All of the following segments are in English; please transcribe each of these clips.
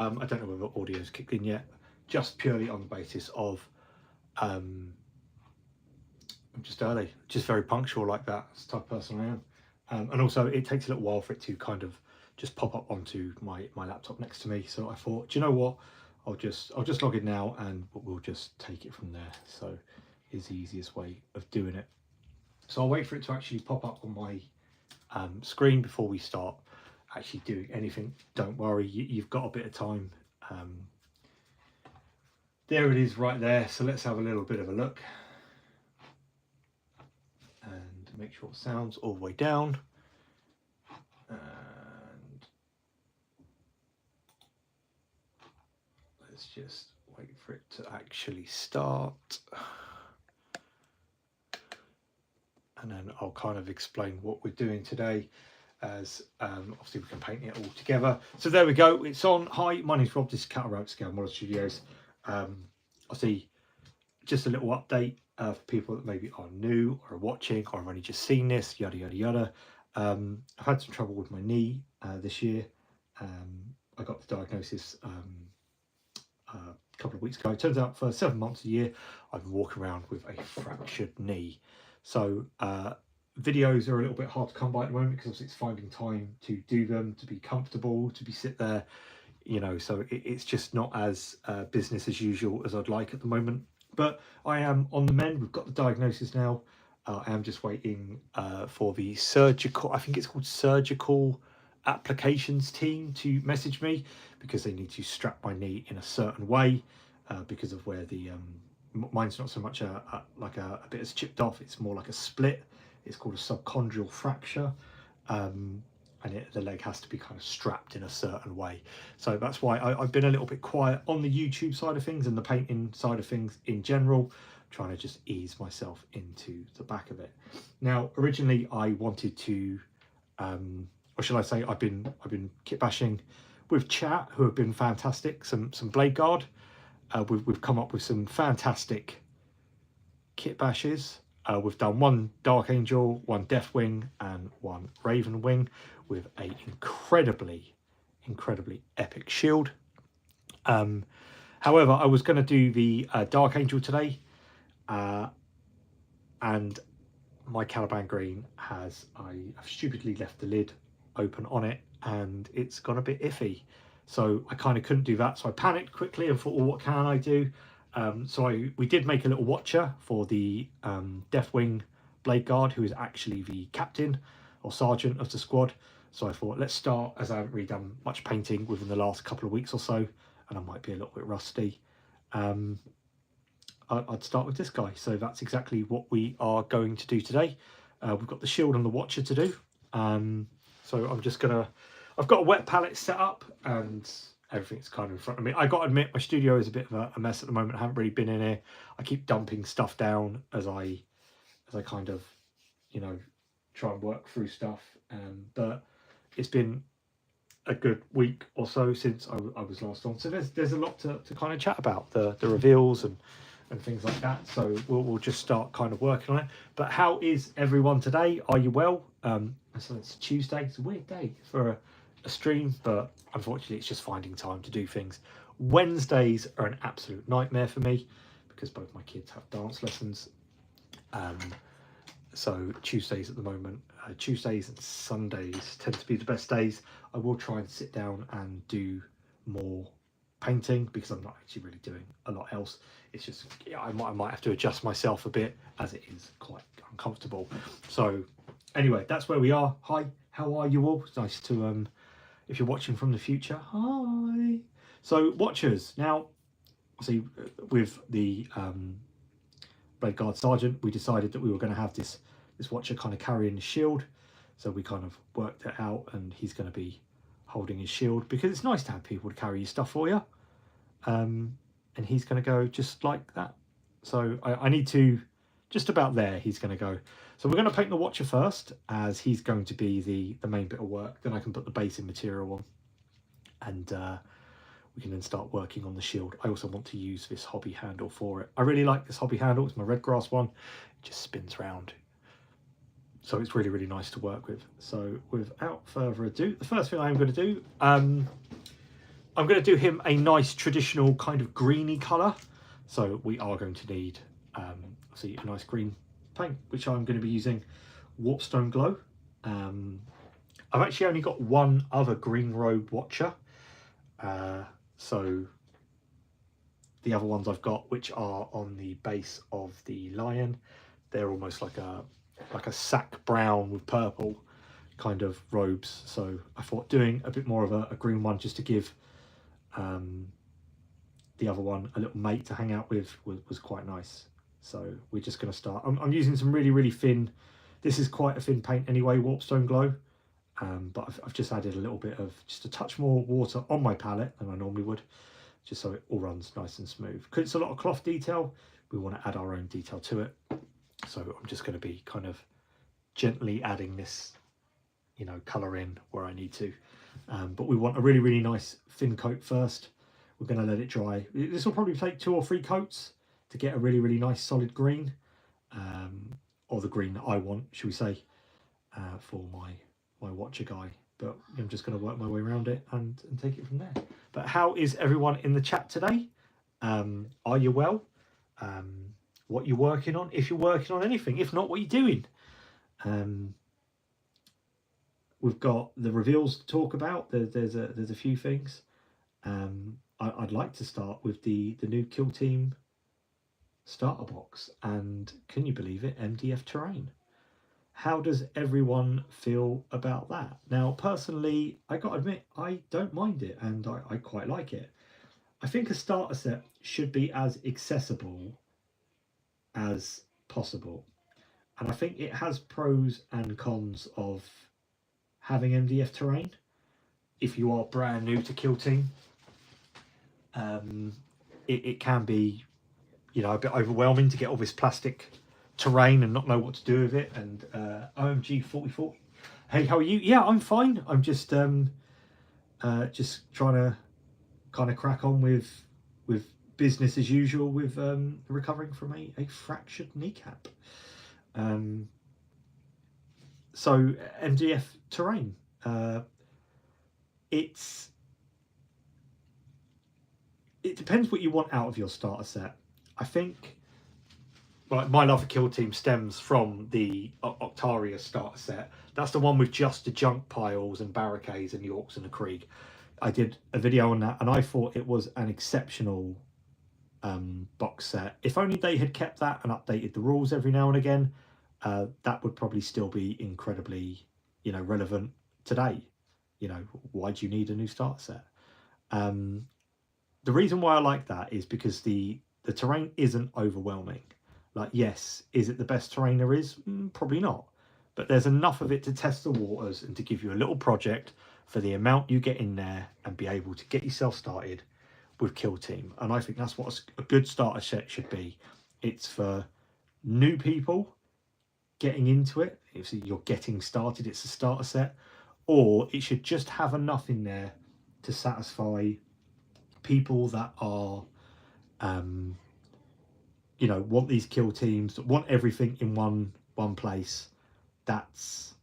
I don't know whether audio's kicked in yet, just purely on the basis of I'm just early, just very punctual like that. That's the type of person I am. And also it takes a little while for it to kind of just pop up onto my laptop next to me. So I thought, do you know what? I'll just log in now and we'll just take it from there. So is the easiest way of doing it. So I'll wait for it to actually pop up on my screen before we start actually doing anything. Don't worry, you've got a bit of time. There it is right there. So let's have a little bit of a look and make sure it sounds all the way down. And let's just wait for it to actually start. And then I'll kind of explain what we're doing today, as obviously we can paint it all together. So there we go, it's on. Hi, my name's Rob, this is Cattle Rope Scale Model Studios. Obviously, just a little update for people that maybe are new or are watching or have only just seen this, yada, yada, yada. I've had some trouble with my knee this year. I got the diagnosis a couple of weeks ago. It turns out for 7 months a year, I've been walking around with a fractured knee. So videos are a little bit hard to come by at the moment because obviously it's finding time to do them, to be comfortable, to be sit there, you know, so it's just not as business as usual as I'd like at the moment. But I am on the mend. We've got the diagnosis now. I am just waiting for the surgical, I think it's called surgical applications team to message me, because they need to strap my knee in a certain way because of where the mine's not so much like a bit is chipped off, it's more like a split. It's called a subchondral fracture, and the leg has to be kind of strapped in a certain way. So that's why I've been a little bit quiet on the YouTube side of things and the painting side of things in general, trying to just ease myself into the back of it. Now originally I wanted to or shall I say, I've been kit bashing with chat, who have been fantastic, some Bladeguard. We've come up with some fantastic kit bashes. We've done one Dark Angel, one Deathwing, and one Raven Wing with a incredibly epic shield. However, I was going to do the Dark Angel today, and my Caliban Green has, I've stupidly left the lid open on it and it's gone a bit iffy. So I kind of couldn't do that. So I panicked quickly and thought, well, what can I do? We did make a little watcher for the Deathwing Bladeguard, who is actually the captain or sergeant of the squad. So I thought, let's start, as I haven't really done much painting within the last couple of weeks or so, and I might be a little bit rusty. I'd start with this guy. So that's exactly what we are going to do today. We've got the shield and the watcher to do. So I'm just gonna, I've got a wet palette set up and everything's kind of in front of me. I got to admit, my studio is a bit of a mess at the moment. I haven't really been in here. I keep dumping stuff down as I kind of, you know, try and work through stuff. But it's been a good week or so since I was last on. So there's a lot to kind of chat about, the reveals and things like that. So we'll just start kind of working on it. But how is everyone today? Are you well? So it's Tuesday. It's a weird day for a stream, but unfortunately it's just finding time to do things. Wednesdays are an absolute nightmare for me because both my kids have dance lessons. So Tuesdays at the moment, Tuesdays and Sundays tend to be the best days. I will try and sit down and do more painting because I'm not actually really doing a lot else. It's just, yeah, I might have to adjust myself a bit as it is quite uncomfortable. So anyway, that's where we are. Hi, how are you all? It's nice to, if you're watching from the future, hi. So watchers, now, see, with the Bladeguard Sergeant, we decided that we were going to have this watcher kind of carrying the shield. So we kind of worked it out, and he's going to be holding his shield because it's nice to have people to carry your stuff for you. And he's going to go just like that. So I need to, just about there, he's going to go. So we're going to paint the watcher first, as he's going to be the main bit of work. Then I can put the basing material on, and we can then start working on the shield. I also want to use this hobby handle for it. I really like this hobby handle. It's my red grass one. It just spins round. So it's really, really nice to work with. So without further ado, the first thing I'm going to do, I'm I'm going to do him a nice traditional kind of greeny colour. So we are going to need, obviously, a nice green paint, which I'm going to be using Warpstone Glow. I've actually only got one other green robe watcher. So the other ones I've got, which are on the base of the lion, they're almost like a sack brown with purple kind of robes. So I thought doing a bit more of a green one just to give the other one a little mate to hang out with was quite nice. So we're just going to start. I'm using some really thin, this is quite a thin paint anyway, Warpstone Glow, but I've just added a little bit of, just a touch more water on my palette than I normally would, just so it all runs nice and smooth. Because it's a lot of cloth detail, we want to add our own detail to it. So I'm just going to be kind of gently adding this, you know, colour in where I need to. But we want a really nice thin coat first. We're going to let it dry. This will probably take 2 or 3 coats to get a really nice solid green, or the green that I want, should we say, for my watcher guy. But I'm just going to work my way around it and take it from there. But how is everyone in the chat today? Are you well? What you're working on, if you're working on anything. If not, what you're doing. We've got the reveals to talk about. There's a few things. I'd like to start with the new Kill Team starter box, and can you believe it, MDF terrain. How does everyone feel about that? Now, personally, I got to admit, I don't mind it, and I quite like it. I think a starter set should be as accessible as possible, and I think it has pros and cons of having MDF terrain. If you are brand new to Kill Team, it can be, you know, a bit overwhelming to get all this plastic terrain and not know what to do with it. And OMG 4040, hey, how are you? Yeah, I'm fine. I'm just trying to kind of crack on with business as usual, with recovering from a fractured kneecap. So MDF terrain, it depends what you want out of your starter set. I think, well, my love for Kill Team stems from the Octaria starter set. That's the one with just the junk piles and barricades and the Orcs and the Krieg. I did a video on that, and I thought it was an exceptional box set. If only they had kept that and updated the rules every now and again, that would probably still be incredibly, you know, relevant today. You know, why do you need a new starter set? The reason why I like that is because the terrain isn't overwhelming. Like, yes, is it the best terrain there is? Probably not. But there's enough of it to test the waters and to give you a little project for the amount you get in there and be able to get yourself started with Kill Team. And I think that's what a good starter set should be. It's for new people getting into it. If you're getting started, it's a starter set. Or it should just have enough in there to satisfy people that are, you know, want these kill teams, that want everything in one place. That's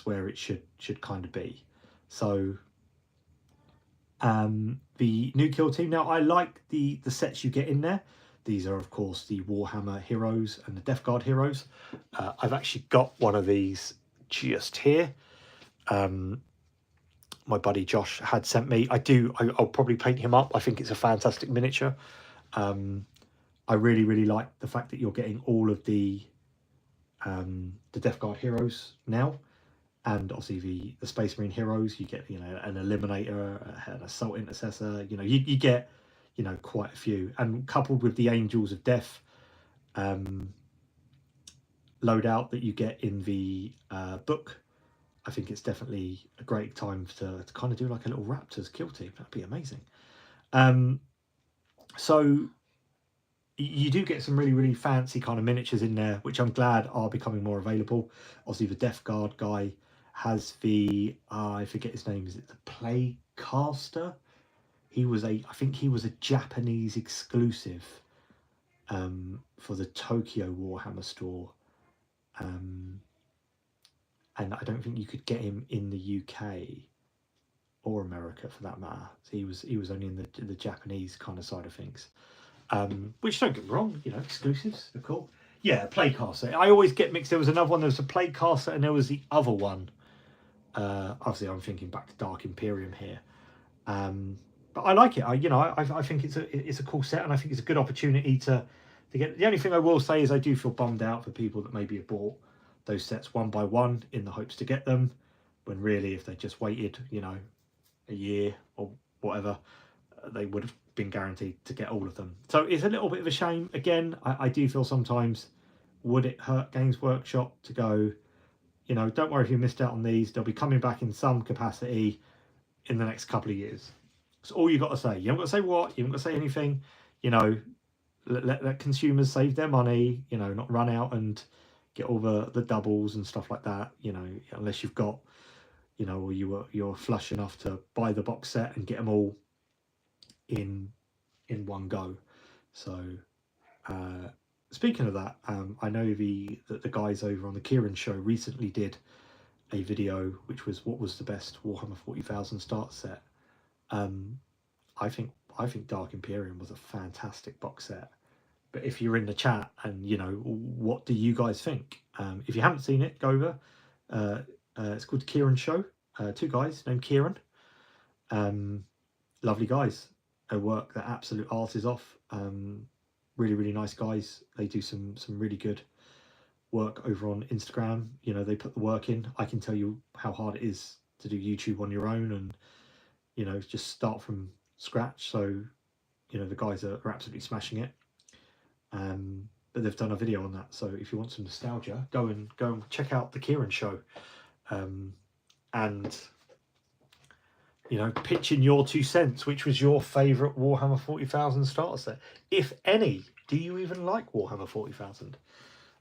where it should kind of be. So the new Kill Team, now I like the sets you get in there. These are, of course, the Warhammer heroes and the Death Guard heroes. I've actually got one of these just here. My buddy Josh had sent me. I'll probably paint him up. I think it's a fantastic miniature. I really like the fact that you're getting all of the Death Guard heroes now, and obviously the Space Marine heroes. You get, you know, an Eliminator, an Assault Intercessor. You know, you get, you know, quite a few, and coupled with the Angels of Death loadout that you get in the book, I think it's definitely a great time to kind of do like a little Raptors kill team. That'd be amazing. So you do get some really fancy kind of miniatures in there, which I'm glad are becoming more available. Obviously, the Death Guard guy has the I forget his name. Is it the Playcaster? I think he was a Japanese exclusive for the Tokyo Warhammer store. And I don't think you could get him in the UK or America for that matter. So he was only in the Japanese kind of side of things. Which, don't get me wrong, you know, exclusives are cool. Yeah, Playcaster. I always get mixed. There was another one. There was a Playcaster, and there was the other one. Obviously, I'm thinking back to Dark Imperium here. But I like it. I think it's a cool set, and I think it's a good opportunity to get. The only thing I will say is I do feel bummed out for people that maybe have bought those sets one by one in the hopes to get them, when really if they just waited, you know, a year or whatever, they would have been guaranteed to get all of them. So it's a little bit of a shame. Again, I do feel sometimes, would it hurt Games Workshop to go, you know, don't worry if you missed out on these, they'll be coming back in some capacity in the next couple of years. That's all you got to say. You haven't got to say what, you haven't got to say anything, you know, let consumers save their money, you know, not run out and get all the doubles and stuff like that, you know, unless you've got, you know, or you're flush enough to buy the box set and get them all in one go. So speaking of that, I know that the guys over on the Kieran show recently did a video which was what was the best Warhammer 40,000 start set. I think Dark Imperium was a fantastic box set. But if you're in the chat and, you know, what do you guys think? If you haven't seen it, go over. It's called Kieran Show. Two guys named Kieran. Lovely guys. They work their absolute arses off. Really, really nice guys. They do some really good work over on Instagram. You know, they put the work in. I can tell you how hard it is to do YouTube on your own and, you know, just start from scratch. So, you know, the guys are absolutely smashing it. But they've done a video on that. So if you want some nostalgia, go and check out the Kieran show. And, you know, pitch in your 2 cents. Which was your favourite Warhammer 40,000 starter set? If any, do you even like Warhammer 40,000?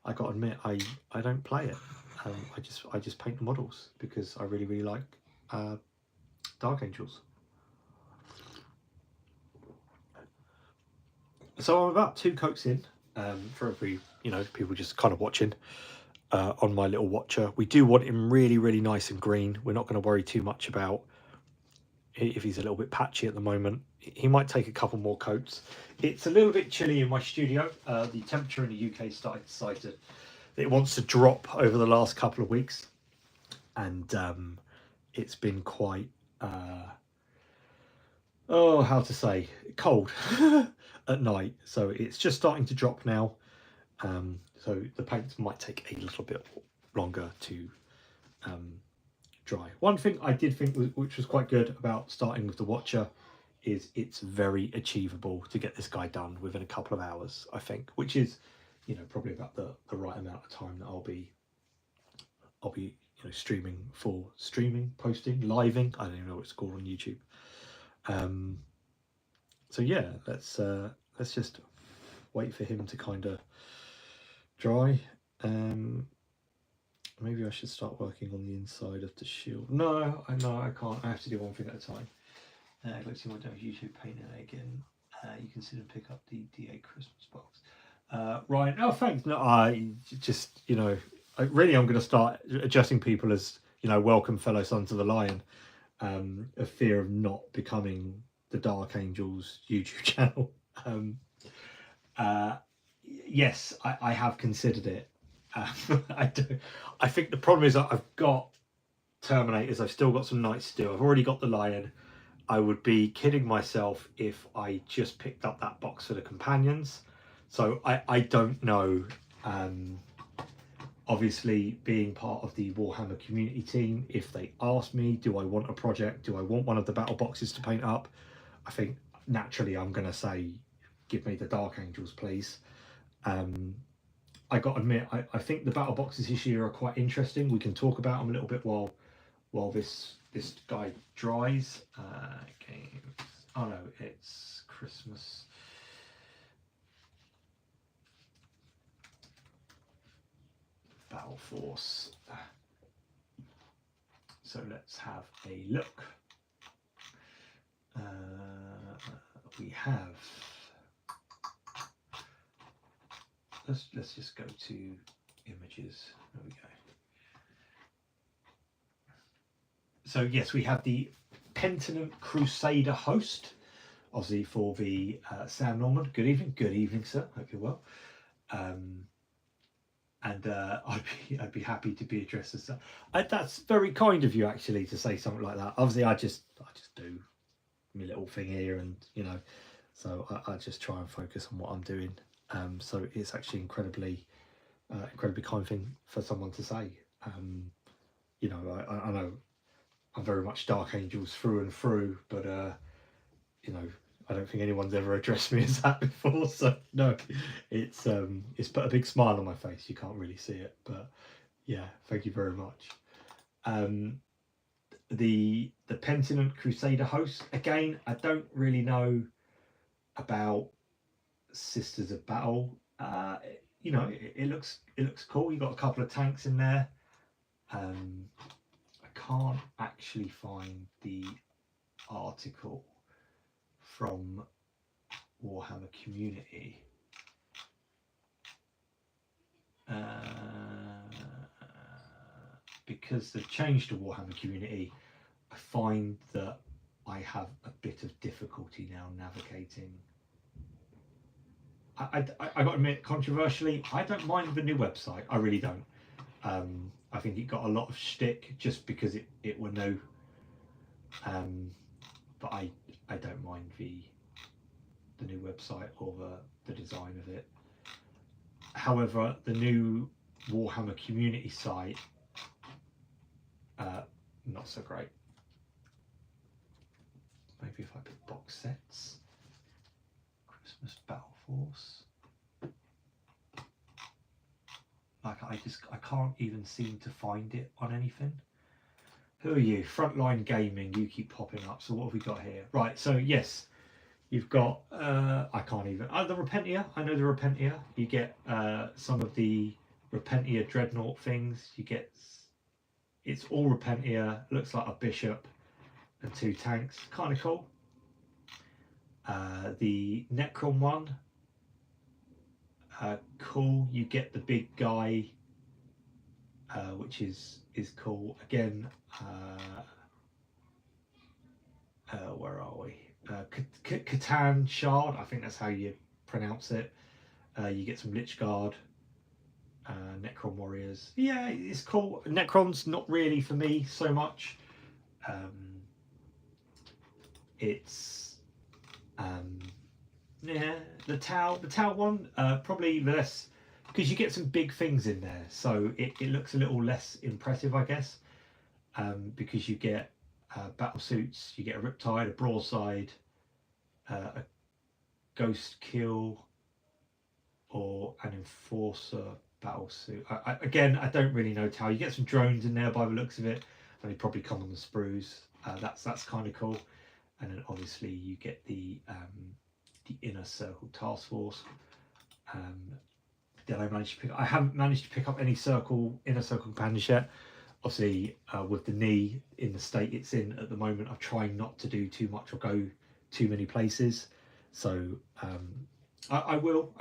I got to admit, I don't play it. I just paint the models because I really, really like Dark Angels. So I'm about 2 Cokes in, for every, you know, people just kind of watching on my little watcher. We do want him really, really nice and green. We're not going to worry too much about if he's a little bit patchy at the moment. He might take a couple more coats. It's a little bit chilly in my studio. The temperature in the UK started decided that it wants to drop over the last couple of weeks. And it's been quite, how to say, cold at night. So it's just starting to drop now. So the paints might take a little bit longer to dry. One thing I did think which was quite good about starting with the Watcher is it's very achievable to get this guy done within a couple of hours, I think, which is, you know, probably about the right amount of time that I'll be you know, posting, living, I don't even know what it's called on YouTube. So yeah, let's just wait for him to kind of dry. Maybe I should start working on the inside of the shield. No, I can't. I have to do one thing at a time. Let's see what I do with YouTube painting again. You can sit and pick up the DA Christmas box. Ryan, oh thanks. No, I just, you know, I'm going to start adjusting people as, you know, welcome fellow sons of the lion. A fear of not becoming the Dark Angels YouTube channel. Yes, I have considered it. I think the problem is that I've got Terminators. I've still got some Knights to do. I've already got the Lion. I would be kidding myself if I just picked up that box for the companions. So I don't know. Obviously, being part of the Warhammer community team, if they ask me, do I want a project? Do I want one of the battle boxes to paint up? I think naturally I'm going to say, give me the Dark Angels, please. I got to admit, I think the battle boxes this year are quite interesting. We can talk about them a little bit while this guy dries. Games. Oh no, it's Christmas. Battle Force. So let's have a look. We have. Let's just go to images. There we go. So yes, we have the Penitent Crusader host, obviously for the Sam Norman. Good evening, sir. Hope you're well. And I'd be happy to be addressed as that. That's very kind of you, actually, to say something like that. Obviously, I just do my little thing here, and you know, so I just try and focus on what I'm doing. So it's actually incredibly kind thing for someone to say. You know, I know I'm very much Dark Angels through and through, but you know, I don't think anyone's ever addressed me as that before. So no, it's put a big smile on my face. You can't really see it, but yeah, thank you very much. The Penitent Crusader host, again, I don't really know about Sisters of Battle. You know, it looks cool. You got a couple of tanks in there. I can't actually find the article from Warhammer Community. Because they've changed to Warhammer Community, I find that I have a bit of difficulty now navigating. I got to admit, controversially, I don't mind the new website. I really don't. I think it got a lot of shtick just because it were new. But I don't mind the new website or the design of it. However, the new Warhammer Community site, not so great. Maybe if I put box sets, Christmas Battle Force. Like I can't even seem to find it on anything. Who are you? Frontline Gaming. You keep popping up. So what have we got here? Right. So yes, you've got. I can't even. The Repentia. I know the Repentia. You get some of the Repentia Dreadnought things. You get. It's all Repentia. Looks like a bishop and 2 tanks. Kind of cool. The Necron one. Cool. You get the big guy, which is cool. Again, where are we? Catan Shard. I think that's how you pronounce it. You get some Lich Guard, Necron Warriors. Yeah, it's cool. Necron's not really for me so much. It's yeah, the Tau one, probably less, because you get some big things in there, so it looks a little less impressive, I guess, because you get battle suits, you get a Riptide, a Broadside, a Ghost Kill, or an Enforcer battle suit. Again, I don't really know Tau. You get some drones in there by the looks of it, and they probably come on the sprues. That's kind of cool. And then obviously you get the Inner Circle Task Force. Did I manage to pick? I haven't managed to pick up any Inner Circle companions yet. Obviously, with the knee in the state it's in at the moment, I'm trying not to do too much or go too many places. So I will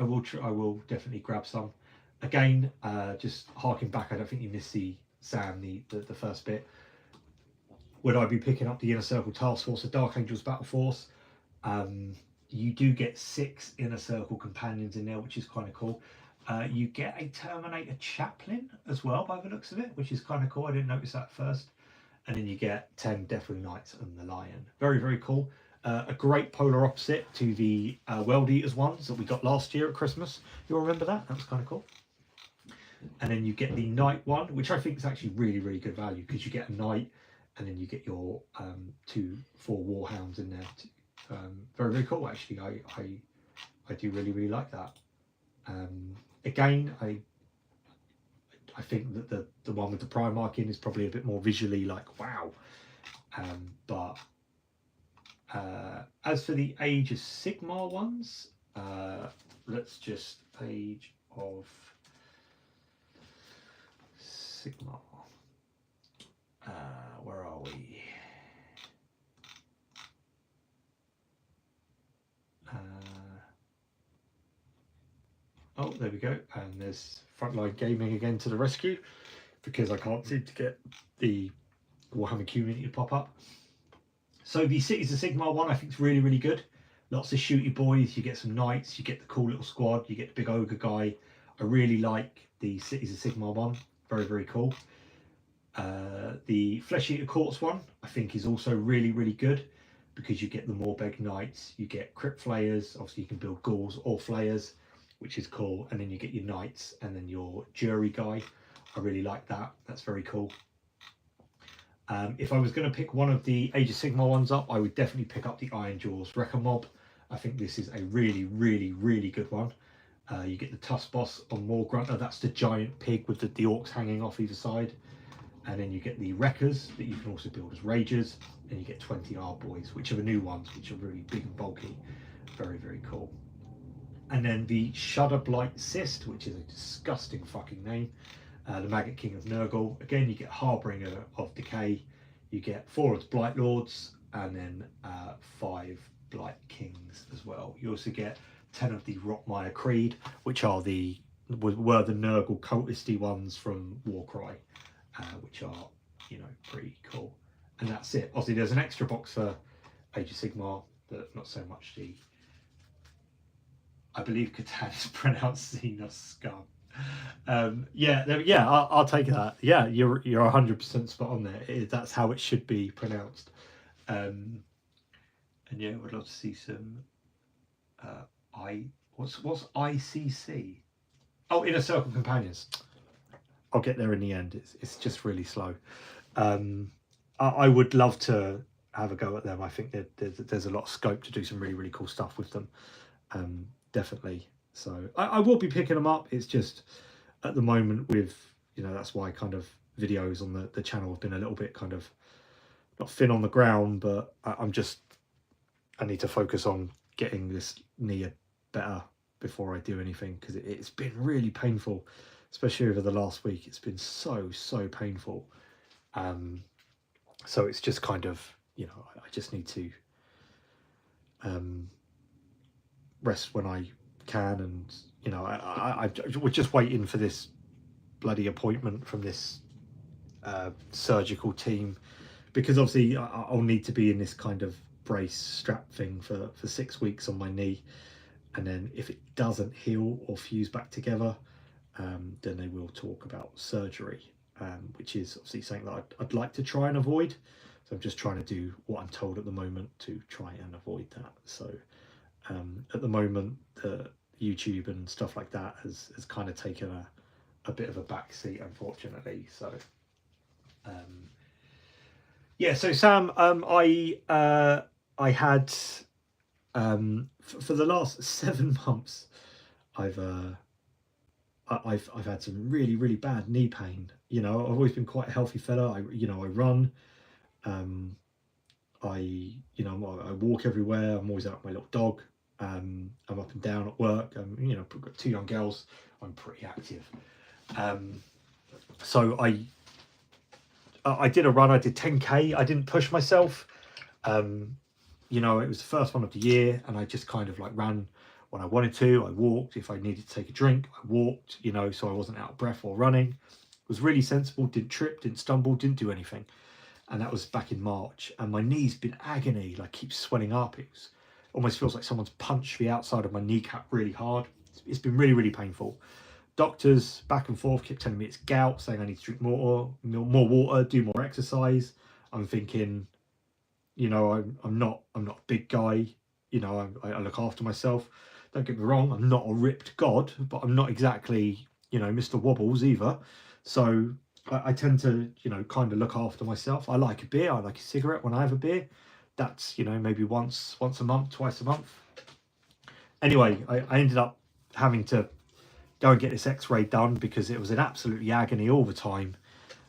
definitely grab some. Again, just harking back, I don't think you missed the first bit. Would I be picking up the Inner Circle Task Force, the Dark Angels Battle Force? You do get 6 Inner Circle companions in there, which is kind of cool. You get a Terminator Chaplain as well, by the looks of it, which is kind of cool. I didn't notice that first. And then you get 10 Deathly Knights and the Lion. Very, very cool. A great polar opposite to the World Eaters ones that we got last year at Christmas. You'll remember that? That was kind of cool. And then you get the Knight one, which I think is actually really, really good value, because you get a Knight and then you get your 2 4 Warhounds in there. Very, very cool, actually. I do really, really like that. Again, I think that the one with the Primarch in is probably a bit more visually like wow. But as for the Age of Sigmar ones, let's just Age of Sigmar. Where are we? Oh, there we go. And there's Frontline Gaming again to the rescue, because I can't seem to get the Warhammer Community to pop up. So the Cities of Sigmar one I think is really, really good. Lots of shooty boys, you get some knights, you get the cool little squad, you get the big ogre guy. I really like the Cities of Sigmar one, very, very cool. The Flesh Eater Courts one I think is also really, really good because you get the Morbeg Knights, you get Crypt Flayers, obviously you can build Ghouls or Flayers, which is cool, and then you get your Knights and then your Jury guy. I really like that, that's very cool. If I was going to pick one of the Age of Sigmar ones up, I would definitely pick up the Iron Jaws Wrecker Mob. I think this is a really, really, really good one. You get the Tusk Boss on War Grunter, that's the giant pig with the orcs hanging off either side. And then you get the Wreckers that you can also build as Ragers, and you get 20 Boys, which are the new ones, which are really big and bulky. Very, very cool. And then the Shudderblight Cyst, which is a disgusting fucking name. The Maggot King of Nurgle. Again, you get Harbinger of Decay. You get 4 of the Blight Lords, and then 5 Blight Kings as well. You also get 10 of the Rotmire Creed, which are were the Nurgle cultisty ones from Warcry, which are, you know, pretty cool. And that's it. Obviously, there's an extra box for Age of Sigmar, but not so much the. I believe Catan is pronounced Xenos Scum. I'll take that. Yeah, you're 100% spot on there. That's how it should be pronounced. And yeah, would love to see some. What's ICC? Oh, Inner Circle Companions. I'll get there in the end. It's just really slow. I would love to have a go at them. I think that there's a lot of scope to do some really, really cool stuff with them. Definitely. So I will be picking them up. It's just at the moment with, you know, that's why kind of videos on the channel have been a little bit kind of not thin on the ground, but I need to focus on getting this knee better before I do anything, because it's been really painful, especially over the last week. It's been so painful. So it's just kind of, you know, I just need to rest when I can, and you know, we're just waiting for this bloody appointment from this surgical team, because obviously I'll need to be in this kind of brace strap thing for 6 weeks on my knee, and then if it doesn't heal or fuse back together, then they will talk about surgery, which is obviously something that I'd like to try and avoid. So I'm just trying to do what I'm told at the moment to try and avoid that. So at the moment, YouTube and stuff like that has kind of taken a bit of a backseat, unfortunately. So yeah, so Sam, I had for the last 7 months, I've had some really bad knee pain. You know, I've always been quite a healthy fella. I run. I walk everywhere. I'm always out with my little dog. I'm up and down at work. You know, I've got 2 young girls. I'm pretty active. So I did a run. I did 10k. I didn't push myself. You know, it was the first one of the year, and I just kind of like ran when I wanted to. I walked. If I needed to take a drink, I walked, you know, so I wasn't out of breath or running. It was really sensible, didn't trip, didn't stumble, didn't do anything. And that was back in March. And my knee's been agony, like keeps swelling up. Almost feels like someone's punched the outside of my kneecap really hard. It's been really painful. Doctors back and forth kept telling me it's gout, saying I need to drink more water, do more exercise. I'm thinking, you know, I'm not a big guy. You know, I look after myself. Don't get me wrong, I'm not a ripped god, but I'm not exactly, you know, Mr. Wobbles either. So I tend to, you know, kind of look after myself. I like a beer. I like a cigarette when I have a beer. That's, you know, maybe once a month, twice a month. Anyway, I ended up having to go and get this x-ray done because it was in absolutely agony all the time.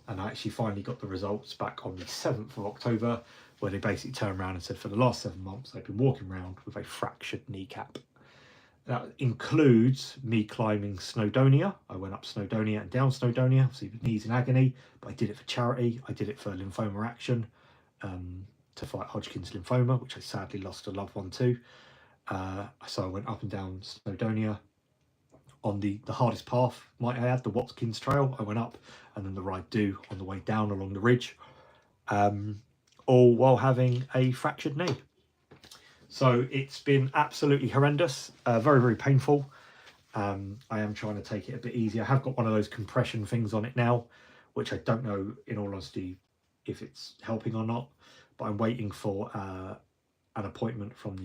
And I actually finally got the results back on the 7th of October, where they basically turned around and said for the last 7 months, I've been walking around with a fractured kneecap. That includes me climbing Snowdonia. I went up Snowdonia and down Snowdonia, obviously with knees in agony, but I did it for charity. I did it for Lymphoma Action, to fight Hodgkin's lymphoma, which I sadly lost a loved one to. So I went up and down Snowdonia on the hardest path, might I add, the Watkins Trail. I went up, and then the ride due on the way down along the ridge. all while having a fractured knee. So it's been absolutely horrendous, very, very painful. I am trying to take it a bit easier. I have got one of those compression things on it now, which I don't know, in all honesty, if it's helping or not. But I'm waiting for an appointment from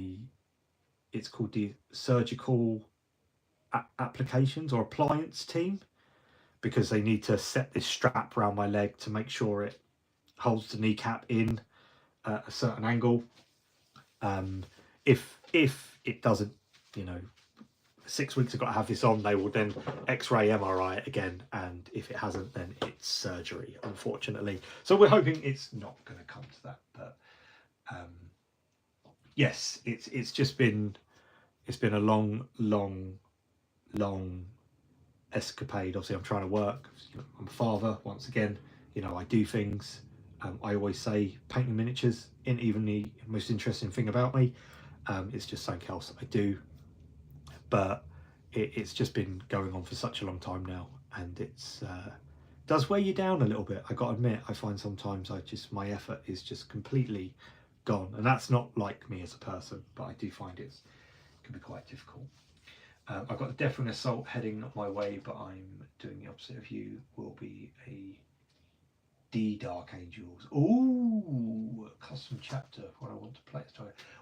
it's called the surgical applications or appliance team, because they need to set this strap around my leg to make sure it holds the kneecap in at a certain angle. If it doesn't, 6 weeks I've got to have this on, they will then X-ray MRI it again, and if it hasn't, then it's surgery, unfortunately. So we're hoping it's not going to come to that. But yes, it's just been a long escapade. Obviously, I'm trying to work. I'm a father once again. I do things. I always say painting miniatures isn't even the most interesting thing about me. It's just something else I do. But it's just been going on for such a long time now, and it's does weigh you down a little bit. I got to admit, I find sometimes my effort is just completely gone, and that's not like me as a person, but I do find it can be quite difficult. I've got the Death and Assault heading my way, but I'm doing the opposite of you. Will be a D Dark Angels. Ooh, a custom chapter what I want to play.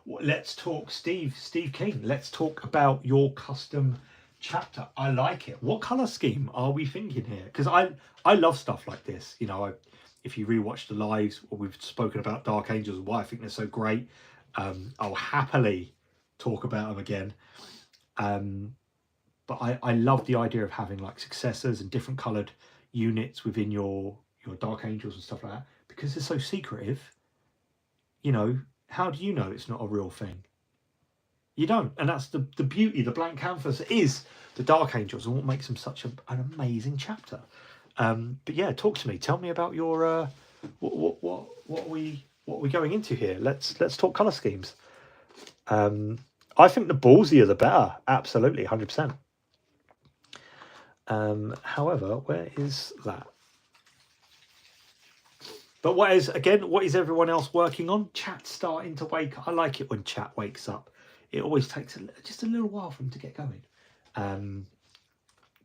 Let's talk, Steve King. Let's talk about your custom chapter. I like it. What color scheme are we thinking here? Because I love stuff like this. If you rewatch the lives, or we've spoken about Dark Angels and why I think they're so great, I'll happily talk about them again. But I love the idea of having like successors and different coloured units within your Dark Angels and stuff like that, because they're so secretive. How do you know it's not a real thing? You don't, and that's the beauty. The blank canvas is the Dark Angels, and what makes them such an amazing chapter. But yeah, talk to me. Tell me about your what are we going into here? Let's talk colour schemes. I think the ballsier the better. Absolutely, 100%. However, where is that? But what is everyone else working on? Chat's starting to wake up. I like it when chat wakes up. It always takes just a little while for them to get going.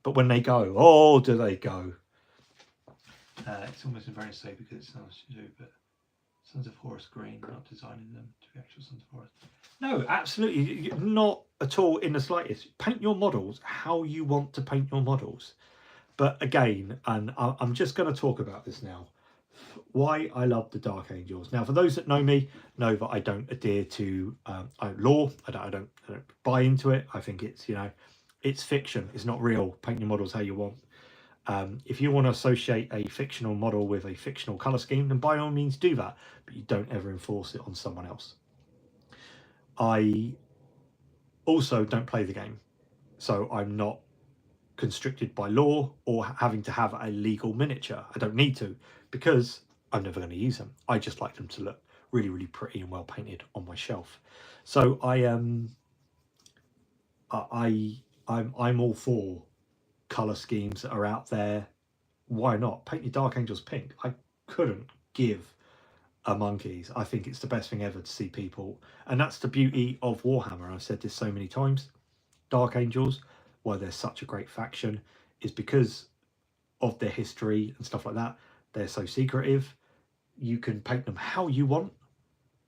But when they go, do they go? It's almost embarrassing to say because it's nice to do, but Sons of Horus Green, not designing them to be actual Sons of Horus. No, absolutely not at all in the slightest. Paint your models how you want to paint your models. But again, and I'm just going to talk about this now, why I love the Dark Angels. Now, for those that know me, know that I don't adhere to lore. I don't buy into it. I think it's it's fiction. It's not real. Paint your models how you want. If you want to associate a fictional model with a fictional colour scheme, then by all means do that, but you don't ever enforce it on someone else. I also don't play the game, so I'm not constricted by law or having to have a legal miniature. I don't need to, because I'm never going to use them. I just like them to look really, really pretty and well painted on my shelf. So I'm all for colour schemes that are out there. Why not? Paint your Dark Angels pink. I couldn't give a monkeys. I think it's the best thing ever to see people, and that's the beauty of Warhammer. I've said this so many times. Dark Angels, why they're such a great faction, is because of their history and stuff like that. They're so secretive. You can paint them how you want,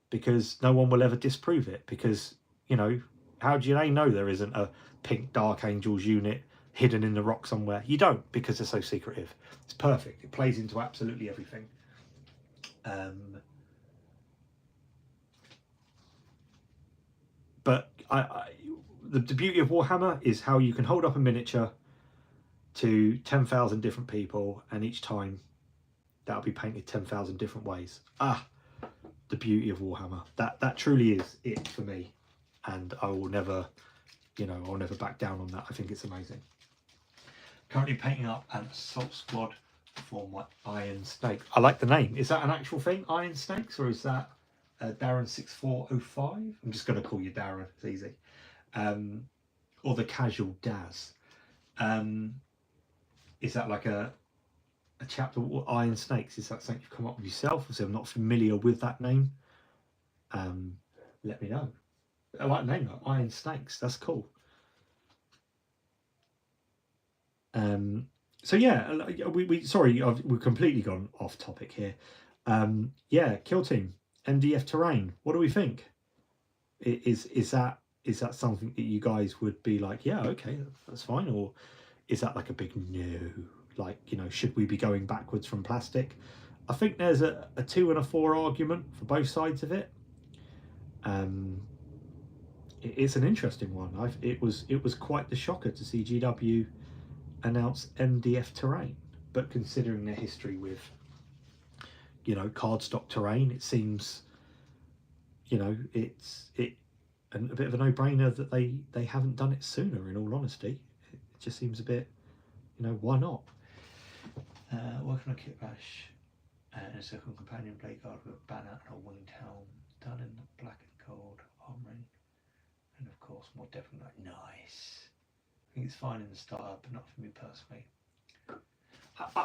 because no one will ever disprove it, because how do they know there isn't a pink Dark Angels unit hidden in the rock somewhere? You don't, because they're so secretive. It's perfect. It plays into absolutely everything. But the beauty of Warhammer is how you can hold up a miniature to 10,000 different people, and each time that'll be painted 10,000 different ways. The beauty of Warhammer. That truly is it for me, and I will never, I'll never back down on that. I think it's amazing. Currently painting up an assault squad for my Iron Snake. I like the name. Is that an actual thing, Iron Snakes, or is that Darren 6405? I'm just going to call you Darren. It's easy. Or the Casual Daz. Is that like a a chapter Iron Snakes. Is that something you've come up with yourself? So I'm not familiar with that name. Let me know. I like the name though, Iron Snakes. That's cool. So yeah, we've completely gone off topic here. Yeah, Kill Team, MDF terrain. What do we think? Is that something that you guys would be like, yeah, okay, that's fine, or is that like a big no? Like, you know, should we be going backwards from plastic? I think there's a 2 and a 4 argument for both sides of it. It's an interesting one. It was quite the shocker to see GW announce MDF terrain, but considering their history with, you know, cardstock terrain, it seems, you know, it's a bit of a no-brainer that they haven't done it sooner. In all honesty, it just seems a bit, you know, why not? Working on Kitbash and a second companion Bladeguard with a banner and a winged helm, done in the black and gold armoring, and of course more definitely nice. I think it's fine in the startup, but not for me personally.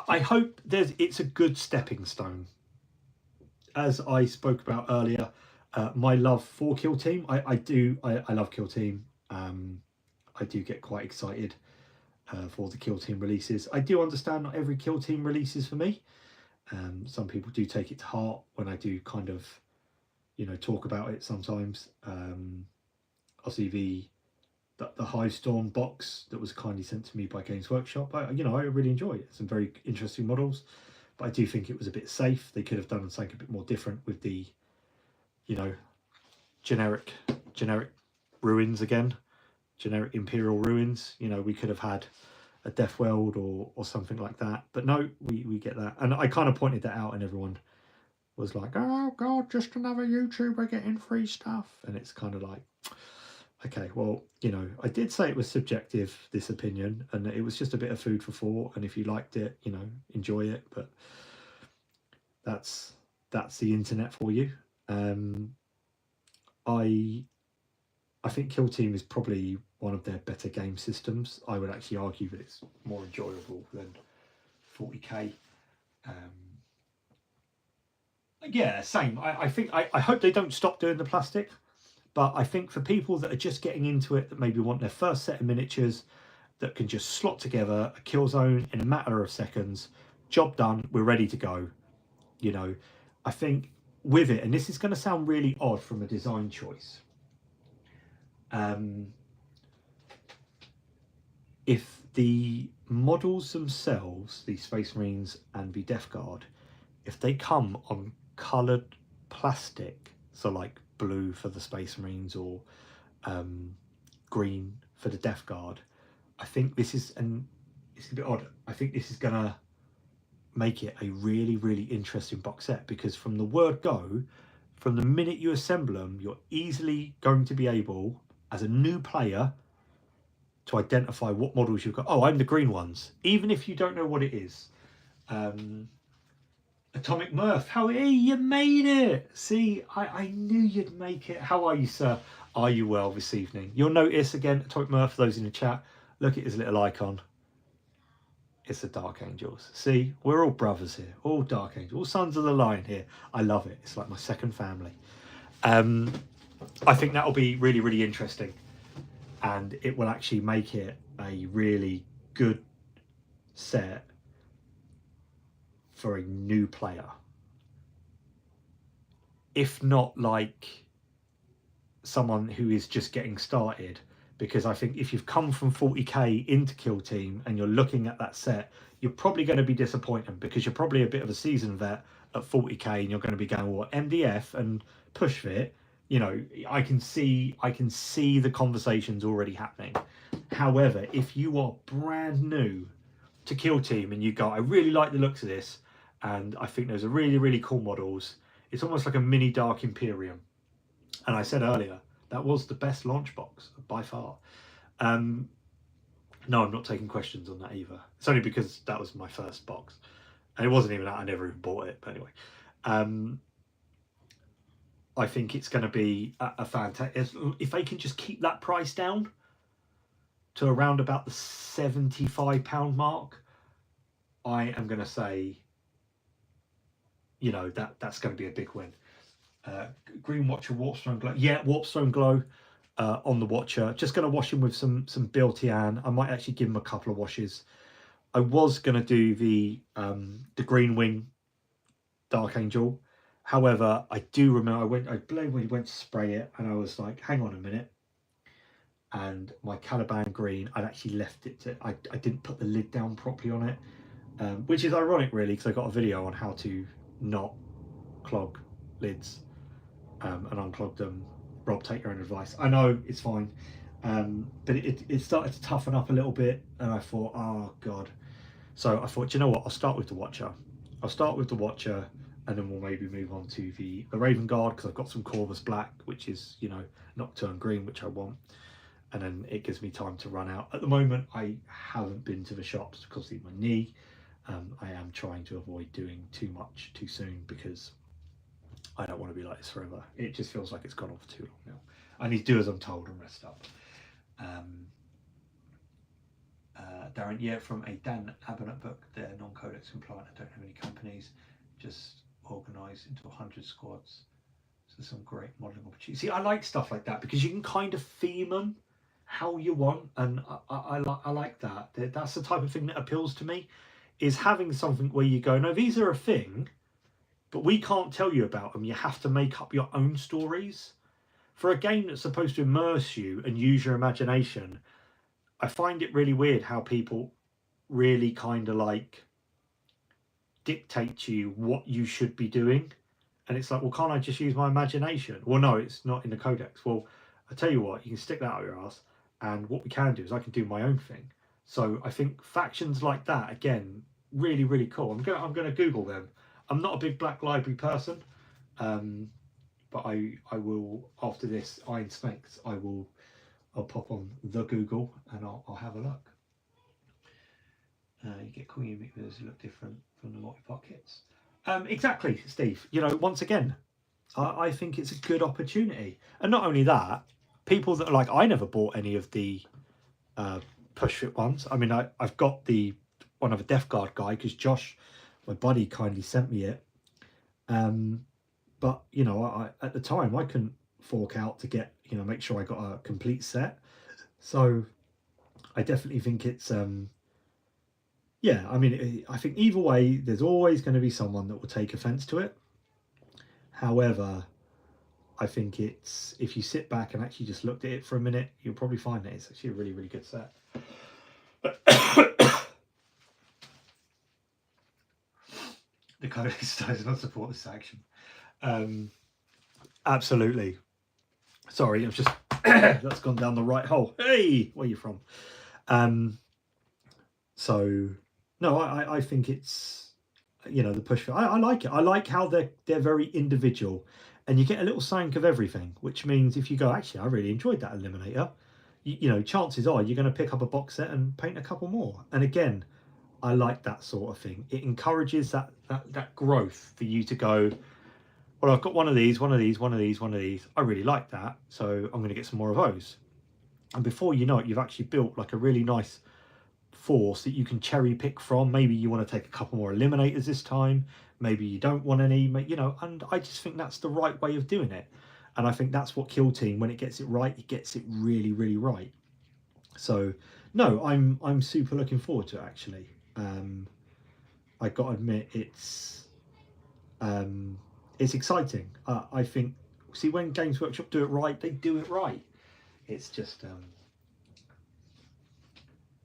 I hope it's a good stepping stone. As I spoke about earlier, my love for Kill Team, I love Kill Team. I do get quite excited for the Kill Team releases. I do understand not every Kill Team release is for me. Some people do take it to heart when I do kind of, you know, talk about it sometimes. Obviously the Hivestorm box that was kindly sent to me by Games Workshop, I really enjoy it. Some very interesting models, but I do think it was a bit safe. They could have done something a bit more different with the, you know, generic ruins again, generic Imperial ruins. You know, we could have had a Death World or something like that, but no, we get that. And I kind of pointed that out, and everyone was like, oh god, just another YouTuber getting free stuff. And it's kind of like, okay, well, you know, I did say it was subjective, this opinion, and it was just a bit of food for thought, and if you liked it, you know, enjoy it. But that's the internet for you. I think Kill Team is probably one of their better game systems. I would actually argue that it's more enjoyable than 40k. Yeah, same. I think I hope they don't stop doing the plastic, but I think for people that are just getting into it, that maybe want their first set of miniatures that can just slot together a kill zone in a matter of seconds, job done, we're ready to go. You know, I think with it, and this is going to sound really odd from a design choice, if the models themselves, the Space Marines and the Death Guard, if they come on coloured plastic, so like blue for the Space Marines or green for the Death Guard, I think this is, and it's a bit odd, I think this is gonna make it a really, really interesting box set, because from the word go, from the minute you assemble them, you're easily going to be able, as a new player, to identify what models you've got. Oh, I'm the green ones, even if you don't know what it is. Atomic Murph, hey, you made it. See, I knew you'd make it. How are you, sir? Are you well this evening? You'll notice again, Atomic Murph, for those in the chat, look at his little icon. It's the Dark Angels. See, we're all brothers here, all Dark Angels, all sons of the line here. I love it. It's like my second family. I think that'll be really, really interesting, and it will actually make it a really good set for a new player, if not like someone who is just getting started. Because I think if you've come from 40k into Kill Team and you're looking at that set, you're probably going to be disappointed, because you're probably a bit of a seasoned vet at 40k and you're going to be going, well, MDF and push fit, you know, I can see the conversations already happening. However, if you are brand new to Kill Team and you go, I really like the looks of this, and I think those are really, really cool models, it's almost like a mini Dark Imperium. And I said earlier, that was the best launch box by far. No, I'm not taking questions on that either. It's only because that was my first box, and it wasn't even that, I never even bought it. But anyway, I think it's going to be a fantastic, if they can just keep that price down to around about the £75 mark, I am going to say, you know, that's going to be a big win. Green Watcher Warpstone Glow. Yeah, Warpstone Glow on the Watcher. Just going to wash him with some Biltian. I might actually give him a couple of washes. I was going to do the Green Wing Dark Angel. However, I do remember I went to spray it and I was like, hang on a minute. And my Caliban Green, I'd actually left it to, I didn't put the lid down properly on it, which is ironic really, because I got a video on how to not clog lids and unclog them. Rob, take your own advice. I know it's fine, but it started to toughen up a little bit, and I thought, oh god. So I thought, you know what, I'll start with the Watcher. And then we'll maybe move on to the Raven Guard, because I've got some Corvus Black, which is, you know, Nocturne Green, which I want. And then it gives me time to run out. At the moment, I haven't been to the shops because of my knee. I am trying to avoid doing too much too soon, because I don't want to be like this forever. It just feels like it's gone on for too long now. I need to do as I'm told and rest up. Darren, yeah, from a Dan Abernett book, they're non-codex compliant. I don't have any companies, just organised into 100 squads. So some great modelling opportunities. See, I like stuff like that because you can kind of theme them how you want, and I like that. That's the type of thing that appeals to me, is having something where you go, no, these are a thing, but we can't tell you about them. You have to make up your own stories. For a game that's supposed to immerse you and use your imagination, I find it really weird how people really kind of like dictate to you what you should be doing. And it's like, well, can't I just use my imagination? Well, no, it's not in the codex. Well, I tell you what, you can stick that out your ass. And what we can do is I can do my own thing. So I think factions like that, again, really, really cool. I'm gonna Google them. I'm not a big Black Library person, but I will, after this Iron Snakes, I'll pop on the Google and I'll have a look. You get cool unique videos that look different from the multi-part kits. Exactly, Steve. You know, once again, I think it's a good opportunity. And not only that, people that are like, I never bought any of the push fit ones. I mean, I've got the one of a Death Guard guy because Josh, my buddy, kindly sent me it. But, you know, at the time, I couldn't fork out to get, you know, make sure I got a complete set. So I definitely think it's, yeah, I mean, I think either way, there's always going to be someone that will take offense to it. However, I think it's, if you sit back and actually just looked at it for a minute, you'll probably find that it's actually a really, really good set. The codex does not support this action. Absolutely. Sorry, I've just that's gone down the right hole. Hey, where are you from? So no, I think it's, you know, the push. I like it. I like how they're very individual, and you get a little sank of everything, which means if you go, actually, I really enjoyed that Eliminator, you know, chances are you're going to pick up a box set and paint a couple more. And again, I like that sort of thing. It encourages that growth for you to go, well, I've got one of these. I really like that, so I'm going to get some more of those. And before you know it, you've actually built like a really nice force that you can cherry pick from. Maybe you want to take a couple more Eliminators this time. Maybe you don't want any, you know, and I just think that's the right way of doing it. And I think that's what Kill Team, when it gets it right, it gets it really, really right. So no, I'm super looking forward to it, actually. I got to admit, it's exciting. I think, see, when Games Workshop do it right, they do it right. It's just,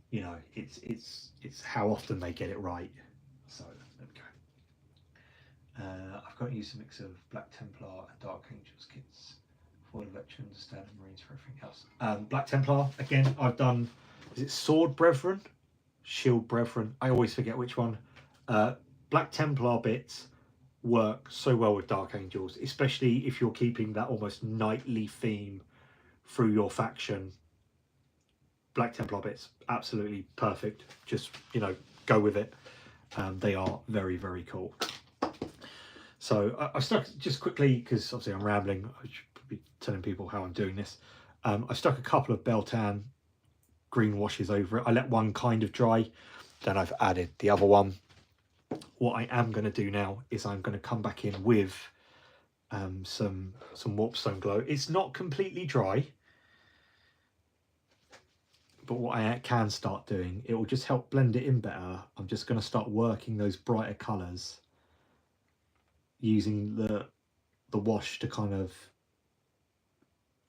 you know, it's how often they get it right. So there we go. I've got to use a mix of Black Templar and Dark Angels kits for the veterans, standard Marines, for everything else. Black Templar, again, I've done, is it Sword Brethren? Shield Brethren, I always forget which one. Black Templar bits work so well with Dark Angels, especially if you're keeping that almost knightly theme through your faction. Black Templar bits, absolutely perfect. Just, you know, go with it. They are very, very cool. So I stuck, just quickly, because obviously I'm rambling, I should be telling people how I'm doing this. I stuck a couple of Beltan green washes over it. I let one kind of dry, then I've added the other one. what I am going to do now is I'm going to come back in with some Warpstone Glow. It's not completely dry, but what I can start doing, it will just help blend it in better. I'm just going to start working those brighter colours using the wash to kind of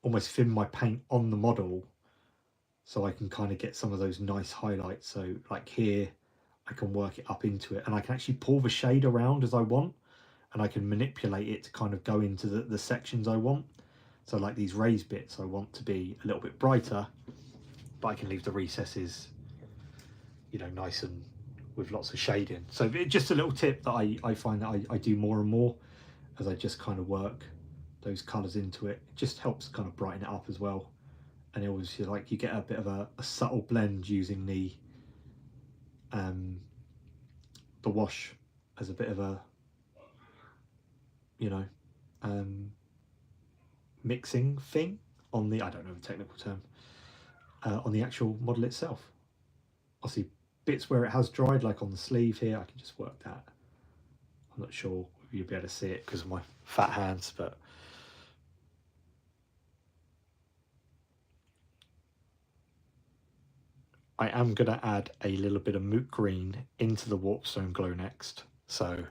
almost thin my paint on the model, so I can kind of get some of those nice highlights. So like here, I can work it up into it, and I can actually pull the shade around as I want, and I can manipulate it to kind of go into the sections I want. So like these raised bits, I want to be a little bit brighter, but I can leave the recesses, you know, nice and with lots of shading. So just a little tip that I find that I do more and more as I just kind of work those colours into it. It just helps kind of brighten it up as well. And it always, like, you get a bit of a subtle blend using the wash as a bit of a, you know, mixing thing on the, I don't know the technical term, on the actual model itself. Obviously bits where it has dried, like on the sleeve here, I can just work that. I'm not sure if you'll be able to see it because of my fat hands, but I am going to add a little bit of moot green into the Warpstone Glow next, so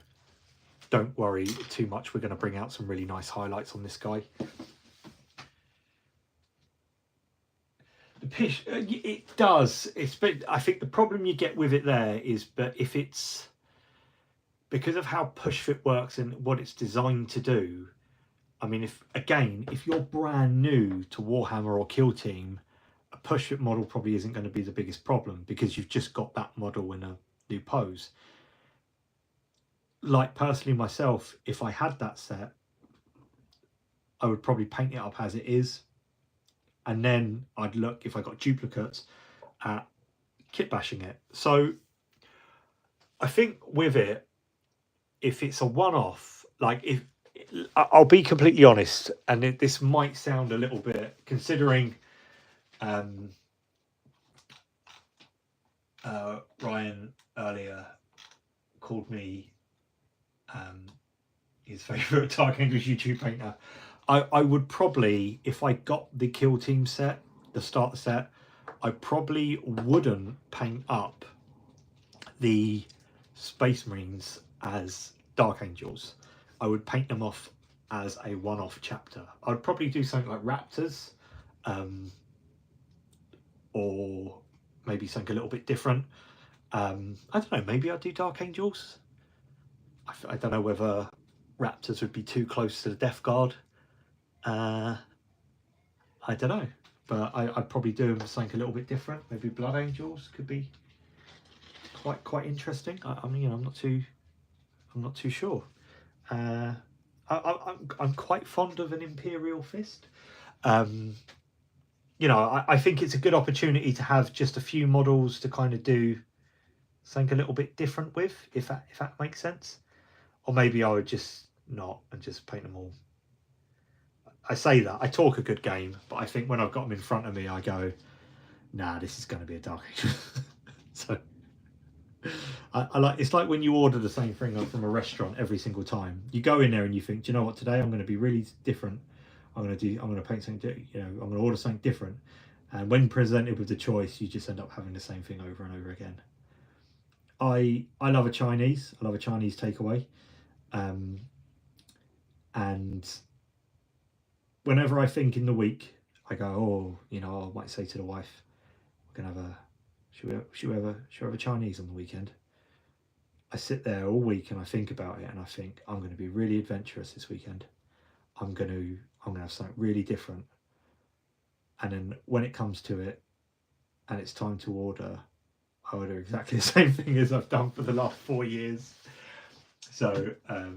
don't worry too much. We're going to bring out some really nice highlights on this guy. The pitch, it does. I think the problem you get with it there is, but if it's because of how push fit works and what it's designed to do. I mean, if you're brand new to Warhammer or Kill Team, a push fit model probably isn't going to be the biggest problem because you've just got that model in a new pose. Like personally myself, if I had that set, I would probably paint it up as it is, and then I'd look, if I got duplicates, at kit bashing it. So I think with it, if it's a one-off, like, if I'll be completely honest, and this might sound a little bit, considering Ryan earlier called me his favourite Dark Angels YouTube painter. I would probably, if I got the Kill Team set, the starter set, I probably wouldn't paint up the Space Marines as Dark Angels. I would paint them off as a one-off chapter. I'd probably do something like Raptors, or maybe something a little bit different. I don't know, maybe I'd do Dark Angels. I don't know whether Raptors would be too close to the Death Guard. I don't know, but I'd probably do them something a little bit different. Maybe Blood Angels could be quite interesting. I mean, you know, I'm not too sure. I'm quite fond of an Imperial Fist. You know, I think it's a good opportunity to have just a few models to kind of do something a little bit different with, if that makes sense. Or maybe I would just not and just paint them all. I say that, I talk a good game, but I think when I've got them in front of me, I go, nah, this is going to be a Dark Angel. So I like, it's like when you order the same thing from a restaurant every single time. You go in there and you think, do you know what, today I'm going to be really different. I'm going to paint something, you know, I'm going to order something different. And when presented with the choice, you just end up having the same thing over and over again. I love a Chinese. I love a Chinese takeaway. And whenever I think in the week, I go, oh, you know, I might say to the wife, we're going to have should we have a Chinese on the weekend? I sit there all week and I think about it, and I think I'm going to be really adventurous this weekend. I'm going to have something really different. And then when it comes to it and it's time to order, I order exactly the same thing as I've done for the last 4 years. So a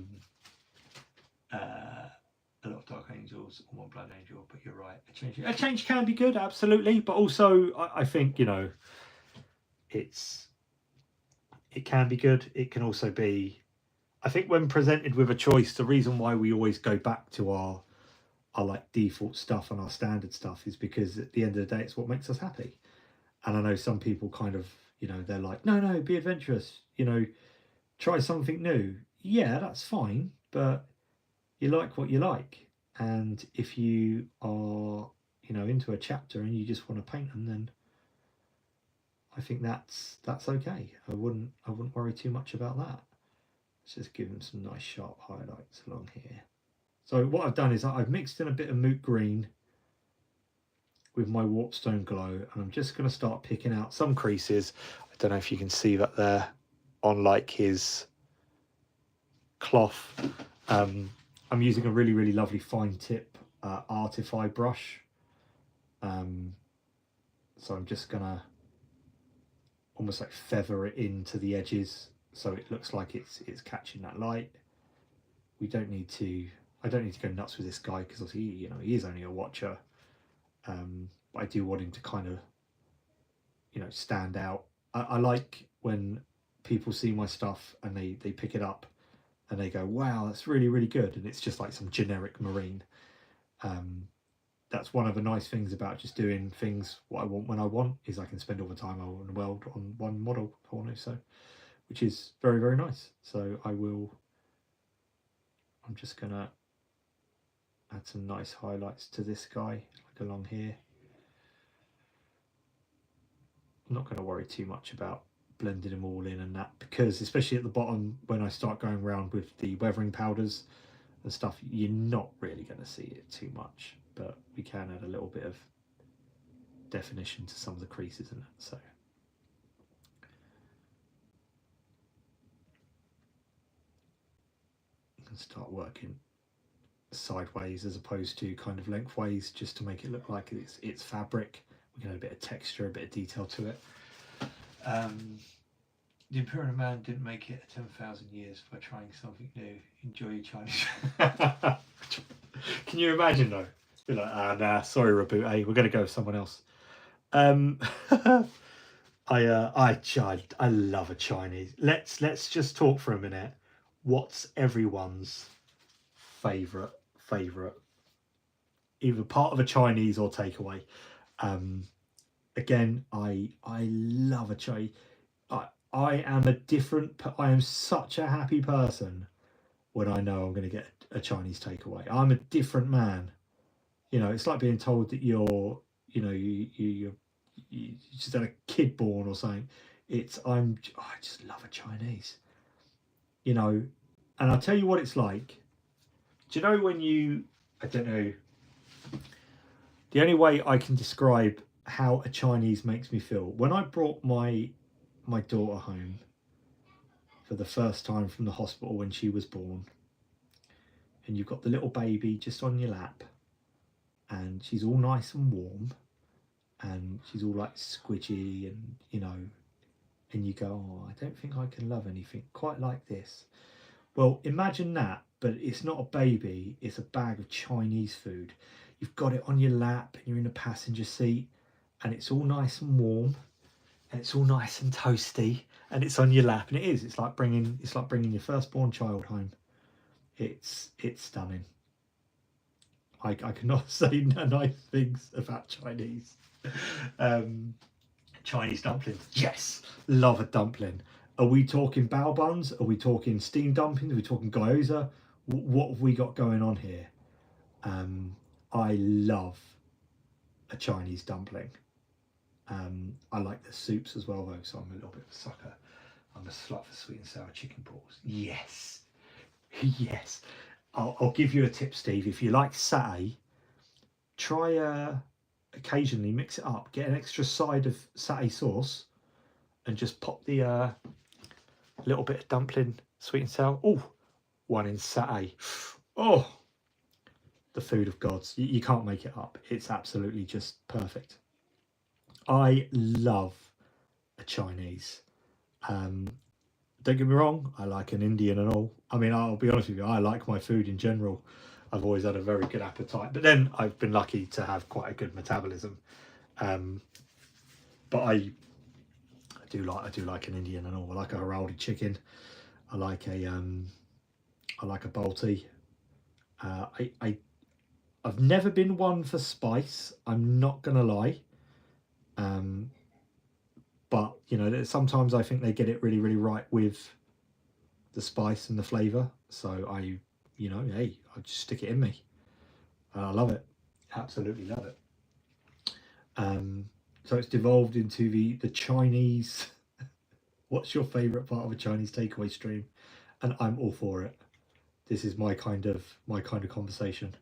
lot of Dark Angels or more Blood Angel, but you're right, a change can be good, absolutely, but also I think, you know, it can be good. It can also be, I think when presented with a choice, the reason why we always go back to our like default stuff and our standard stuff is because at the end of the day, it's what makes us happy. And I know some people kind of, you know, they're like, no, be adventurous, you know, try something new. Yeah, that's fine, but you like what you like. And if you are, you know, into a chapter and you just want to paint them, then I think that's okay. I wouldn't worry too much about that. Let's just give them some nice sharp highlights along here. So what I've done is I've mixed in a bit of moot green with my Warpstone Glow, and I'm just going to start picking out some creases. I don't know if you can see that there on like his cloth. I'm using a really lovely fine tip Artify brush. So I'm just going to almost like feather it into the edges so it looks like it's catching that light. I don't need to go nuts with this guy because obviously, you know, he is only a watcher. But I do want him to kind of, you know, stand out. I like when people see my stuff and they pick it up and they go, wow, that's really good, and it's just like some generic marine. That's one of the nice things about just doing things what I want when I want, is I can spend all the time I want in the world on one model if I want to, so, which is very nice. So I'm just gonna add some nice highlights to this guy, like along here. I'm not going to worry too much about blending them all in and that, because especially at the bottom when I start going around with the weathering powders and stuff, you're not really going to see it too much, but we can add a little bit of definition to some of the creases in it. So you can start working sideways as opposed to kind of lengthways, just to make it look like it's fabric. We can add a bit of texture, a bit of detail to it. The Imperial Man didn't make it 10,000 years by trying something new. Enjoy your Chinese. Can you imagine though? Be like, nah, sorry, reboot. Hey, we're going to go with someone else. I love a Chinese. Let's just talk for a minute. What's everyone's favourite, either part of a Chinese or takeaway? Again, I love a Chinese. I am such a happy person when I know I'm going to get a Chinese takeaway. I'm a different man. You know, it's like being told that you just had a kid born or something. I just love a Chinese. You know, and I'll tell you what it's like. Do you know when I don't know, the only way I can describe how a Chinese makes me feel, when I brought my daughter home for the first time from the hospital when she was born, and you've got the little baby just on your lap, and she's all nice and warm, and she's all like squidgy, and you know, and you go, oh, I don't think I can love anything quite like this. Well, imagine that, but it's not a baby, it's a bag of Chinese food. You've got it on your lap and you're in the passenger seat, and it's all nice and warm, and it's all nice and toasty, and it's on your lap, and it's like bringing your firstborn child home. It's stunning. I cannot say nice things about Chinese. Chinese dumplings, yes, love a dumpling. Are we talking bao buns? Are we talking steam dumplings? Are we talking gyoza? What have we got going on here? I love a Chinese dumpling. I like the soups as well though, so I'm a little bit of a sucker. I'm a slut for sweet and sour chicken balls. Yes. Yes. I'll give you a tip, Steve. If you like satay, try occasionally mix it up. Get an extra side of satay sauce and just pop the little bit of dumpling, sweet and sour. Oh, one in satay. Oh, the food of gods. You can't make it up. It's absolutely just perfect. I love a Chinese. Don't get me wrong, I like an Indian and all. I mean, I'll be honest with you, I like my food in general. I've always had a very good appetite, but then I've been lucky to have quite a good metabolism. But I do like an Indian and all. I like a Haraldi chicken. I like a Balti. I've never been one for spice, I'm not gonna lie. But you know, sometimes I think they get it really right with the spice and the flavour. So I, you know, hey, I just stick it in me. And I love it. Absolutely love it. So it's devolved into the Chinese. What's your favourite part of a Chinese takeaway stream? And I'm all for it. This is my kind of conversation.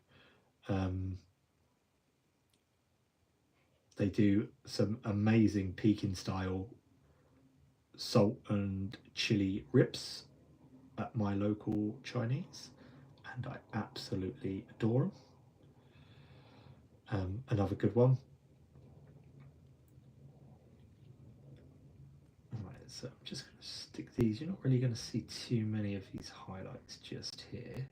They do some amazing Peking style salt and chili ribs at my local Chinese, and I absolutely adore them. Another good one. Right, so I'm just going to stick these. You're not really going to see too many of these highlights just here,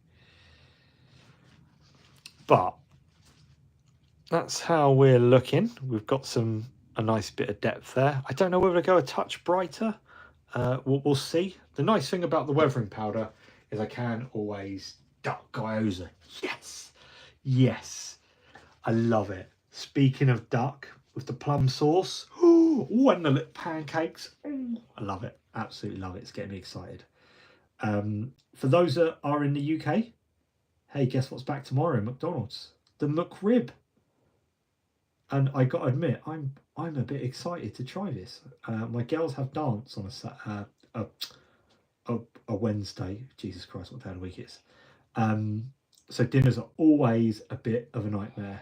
but that's how we're looking. We've got a nice bit of depth there. I don't know whether to go a touch brighter. We'll see. The nice thing about the weathering powder is I can always duck gyoza. Yes, I love it. Speaking of duck, with the plum sauce, and the little pancakes, I love it. Absolutely love it. It's getting me excited. For those that are in the UK, hey, guess what's back tomorrow in McDonald's? The McRib. And I got to admit, I'm a bit excited to try this. My girls have dance on a Wednesday. Jesus Christ, what day of the week it is. So dinners are always a bit of a nightmare.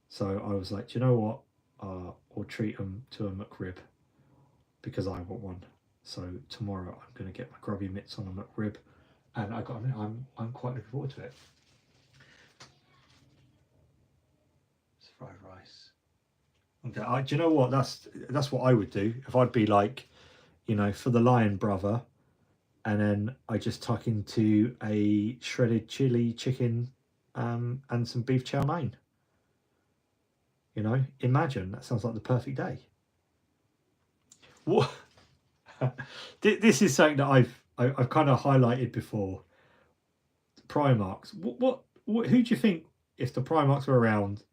So I was like, do you know what? I'll treat them to a McRib because I want one. So tomorrow I'm going to get my grubby mitts on a McRib, and I got to admit, I'm quite looking forward to it. Fried rice. Okay, do you know what? That's what I would do if I'd be like, you know, for the Lion Brother, and then I just tuck into a shredded chili chicken, and some beef chow mein. You know, imagine, that sounds like the perfect day. What? This is something that I've kind of highlighted before. Primarks. What? Who do you think, if the Primarks were around,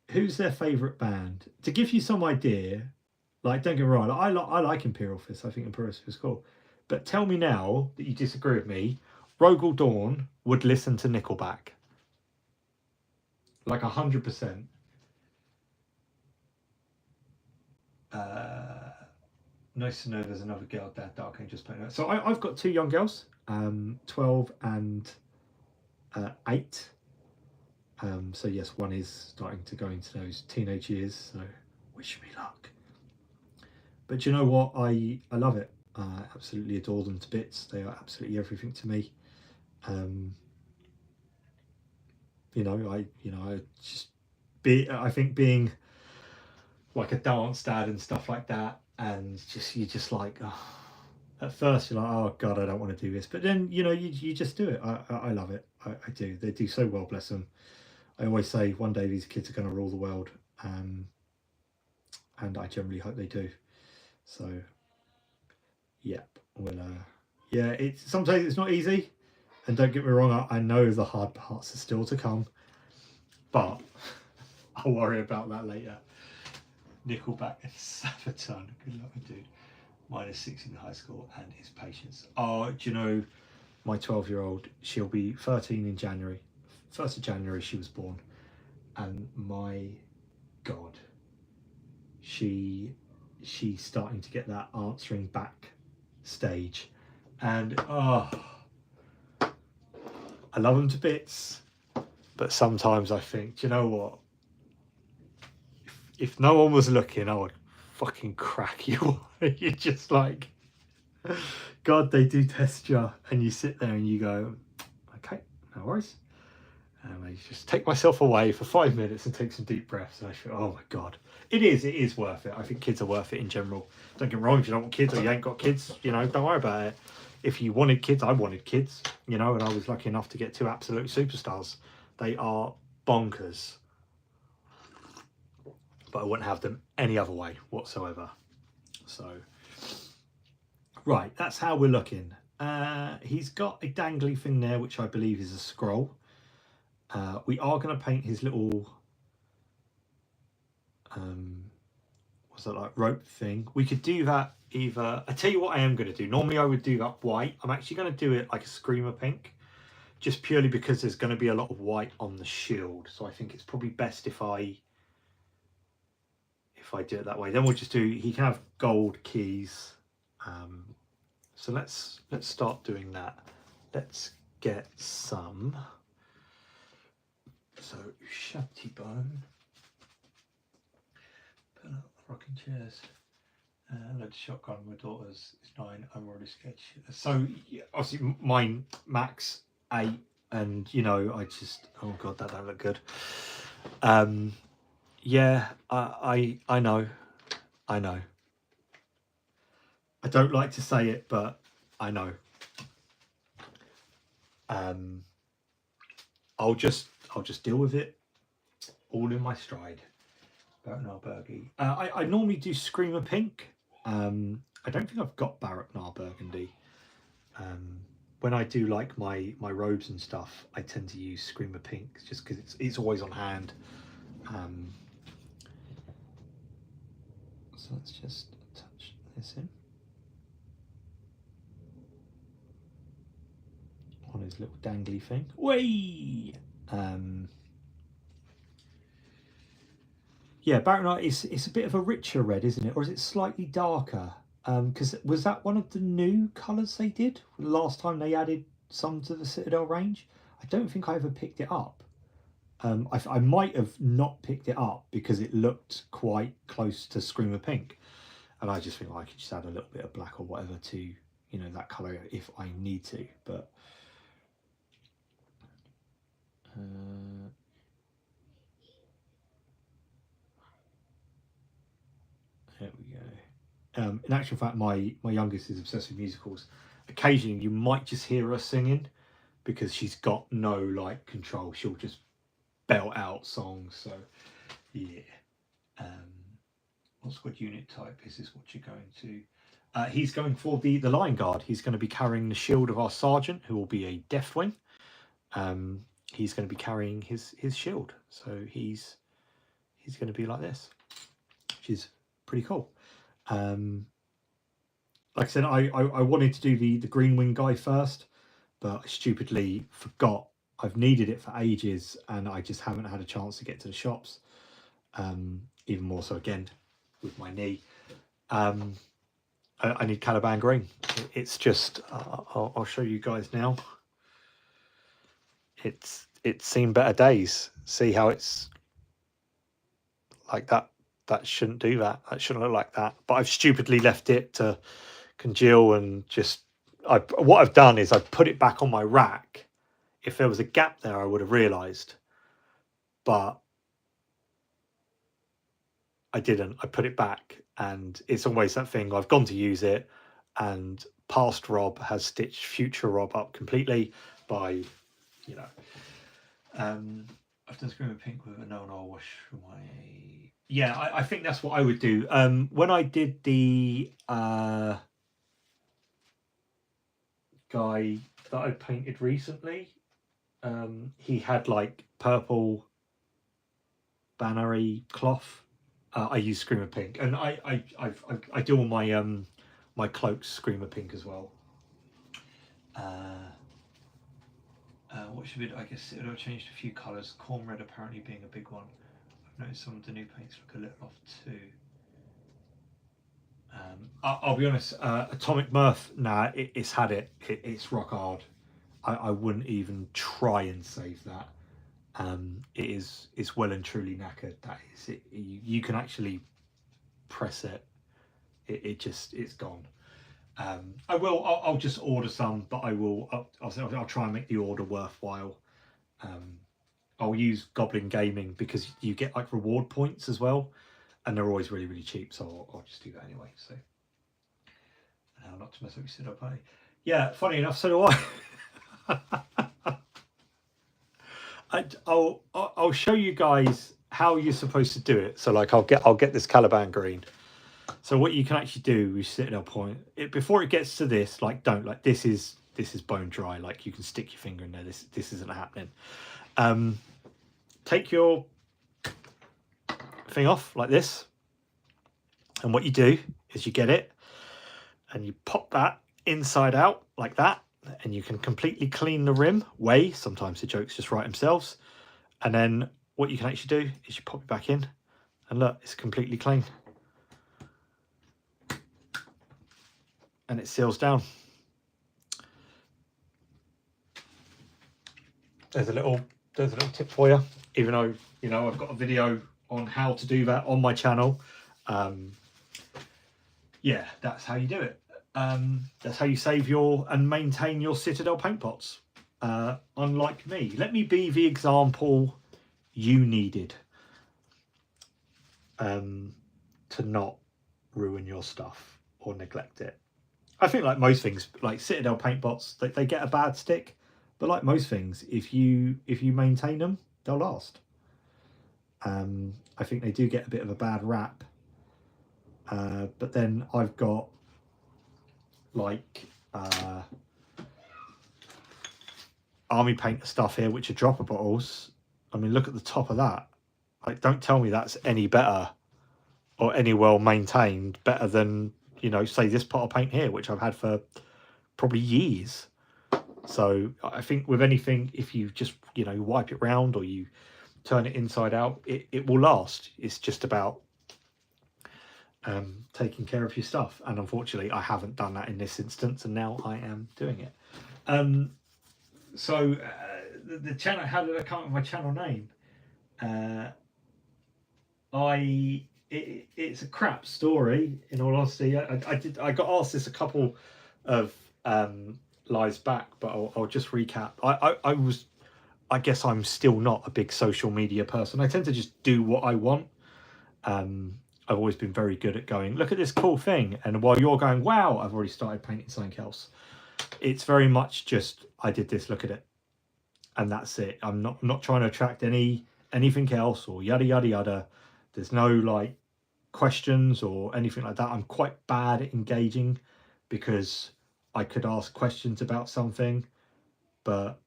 who's their favourite band? To give you some idea, like, don't get me wrong, I like Imperial Fist. I think Imperial Fist is cool. But tell me now that you disagree with me, Rogel Dawn would listen to Nickelback. Like 100%. Nice to know there's another girl there that I can just play. So I've got two young girls, 12 and 8. So yes, one is starting to go into those teenage years, so wish me luck. But you know what? I love it. I absolutely adore them to bits. They are absolutely everything to me. I think being like a dance dad and stuff like that, and you're just like, oh, at first you're like, oh God, I don't want to do this, but then you just do it. I love it. I do. They do so well, bless them. I always say one day these kids are going to rule the world, and I generally hope they do. So, yep. Well, yeah. Sometimes it's not easy, and don't get me wrong. I know the hard parts are still to come, but I'll worry about that later. Nickelback and Sabaton. Good luck, dude. -6 in high school and his patience. Oh, do you know, my 12-year-old? She'll be 13 in January. 1st of January she was born, and my God, she's starting to get that answering back stage, and I love them to bits, but sometimes I think, do you know what? If no one was looking, I would fucking crack you. You're just like, God, they do test you, and you sit there and you go, okay, no worries. And I just take myself away for 5 minutes and take some deep breaths, and I feel, oh my God, it is worth it. I think kids are worth it in general. Don't get me wrong, if you don't want kids or you ain't got kids, don't worry about it. If you wanted kids, I wanted kids, and I was lucky enough to get 2 absolute superstars. They are bonkers, but I wouldn't have them any other way whatsoever. So, right, that's how we're looking. He's got a dangly thing there, which I believe is a scroll. We are going to paint his little what's that, like rope thing. We could do that either. I tell you what I am going to do. Normally I would do that white. I'm actually going to do it like a screamer pink, just purely because there's going to be a lot of white on the shield. So I think it's probably best if I do it that way. Then we'll just do, he can have gold keys. So let's start doing that. Let's get some. So Shanty Bone. Put up the rocking chairs. Load of shotgun. My daughter's is 9. I'm already scared. So yeah, obviously mine max 8, and you know I just, oh god, that don't look good. Yeah, I know. I don't like to say it, but I know. I'll just deal with it all in my stride. Barrack Burgundy. I normally do Screamer Pink. I don't think I've got Barrack Burgundy. When I do like my robes and stuff, I tend to use Screamer Pink just because it's always on hand. So let's just touch this in on his little dangly thing. Whee! Yeah, Barrack it's a bit of a richer red, isn't it? Or is it slightly darker? Because was that one of the new colours they did last time they added some to the Citadel range? I don't think I ever picked it up. I might have not picked it up because it looked quite close to Screamer Pink, and I just think I could just add a little bit of black or whatever to, you know, that colour if I need to. But there we go. In actual fact, my youngest is obsessed with musicals. Occasionally you might just hear her singing because she's got no like control. She'll just belt out songs. So yeah. What squad unit type is this? What you're going to? He's going for the Lion Guard. He's going to be carrying the shield of our sergeant, who will be a Deathwing. He's going to be carrying his shield, so he's going to be like this, which is pretty cool. Like I said, I wanted to do the Green Wing guy first, but I stupidly forgot. I've needed it for ages, and I just haven't had a chance to get to the shops. Even more so again with my knee. I need Caliban Green. It's just I'll show you guys now. It's seen better days. See how it's like that. That shouldn't do that. That shouldn't look like that. But I've stupidly left it to congeal, and just what I've done is I've put it back on my rack. If there was a gap there, I would have realised, but I didn't. I put it back, and it's always that thing. I've gone to use it, and past Rob has stitched future Rob up completely by, you know. I've done Screamer Pink with a no and I'll wash for my. Yeah, I think that's what I would do. When I did the guy that I painted recently, he had like purple bannery cloth. I use Screamer Pink, and I do all my my cloaks Screamer Pink as well. What should we do? I guess it would have changed a few colours. Corn red apparently being a big one. I've noticed some of the new paints look a little off too. I'll be honest, Atomic Mirth, nah, it's had it. It's rock hard. I wouldn't even try and save that. It's well and truly knackered. That is it. You can actually press it. It's gone. I'll just order some, but I'll try and make the order worthwhile. I'll use Goblin Gaming because you get like reward points as well, and they're always really, really cheap, so I'll just do that anyway. So not to mess up your sit up, yeah, funny enough, so do I. I'll show you guys how you're supposed to do it. So like I'll get this Caliban Green. So what you can actually do is sit at a point before it gets to this, like don't, like this is bone dry, like you can stick your finger in there. This isn't happening. Take your thing off like this, And what you do is you get it and you pop that inside out like that, and you can completely clean the rim. Sometimes the jokes just write themselves. And then what you can actually do is you pop it back in, and look, it's completely clean. And it seals down. There's a little tip for you, even though, you know, I've got a video on how to do that on my channel. Yeah, that's how you do it. That's how you save and maintain your Citadel paint pots. Unlike me, let me be the example you needed to not ruin your stuff or neglect it. I think, like most things, like Citadel paint pots, they get a bad stick, but like most things, if you maintain them, they'll last. I think they do get a bit of a bad rap, but then I've got like army painter stuff here, which are dropper bottles. I mean, look at the top of that. Like, don't tell me that's any better or any well maintained better than, you know, say this pot of paint here, which I've had for probably years. So I think with anything, if you just, you know, wipe it round or you turn it inside out, it will last. It's just about taking care of your stuff. And unfortunately, I haven't done that in this instance, and now I am doing it. So the channel, how did I come up with my channel name? It's a crap story, in all honesty. I got asked this a couple of lives back, but I'll just recap. I guess I'm still not a big social media person. I tend to just do what I want. I've always been very good at going, look at this cool thing, and while you're going, wow, I've already started painting something else. It's very much just, I did this, look at it, and that's it. I'm not trying to attract anything else or yada yada yada. There's no like questions or anything like that. I'm quite bad at engaging, because I could ask questions about something, but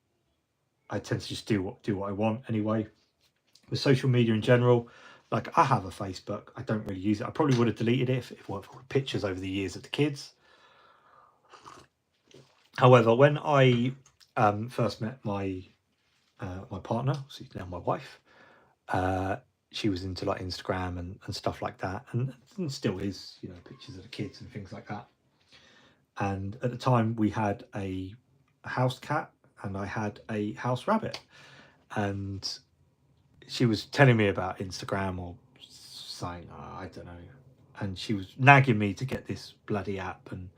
I tend to just do what I want anyway. With social media in general, like, I have a Facebook. I don't really use it. I probably would have deleted it if it weren't for pictures over the years of the kids. However, when I first met my partner, she's now my wife, she was into like Instagram and stuff like that, and still is, you know, pictures of the kids and things like that. And at the time, we had a house cat and I had a house rabbit, and she was telling me about Instagram or saying, oh, I don't know, and she was nagging me to get this bloody app and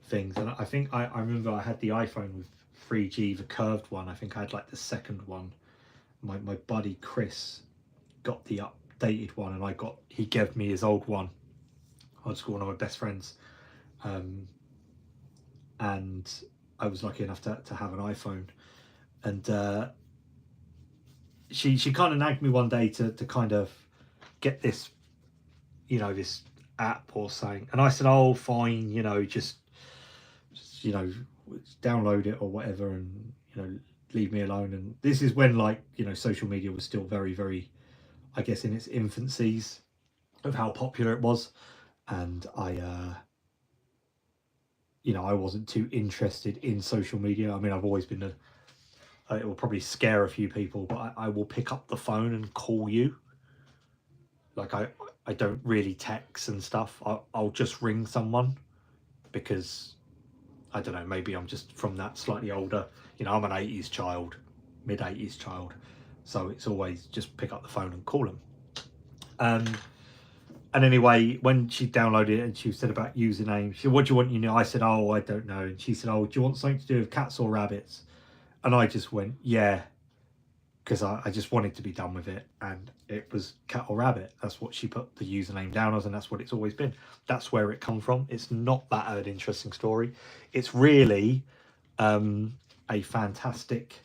things. And I think I remember I had the iPhone with 3G, the curved one. I think I had like the second one. My buddy Chris got the updated one, and he gave me his old one. I was one of my best friends, and I was lucky enough to have an iPhone. And she kind of nagged me one day to kind of get this, you know, this app or something. And I said, oh, fine, you know, just you know, download it or whatever, and, you know, leave me alone. And this is when, like, you know, social media was still very, very, I guess, in its infancies of how popular it was. And you know, I wasn't too interested in social media. I mean, I've always been it will probably scare a few people, but I will pick up the phone and call you. Like, I don't really text and stuff. I'll just ring someone, because I don't know, maybe I'm just from that slightly older, you know, I'm an 80s child, mid 80s child, so it's always just pick up the phone and call them. And anyway, when she downloaded it and she said about username, she said, what do you want? You know, I said, oh, I don't know. And she said, oh, do you want something to do with cats or rabbits? And I just went, yeah, because I just wanted to be done with it. And it was cat or rabbit. That's what she put the username down as, and that's what it's always been. That's where it come from. It's not that an interesting story. It's really a fantastic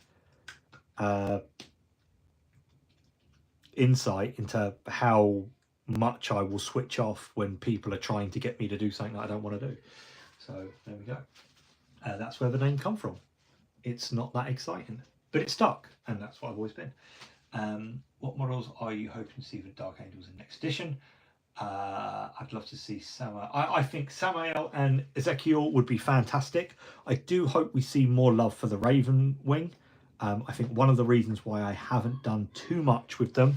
insight into how much I will switch off when people are trying to get me to do something that I don't want to do. So there we go. That's where the name come from. It's not that exciting, but it stuck, and that's what I've always been. What models are you hoping to see for Dark Angels in next edition? I'd love to see Samael. I think Samael and Ezekiel would be fantastic. I do hope we see more love for the Raven Wing. I think one of the reasons why I haven't done too much with them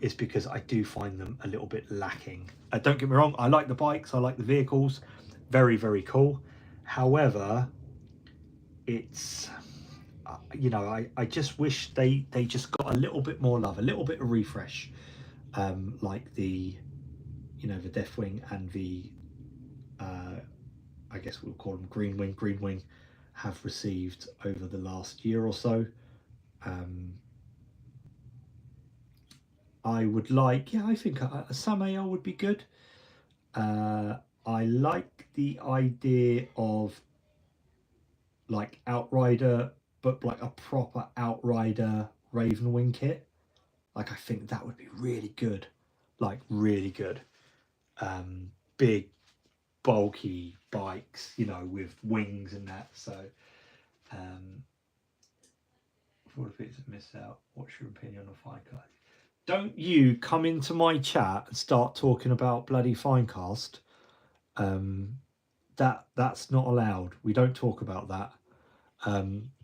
is because I do find them a little bit lacking. Don't get me wrong, I like the bikes, I like the vehicles, very, very cool. However, it's, you know, I just wish they just got a little bit more love, a little bit of refresh, like the, you know, the Deathwing and the, I guess we'll call them Green Wing have received over the last year or so. I would like, yeah, I think a Samael would be good. I like the idea of like Outrider, but like a proper Outrider Raven Wing kit. Like, I think that would be really good, like really good. Big, bulky bikes, you know, with wings and that. So, what if it's missed out? What's your opinion on Finecast? Don't you come into my chat and start talking about bloody Finecast. That's not allowed. We don't talk about that.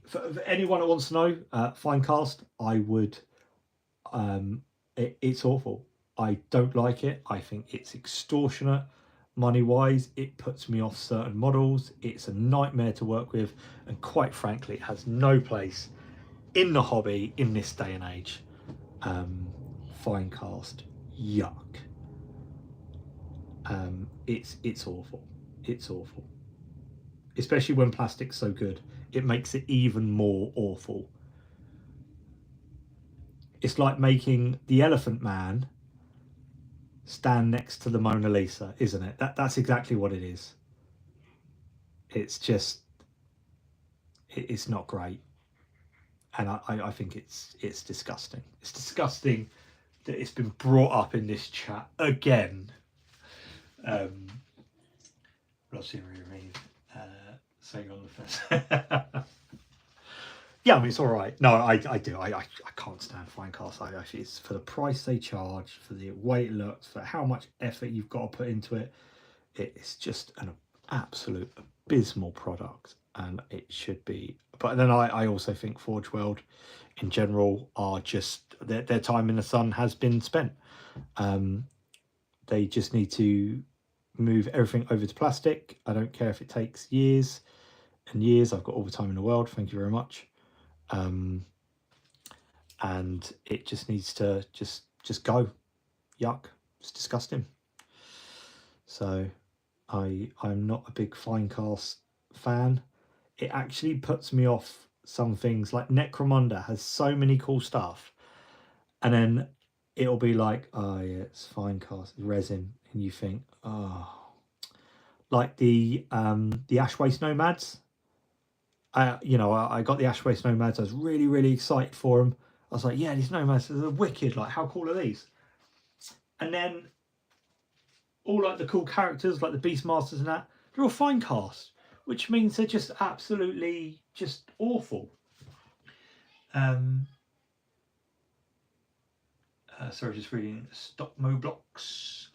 For anyone that wants to know, Finecast, I would. It's awful. I don't like it. I think it's extortionate money wise. It puts me off certain models. It's a nightmare to work with, and quite frankly, it has no place in the hobby in this day and age. Finecast, yuck. It's awful. It's awful. Especially when plastic's so good, it makes it even more awful. It's like making the Elephant Man stand next to the Mona Lisa, isn't it? That's exactly what it is. It's just, it's not great, and I think it's disgusting. It's disgusting that it's been brought up in this chat again. Saying on the fence. Yeah, I mean, it's all right. No, I do. I can't stand Finecast. I actually, it's for the price they charge, for the way it looks, for how much effort you've got to put into it. It's just an absolute abysmal product, and it should be. But then I also think Forge World in general are just, their time in the sun has been spent. They just need to move everything over to plastic. I don't care if it takes years and years. I've got all the time in the world. Thank you very much. And it just needs to just go. Yuck. It's disgusting. So I'm not a big Finecast fan. It actually puts me off some things. Like Necromunda has so many cool stuff, and then it'll be like, oh yeah, it's Finecast resin, and you think, oh, like the Ash Waste Nomads. You know, I got the Ash Waste Nomads. I was really, really excited for them. I was like, yeah, these Nomads are wicked. Like, how cool are these? And then all like the cool characters, like the Beastmasters and that, they're all Finecast, which means they're just absolutely just awful. Sorry, just reading Stop Mo Blocks.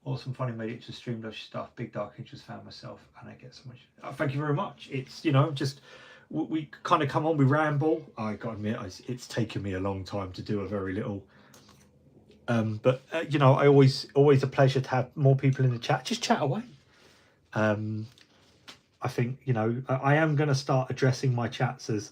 Awesome, funny, made it to stream Dodge stuff. Big Dark Ages found myself, and I get so much. Thank you very much. It's, you know, just we kind of come on, we ramble. I gotta admit, it's taken me a long time to do a very little. But you know, always a pleasure to have more people in the chat. Just chat away. I think, you know, I am going to start addressing my chats as,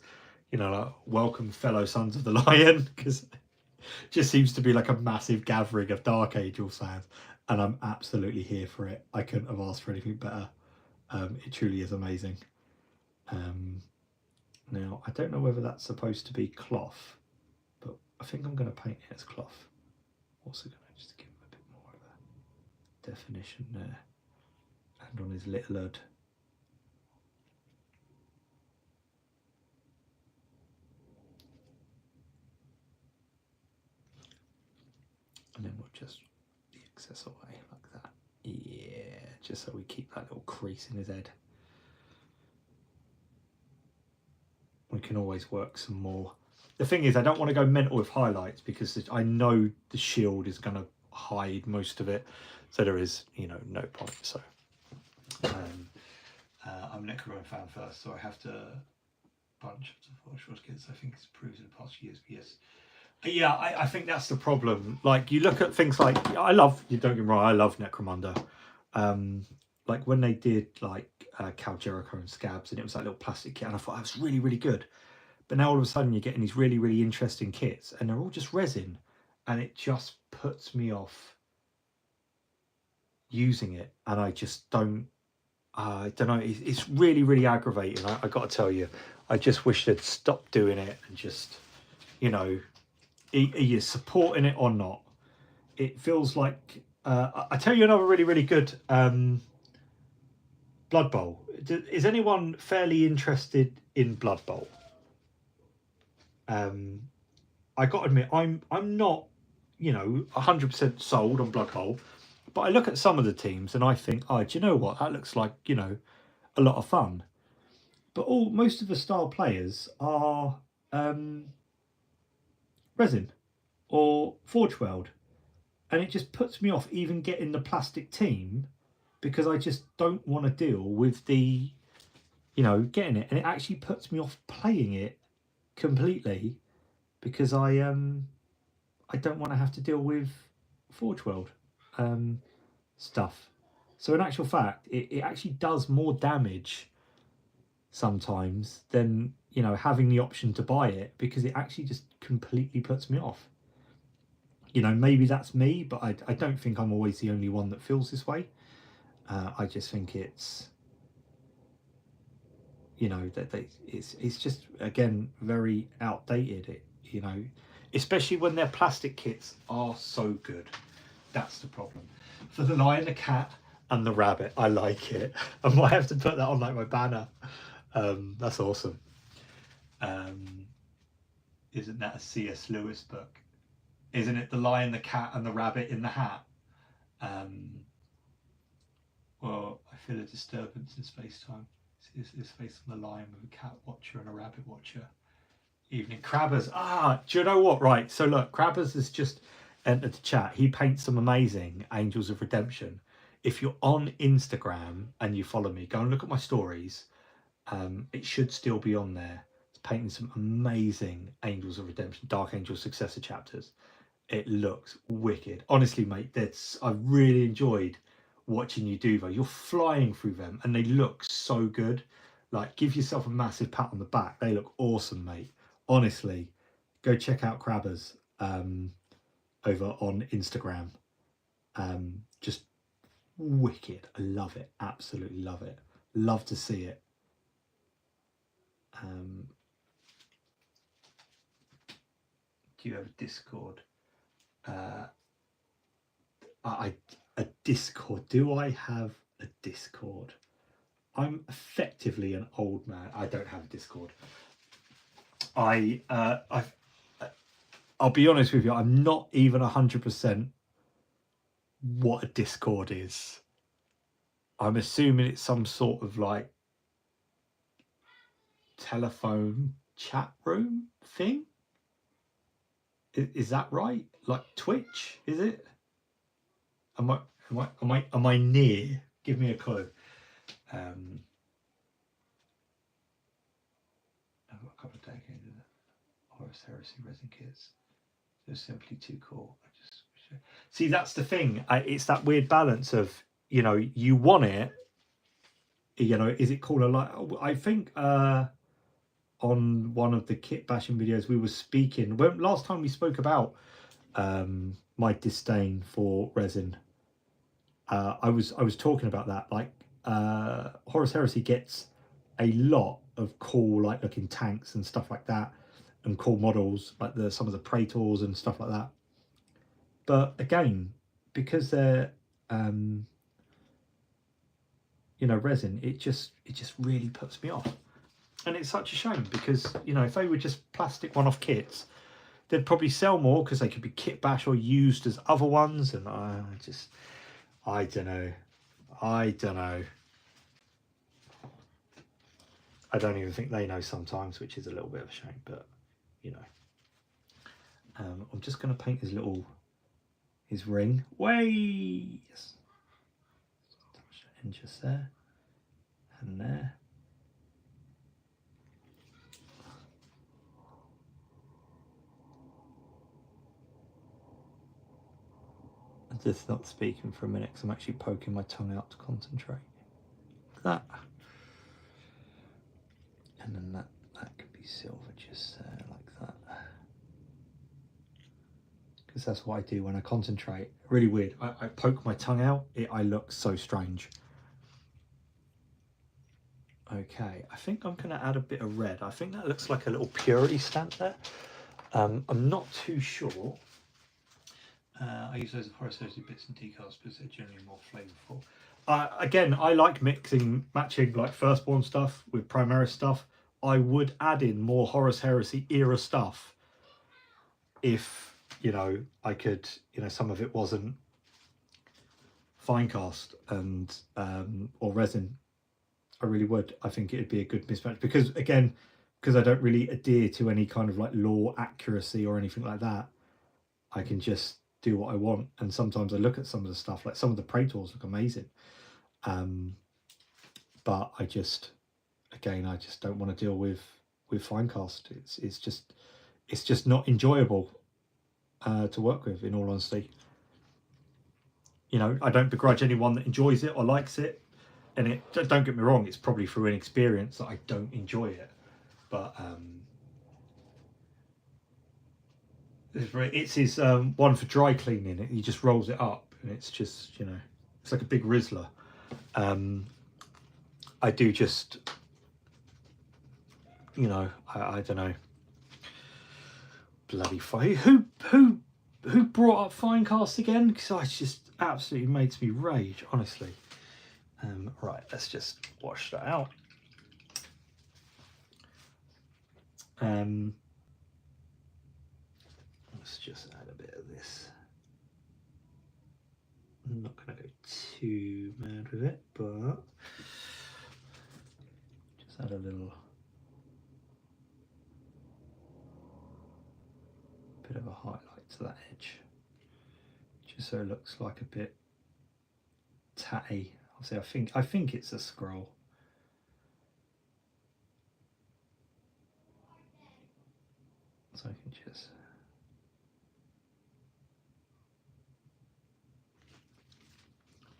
you know, like, welcome fellow Sons of the Lion, because it just seems to be like a massive gathering of Dark Angels fans. And I'm absolutely here for it. I couldn't have asked for anything better. It truly is amazing. Now, I don't know whether that's supposed to be cloth, but I think I'm going to paint it as cloth. Also going to just give him a bit more of a definition there. And on his little hood. And then we'll just the excess away like that. Yeah, just so we keep that little crease in his head. We can always work some more. The thing is, I don't want to go mental with highlights because I know the shield is going to hide most of it, so there is, you know, no point. So I'm a Necromunda fan first, so I have to bunch of short kids. I think it's proved in the past few years. But yes, yeah, I think that's the problem. Like, you look at things like, I love, you don't get me wrong, I love Necromunda. Like when they did like Cal Jericho and Scabs, and it was that little plastic kit, and I thought that was really, really good. But now all of a sudden you're getting these really, really interesting kits, and they're all just resin, and it just puts me off using it. And I just don't, I don't know, it's really, really aggravating. I got to tell you, I just wish they'd stop doing it and just, you know, are you supporting it or not? It feels like, I tell you another really, really good Blood Bowl. Is anyone fairly interested in Blood Bowl? I got to admit, I'm not, you know, 100% sold on Blood Bowl, but I look at some of the teams and I think, oh, do you know what? That looks like, you know, a lot of fun. But most of the star players are resin or Forge World, and it just puts me off even getting the plastic team, because I just don't want to deal with the, you know, getting it, and it actually puts me off playing it completely, because I don't want to have to deal with Forge World stuff. So in actual fact, it actually does more damage sometimes than, you know, having the option to buy it, because it actually just completely puts me off. You know, maybe that's me, but I don't think I'm always the only one that feels this way. I just think it's, you know, that it's just, again, very outdated. It, you know, especially when their plastic kits are so good. That's the problem. For the lion, the cat, and the rabbit, I like it. I might have to put that on like my banner. That's awesome. Isn't that a C.S. Lewis book? Isn't it The Lion, the Cat, and the Rabbit in the Hat? Well, I feel a disturbance in space-time. See this face on the lion with a cat watcher and a rabbit watcher. Evening. Crabbers. Ah, do you know what? Right, so look, Crabbers has just entered the chat. He paints some amazing Angels of Redemption. If you're on Instagram and you follow me, go and look at my stories. It should still be on there. It's painting some amazing Angels of Redemption, Dark Angel Successor chapters. It looks wicked. Honestly, mate, I've really enjoyed watching you do that. You're flying through them and they look so good. Like, give yourself a massive pat on the back. They look awesome, mate. Honestly, go check out Crabbers over on Instagram. Just wicked. I love it. Absolutely love it. Love to see it. Do you have a Discord? A Discord. Do I have a Discord? I'm effectively an old man. I don't have a Discord. I'll be honest with you, I'm not even 100% what a Discord is. I'm assuming it's some sort of like telephone chat room thing. Is that right? Like Twitch, is it? Am I near? Give me a clue. I've got a couple of decades of Horus Heresy resin kits. They're simply too cool. I just see, that's the thing. It's that weird balance of, you know, you want it. You know, is it cool? Like, I think on one of the kit bashing videos we were speaking, when last time we spoke about my disdain for resin. I was talking about that. Like, Horus Heresy gets a lot of cool, like, looking tanks and stuff like that, and cool models, like some of the Praetors and stuff like that. But again, because they're you know, resin, it just really puts me off, and it's such a shame, because, you know, if they were just plastic one-off kits, they'd probably sell more, because they could be Kitbash or used as other ones, and I don't know. I don't even think they know sometimes, which is a little bit of a shame, but, you know. I'm just going to paint his little his ring. Way! Yes. Touch that in just there. And there. I'm just not speaking for a minute because I'm actually poking my tongue out to concentrate. Like that. And then that could be silver just there, like that. Because that's what I do when I concentrate. Really weird. I poke my tongue out, I look so strange. Okay, I think I'm going to add a bit of red. I think that looks like a little purity stamp there. I'm not too sure. I use those horizontal bits and decals because they're generally more flavourful. Again, I like matching like Firstborn stuff with Primaris stuff. I would add in more Horus Heresy era stuff if, you know, I could, you know, some of it wasn't Finecast and or resin. I really would. I think it'd be a good mismatch because, again, because I don't really adhere to any kind of like lore accuracy or anything like that, I can just do what I want. And sometimes I look at some of the stuff, like some of the Praetors look amazing, but I just, again, I just don't want to deal with Finecast. It's just not enjoyable to work with, in all honesty. You know, I don't begrudge anyone that enjoys it or likes it. And it, don't get me wrong, it's probably through inexperience that I don't enjoy it. But it's his one for dry cleaning. He just rolls it up, and it's just, you know, it's like a big Rizzler. I do just, you know, I don't know. Bloody fine. Who brought up Finecast again? Because it just absolutely makes me rage, honestly. Right, let's just wash that out. Let's just add a bit of this. I'm not going to go too mad with it, but just add a little bit of a highlight to that edge, just so it looks like a bit tatty. Obviously, I think it's a scroll. So I can just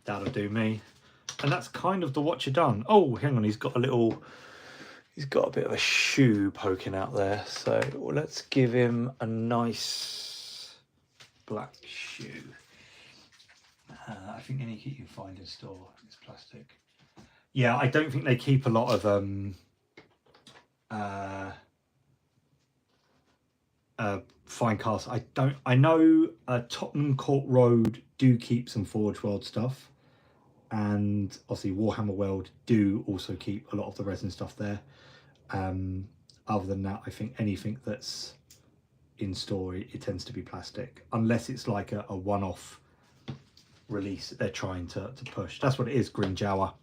that'll do me. And that's kind of the watcher done. Oh, hang on, he's got a bit of a shoe poking out there. So let's give him a nice black shoe. I think any kit you can find in store is plastic. Yeah, I don't think they keep a lot of Finecast. I know Tottenham Court Road do keep some Forge World stuff, and obviously Warhammer World do also keep a lot of the resin stuff there. Other than that, I think anything that's in store, it tends to be plastic, unless it's like a one-off release that they're trying to push. That's what it is, Green Jawa.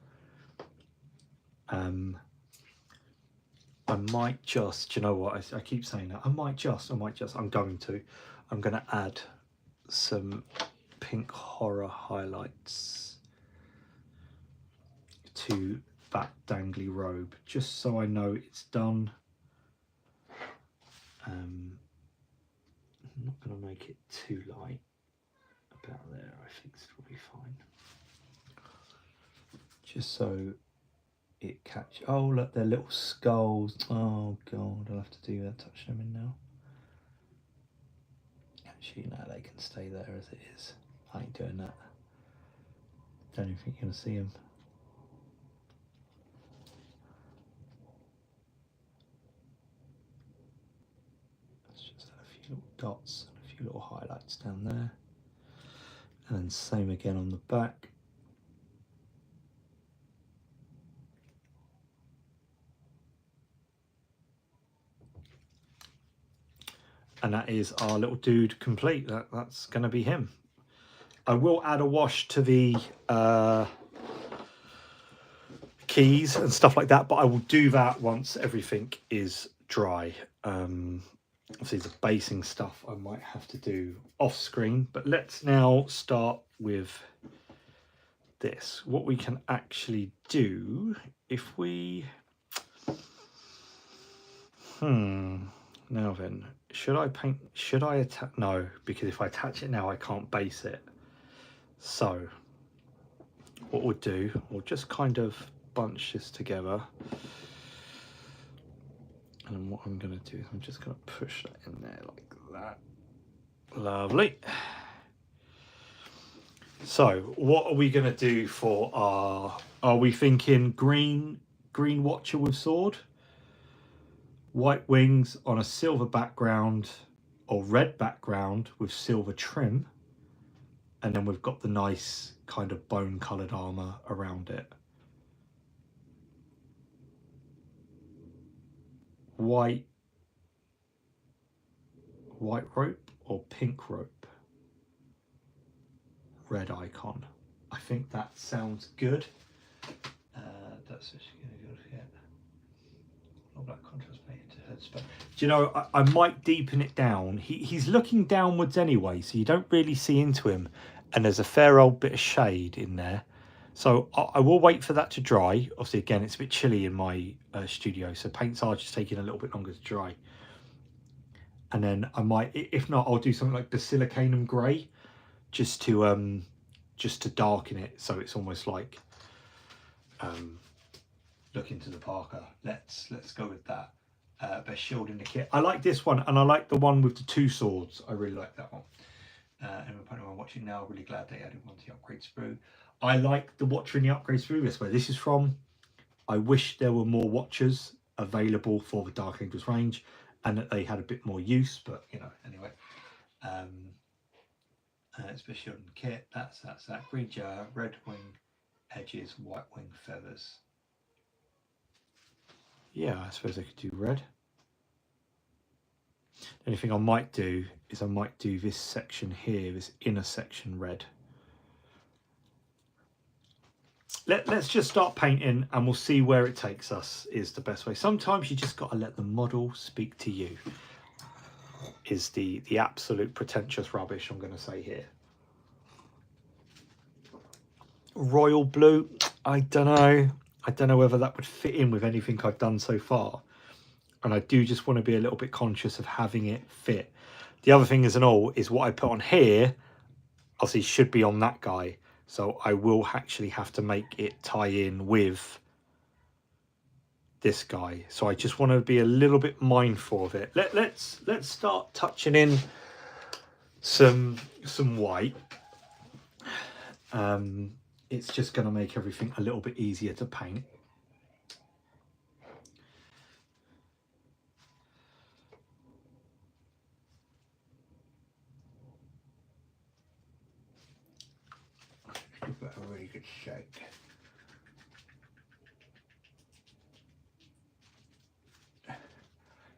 I might just, do you know what, I keep saying that, I'm going to add some pink horror highlights to that dangly robe, just so I know it's done. I'm not going to make it too light. About there, I think it's probably fine. Just so it catch. Oh, look, they're little skulls. Oh god, I'll have to do that. Touch them in now. Actually, no, they can stay there as it is. I ain't doing that. Don't even think you're gonna see them. Let's just add a few little dots and a few little highlights down there. And then same again on the back. And that is our little dude complete. That's going to be him. I will add a wash to the keys and stuff like that, but I will do that once everything is dry. Obviously the basing stuff I might have to do off screen, but let's now start with this. What we can actually do if we now then, should I paint, should I attach? No, because if I attach it now I can't base it. So what we'll do, we'll just kind of bunch this together, and then what I'm going to do is I'm just going to push that in there like that. Lovely. So what are we going to do for our, are we thinking green watcher with sword, white wings on a silver background or red background with silver trim, and then we've got the nice kind of bone coloured armour around it? White rope or pink rope? Red icon. I think that sounds good. That's actually going to go to get all that contrast paint into heads. But do you know, I might deepen it down. He's looking downwards anyway, so you don't really see into him, and there's a fair old bit of shade in there. So I will wait for that to dry. Obviously, again, it's a bit chilly in my studio, so paints are just taking a little bit longer to dry. And then I might, if not, I'll do something like Basilicanum grey, just to darken it, so it's almost like look into the Parker. Let's go with that. Best shield in the kit. I like this one, and I like the one with the two swords. I really like that one. And I'm watching now, really glad they added one to the upgrade sprue. I like the watcher in the upgrade sprue. That's where this is from. I wish there were more watchers available for the Dark Angels range, and that they had a bit more use, but you know, anyway. It's best shield in the kit. That's that. Green jar, red wing edges, white wing feathers. Yeah, I suppose I could do red. The only thing I might do is I might do this section here, this inner section red. Let's just start painting and we'll see where it takes us is the best way. Sometimes you just got to let the model speak to you, is the absolute pretentious rubbish I'm going to say here. Royal blue, I don't know. I don't know whether that would fit in with anything I've done so far. And I do just want to be a little bit conscious of having it fit. The other thing is what I put on here, obviously should be on that guy. So I will actually have to make it tie in with this guy. So I just want to be a little bit mindful of it. Let's start touching in some white. It's just going to make everything a little bit easier to paint. Give that a really good shake.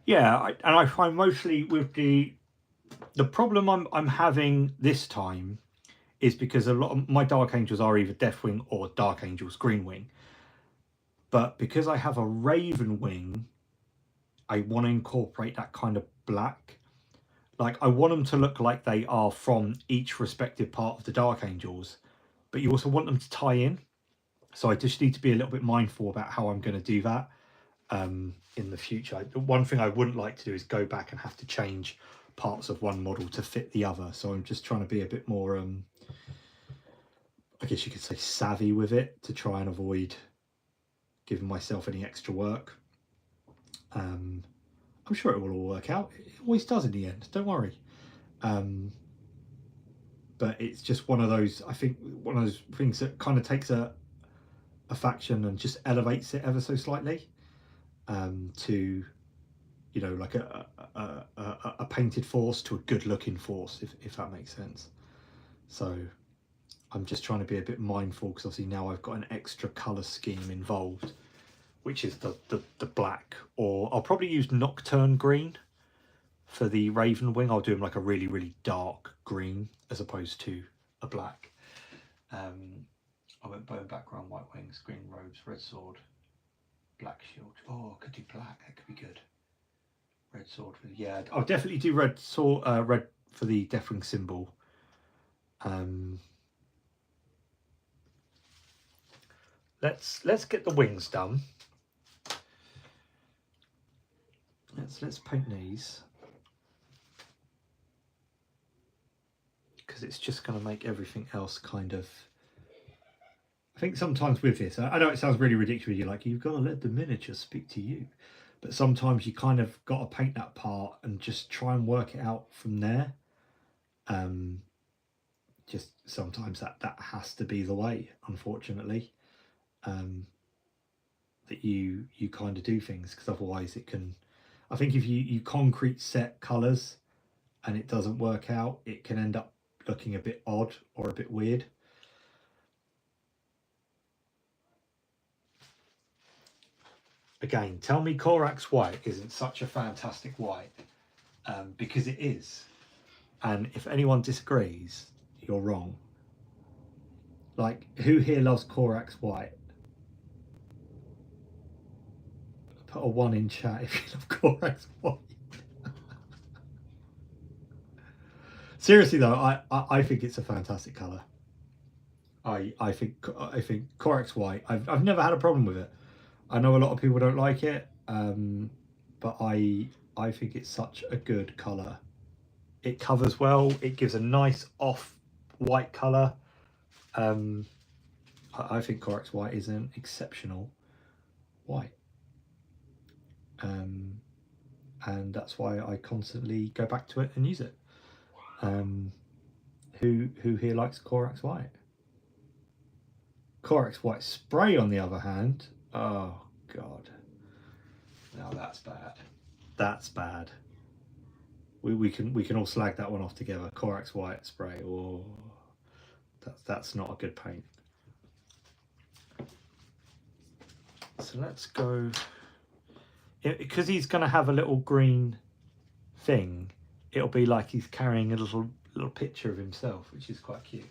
Yeah, and I find mostly with the problem I'm having this time is because a lot of my Dark Angels are either Deathwing or Dark Angels Greenwing. But because I have a Raven Wing, I want to incorporate that kind of black. Like, I want them to look like they are from each respective part of the Dark Angels, but you also want them to tie in. So I just need to be a little bit mindful about how I'm going to do that in the future. One thing I wouldn't like to do is go back and have to change parts of one model to fit the other. So I'm just trying to be a bit more, I guess you could say, savvy with it to try and avoid giving myself any extra work. I'm sure it will all work out. It always does in the end, don't worry. But it's just one of those, I think, one of those things that kind of takes a faction and just elevates it ever so slightly to, you know, like a painted force to a good looking force, if that makes sense. So I'm just trying to be a bit mindful, because obviously now I've got an extra colour scheme involved, which is the black, or I'll probably use Nocturne Green for the Raven Wing. I'll do them like a really, really dark green as opposed to a black. I went bone background, white wings, green robes, red sword, black shield. Oh, I could do black, that could be good. Red sword. Yeah, I'll definitely do red sword. Red for the Deathwing symbol. Let's get the wings done. Let's paint these, because it's just going to make everything else kind of. I think sometimes with this, I know it sounds really ridiculous. You're like, you've got to let the miniature speak to you, but sometimes you kind of got to paint that part and just try and work it out from there. Just sometimes that has to be the way, unfortunately. That you kind of do things, because otherwise it can. I think if you concrete set colours and it doesn't work out, it can end up looking a bit odd or a bit weird. Again, tell me Corax white isn't such a fantastic white, because it is. And if anyone disagrees, you're wrong. Like, who here loves Corax white? Put a 1 in chat if you love Corax white. Seriously though, I think it's a fantastic colour. I think Corax white. I've never had a problem with it. I know a lot of people don't like it, but I think it's such a good colour. It covers well. It gives a nice off white colour. I think Corax white is an exceptional white, and that's why I constantly go back to it and use it. Who here likes Corax white? Corax white spray, on the other hand, oh god, now that's bad. That's bad. We can all slag that one off together. Corax white spray, oh, that's not a good paint. So let's go, because he's going to have a little green thing. It'll be like he's carrying a little picture of himself, which is quite cute.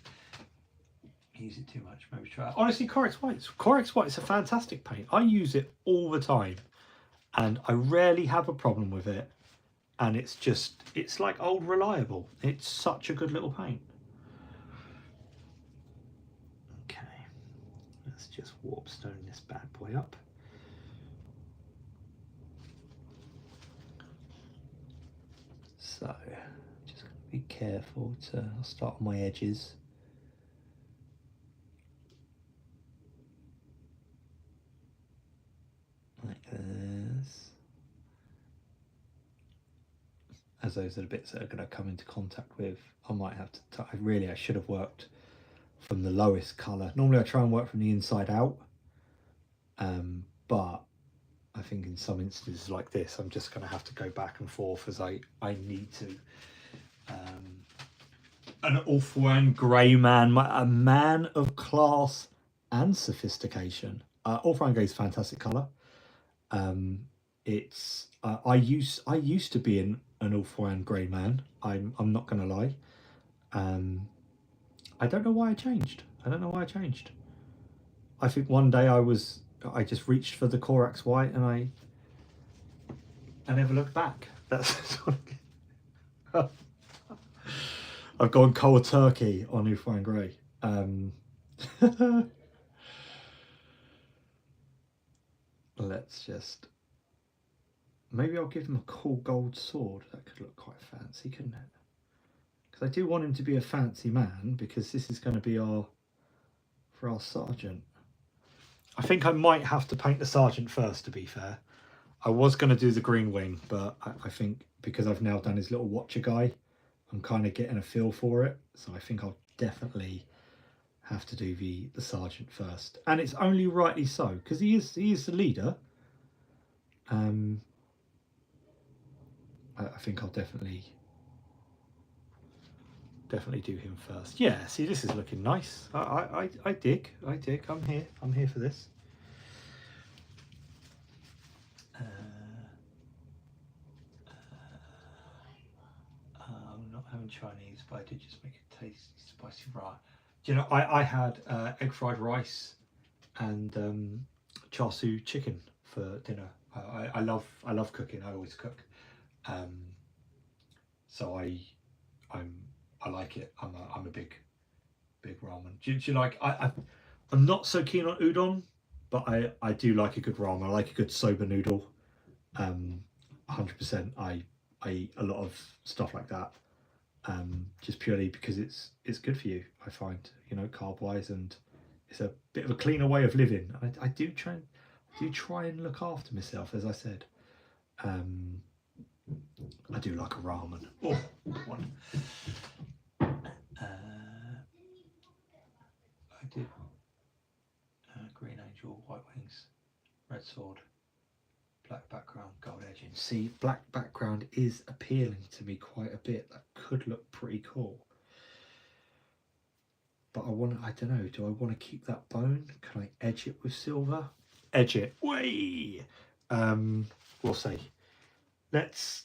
Use it too much, maybe try it. Honestly, Corax white is a fantastic paint. I use it all the time and I rarely have a problem with it, and it's like old reliable. It's such a good little paint. Okay, let's just warpstone this bad boy up. So just gonna be careful to start on my edges. Like this. As those are the bits that are going to come into contact with, I might have to, I should have worked from the lowest colour. Normally I try and work from the inside out, but I think in some instances like this, I'm just going to have to go back and forth as I need to. An Ulthuan grey man, a man of class and sophistication. Ulthuan grey is a fantastic colour. It's I used to be an Ulthuan grey man. I'm not gonna lie. I don't know why I changed. I think one day I just reached for the Corax white and I never looked back. That's I've gone cold turkey on Ulthuan grey. Let's just. Maybe I'll give him a cool gold sword. That could look quite fancy, couldn't it? Because I do want him to be a fancy man, because this is going to be for our sergeant. I think I might have to paint the sergeant first, to be fair. I was going to do the green wing, but I think because I've now done his little watcher guy, I'm kind of getting a feel for it. So I think I'll definitely have to do the sergeant first. And it's only rightly so, because he is the leader. I think I'll definitely do him first. Yeah, see, this is looking nice. I dig. I'm here for this. I'm not having Chinese, but I did just make a tasty spicy fry. Do you know, I had egg fried rice and char siu chicken for dinner. I love cooking. I always cook. So I like it. I'm a big ramen. Do you like? I'm not so keen on udon, but I do like a good ramen. I like a good soba noodle. 100%. I eat a lot of stuff like that. Just purely because it's good for you. I find, you know, carb wise, and it's a bit of a cleaner way of living. I do try and look after myself, as I said. I do like a ramen. Oh, one. I did Green Angel, White Wings, Red Sword, black background, gold edging. See, black background is appealing to me quite a bit. That could look pretty cool. But I don't know, do I want to keep that bone? Can I edge it with silver? Edge it. Way. We'll see. Let's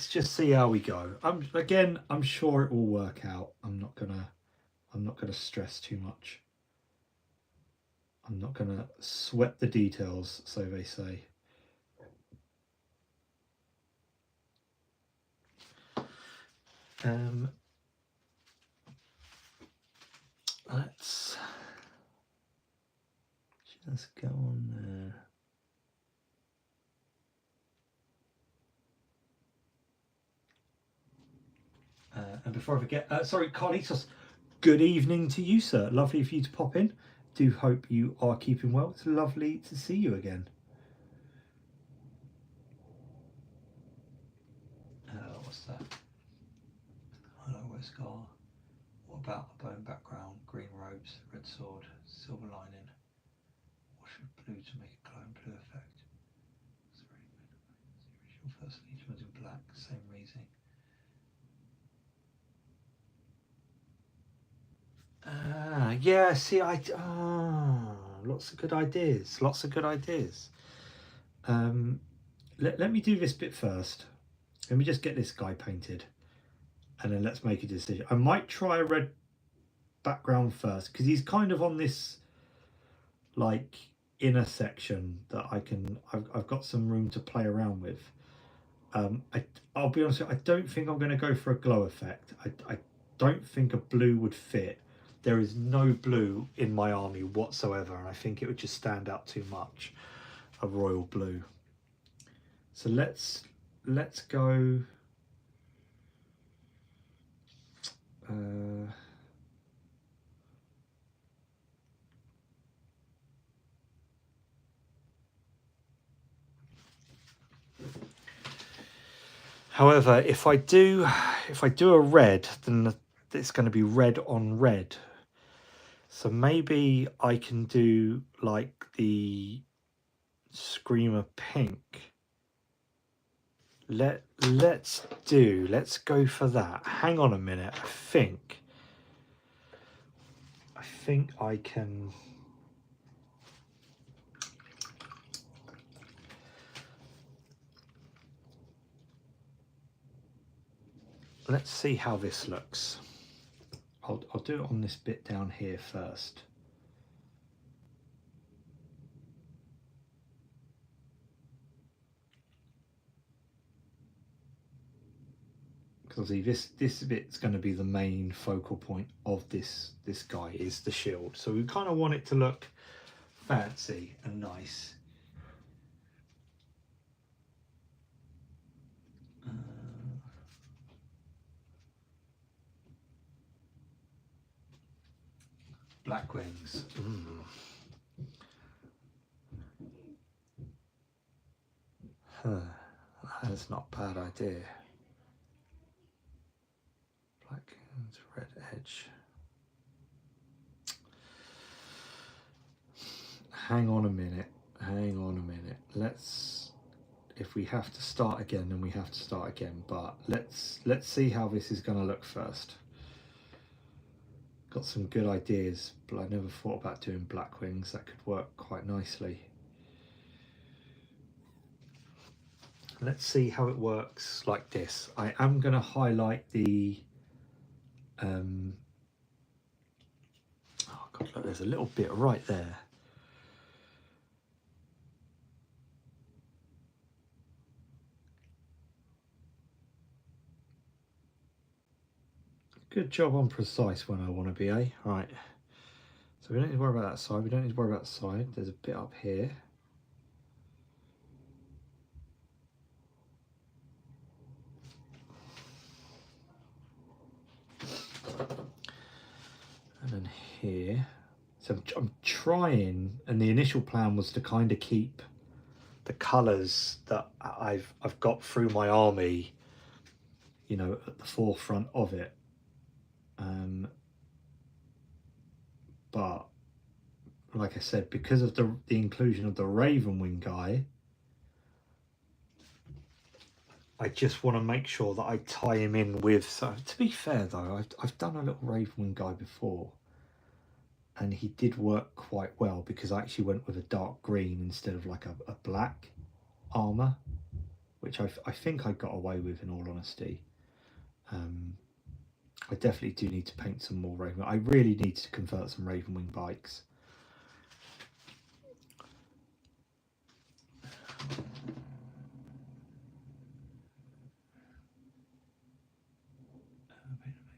just see how we go. I'm sure it will work out. I'm not gonna stress too much. I'm not gonna sweat the details, so they say. Let's just go on there. And before I forget, sorry, Carlitos, good evening to you, sir. Lovely for you to pop in. Do hope you are keeping well. It's lovely to see you again. What's that? Hello, Westgar. What about a bone background, green robes, red sword, silver lining? Wash with blue to make a glowing blue effect. The original first legion was in black, same reason. Yeah, see, lots of good ideas. Lots of good ideas. Let me do this bit first. Let me just get this guy painted, and then let's make a decision. I might try a red background first because he's kind of on this like inner section that I've got some room to play around with. I'll be honest with you, I don't think I'm going to go for a glow effect. I don't think a blue would fit. There is no blue in my army whatsoever, and I think it would just stand out too much, a royal blue. So let's go. However, if I do a red, then it's going to be red on red. So maybe I can do like the Screamer pink. Let's go for that. Hang on a minute. I think I can. Let's see how this looks. I'll do it on this bit down here first. Because see, this bit's going to be the main focal point of this guy, is the shield. So we kind of want it to look fancy and nice. Black wings. That's not a bad idea. Black and red edge. Hang on a minute. Let's, if we have to start again, then we have to start again. But let's see how this is going to look first. Got some good ideas, but I never thought about doing black wings. That could work quite nicely. Let's see how it works like this. I am going to highlight the oh god, look, there's a little bit right there. Good job on precise when I want to be, eh? Right. So we don't need to worry about that side. We don't need to worry about the side. There's a bit up here. And then here. So I'm trying, and the initial plan was to kind of keep the colours that I've got through my army, you know, at the forefront of it. But like I said, because of the inclusion of the Ravenwing guy, I just want to make sure that I tie him in with. So to be fair though, I've done a little Ravenwing guy before, and he did work quite well because I actually went with a dark green instead of like a black armor, which I think I got away with, in all honesty. I definitely do need to paint some more Raven. I really need to convert some Ravenwing bikes.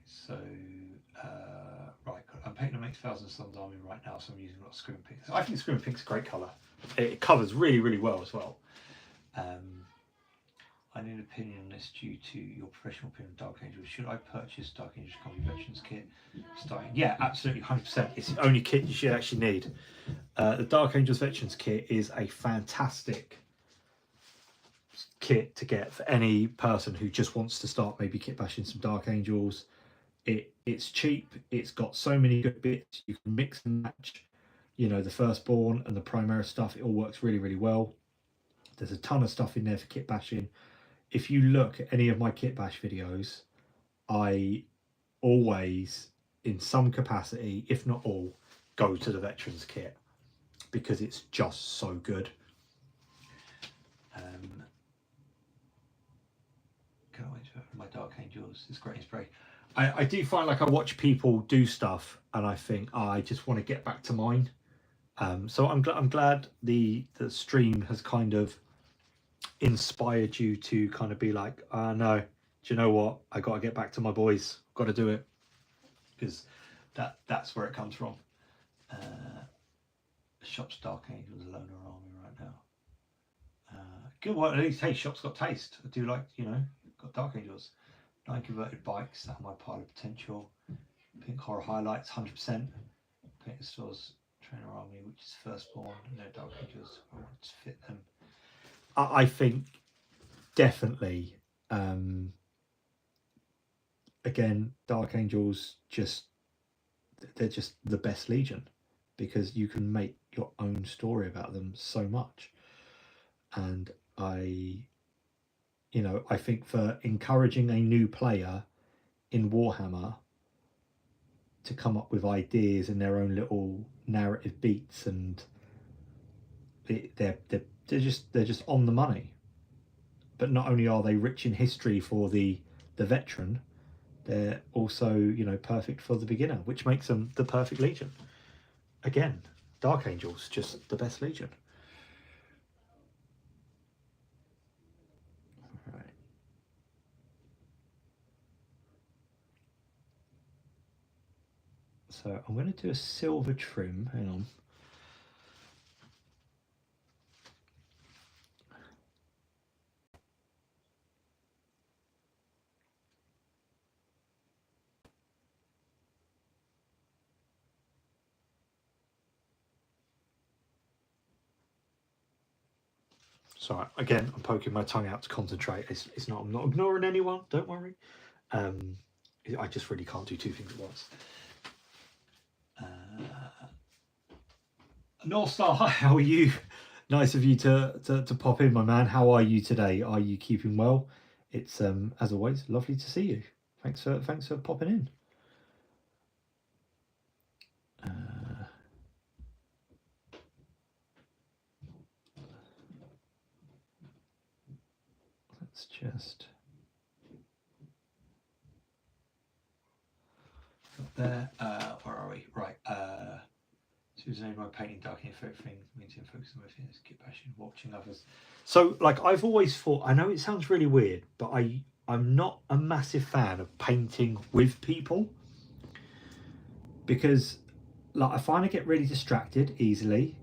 So, right, I'm painting a Makes Thousand Suns army right now, so I'm using a lot of Scream Pinks. I think Scream Pink's a great colour. It covers really, really well as well. I need an opinion on this due to your professional opinion of Dark Angels. Should I purchase Dark Angels Comedy Veterans kit? Starting, yeah, absolutely, 100%. It's the only kit you should actually need. The Dark Angels Veterans kit is a fantastic kit to get for any person who just wants to start maybe kit bashing some Dark Angels. It's cheap. It's got so many good bits. You can mix and match, you know, the Firstborn and the Primaris stuff. It all works really, really well. There's a ton of stuff in there for kit bashing. If you look at any of my kit bash videos, I always, in some capacity, if not all, go to the Veterans kit because it's just so good. Can't wait for my Dark Angels. It's great inspiration. I do find like I watch people do stuff and I think, oh, I just want to get back to mine. So I'm glad the stream has kind of inspired you to kind of be like, no, do you know what? I got to get back to my boys. Got to do it, because that's where it comes from. Shop's Dark Angels Loner Army right now. Good one. At least, hey, Shop's got taste. I do like, you know, got Dark Angels. 9 converted bikes. That my pile of potential. Pink Horror Highlights, 100%. Painted Stores Trainer Army, which is Firstborn. No Dark Angels. I want to fit them. I think definitely. Again, Dark Angels they're just the best Legion, because you can make your own story about them so much. And I think for encouraging a new player in Warhammer to come up with ideas in their own little narrative beats, and they're just on the money. But not only are they rich in history for the veteran, they're also, you know, perfect for the beginner, which makes them the perfect Legion. Again, Dark Angels, just the best Legion. Right. So I'm going to do a silver trim. Hang on. Sorry, again, I'm poking my tongue out to concentrate. It's not. I'm not ignoring anyone. Don't worry. I just really can't do two things at once. North Star, hi, how are you? Nice of you to pop in, my man. How are you today? Are you keeping well? It's as always lovely to see you. Thanks for popping in. Let's just there. Where are we? Right. Susan, my painting dark and thing means in focusing on things, keep passion, watching others. So, like, I've always thought. I know it sounds really weird, but I'm not a massive fan of painting with people, because like I find I get really distracted easily,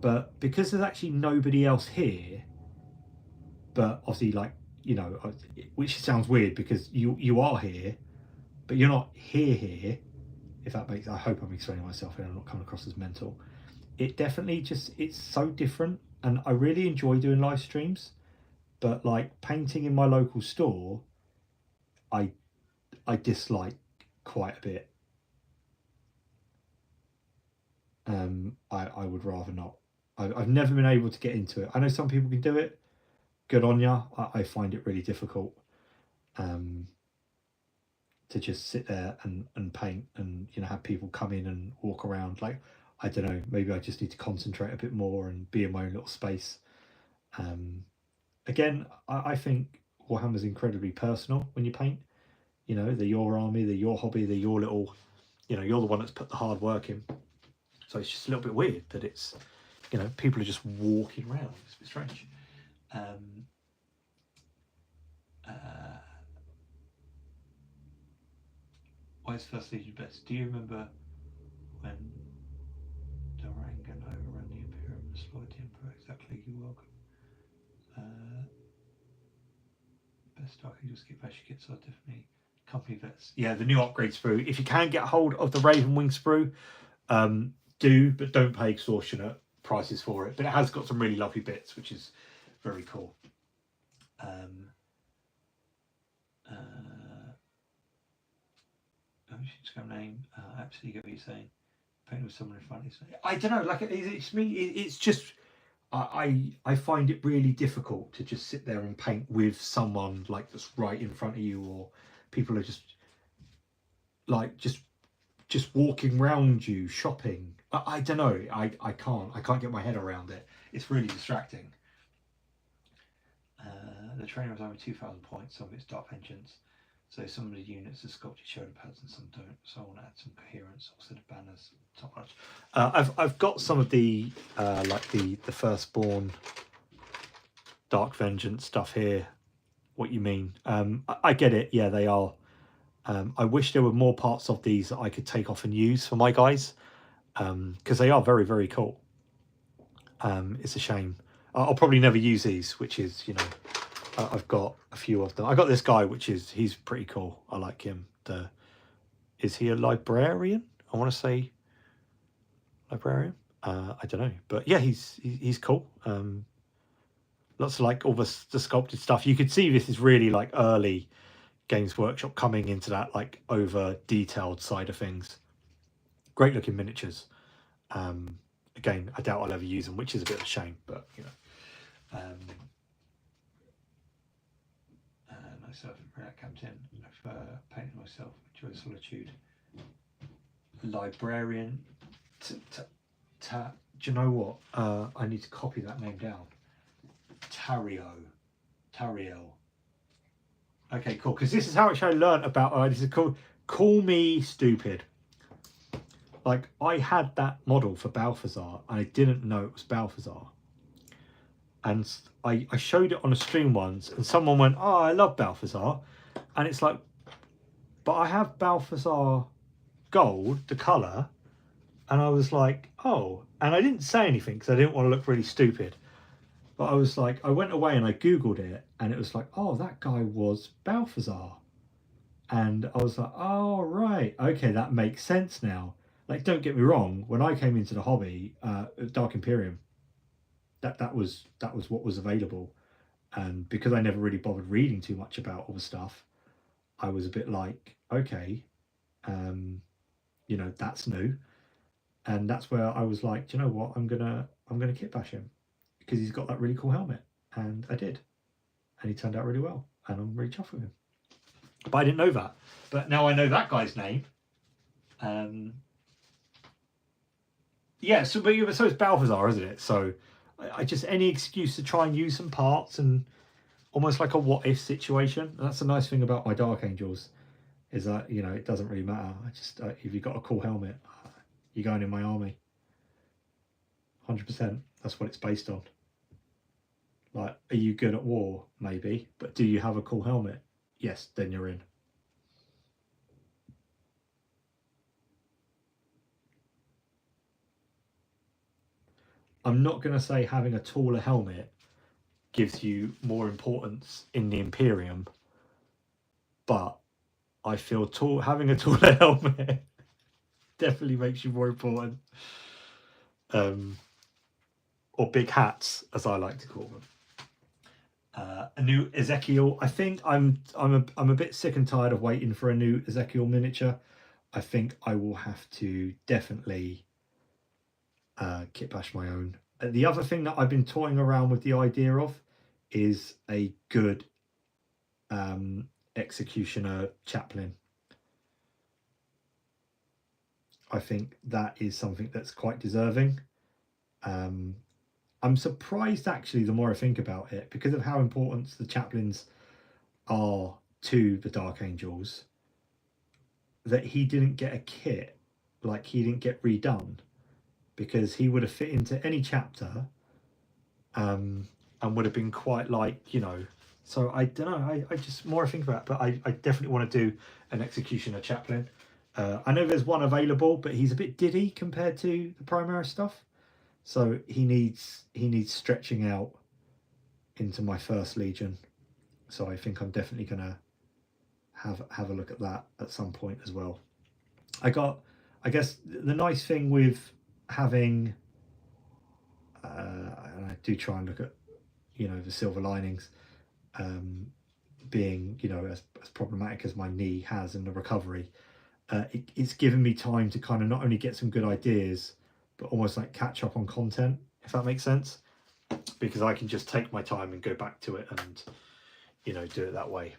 but because there's actually nobody else here, but obviously like, you know, which sounds weird because you are here, but you're not here, if that makes, I hope I'm explaining myself and I'm not coming across as mental. It definitely just, it's so different, and I really enjoy doing live streams, but like painting in my local store, I dislike quite a bit. I would rather not. I've never been able to get into it. I know some people can do it. Good on ya. I find it really difficult to just sit there and paint, and you know, have people come in and walk around. Like, I don't know, maybe I just need to concentrate a bit more and be in my own little space. Again, I think Warhammer's incredibly personal when you paint. You know, they're your army, they're your hobby, they're your little, you know, you're the one that's put the hard work in. So it's just a little bit weird that it's, you know, people are just walking around. It's a bit strange. Why is First Legion best? Do you remember when Durangan overran the Imperium and slaughtered the Emperor? Exactly, you're welcome. Best Dark Angels Kitbash kits are definitely company vets. Yeah, the new upgrade sprue. If you can get hold of the Ravenwing sprue, do, but don't pay extortionate prices for it. But it has got some really lovely bits, which is very cool. Name. Absolutely get what you're saying. Painting with someone in front of you. I don't know. Like it's me. It's just I find it really difficult to just sit there and paint with someone like that's right in front of you, or people are just like just walking around you, shopping. I don't know. I can't get my head around it. It's really distracting. The trainer was only 2,000 points. Some of it's Dark Vengeance. So some of the units are sculpted shoulder pads and some don't. So I want to add some coherence. Also the banners, top notch. I've got some of the like the Firstborn Dark Vengeance stuff here. What you mean? I get it. Yeah, they are. I wish there were more parts of these that I could take off and use for my guys, because they are very, very cool. It's a shame. I'll probably never use these, which is, you know, I've got a few of them. I got this guy, which is, he's pretty cool. I like him. Is he a librarian? I want to say librarian. I don't know, but yeah, he's cool. Lots of like all the sculpted stuff. You could see this is really like early Games Workshop coming into that like over detailed side of things. Great looking miniatures. Again, I doubt I'll ever use them, which is a bit of a shame, but you know. Myself and that comes in. I've painted myself. Enjoy the solitude. Librarian. Do you know what? I need to copy that name down. Tariel. Okay, cool. Because this is how I learned about. This is called Call Me Stupid. Like, I had that model for Balthazar and I didn't know it was Balthazar. And I showed it on a stream once and someone went, oh, I love Balthazar. And it's like, but I have Balthazar gold, the colour. And I was like, oh. And I didn't say anything because I didn't want to look really stupid. But I was like, I went away and I Googled it and it was like, oh, that guy was Balthazar. And I was like, oh, right. Okay, that makes sense now. Like, don't get me wrong. When I came into the hobby, Dark Imperium, that was what was available. And because I never really bothered reading too much about all the stuff, I was a bit like, okay, you know, that's new. And that's where I was like, do you know what? I'm gonna kitbash him because he's got that really cool helmet. And I did. And he turned out really well. And I'm really chuffed with him. But I didn't know that. But now I know that guy's name. Yeah, so it's Balthazar, isn't it? So I just, any excuse to try and use some parts, and almost like a what if situation. And that's the nice thing about my Dark Angels, is that, you know, it doesn't really matter. I just, if you've got a cool helmet, you're going in my army. 100%. That's what it's based on. Like, are you good at war? Maybe. But do you have a cool helmet? yes, then you're in. I'm not going to say having a taller helmet gives you more importance in the Imperium, but I feel having a taller helmet definitely makes you more important. Or big hats, as I like to call them. A new Ezekiel. I think I'm a bit sick and tired of waiting for a new Ezekiel miniature. I think I will have to definitely kitbash my own. The other thing that I've been toying around with the idea of is a good executioner chaplain. I think that is something that's quite deserving. I'm surprised actually, the more I think about it, because of how important the chaplains are to the Dark Angels, that he didn't get a kit, like he didn't get redone, because he would have fit into any chapter and would have been quite like, you know. So I don't know, I just, more I think about it, but I definitely want to do an executioner chaplain. I know there's one available, but he's a bit diddy compared to the Primaris stuff, so he needs stretching out into my first Legion. So I think I'm definitely gonna have a look at that at some point as well. I guess the nice thing with having, and I do try and look at, you know, the silver linings, being, you know, as problematic as my knee has in the recovery, it's given me time to kind of not only get some good ideas, but almost like catch up on content, if that makes sense, because I can just take my time and go back to it and, you know, do it that way.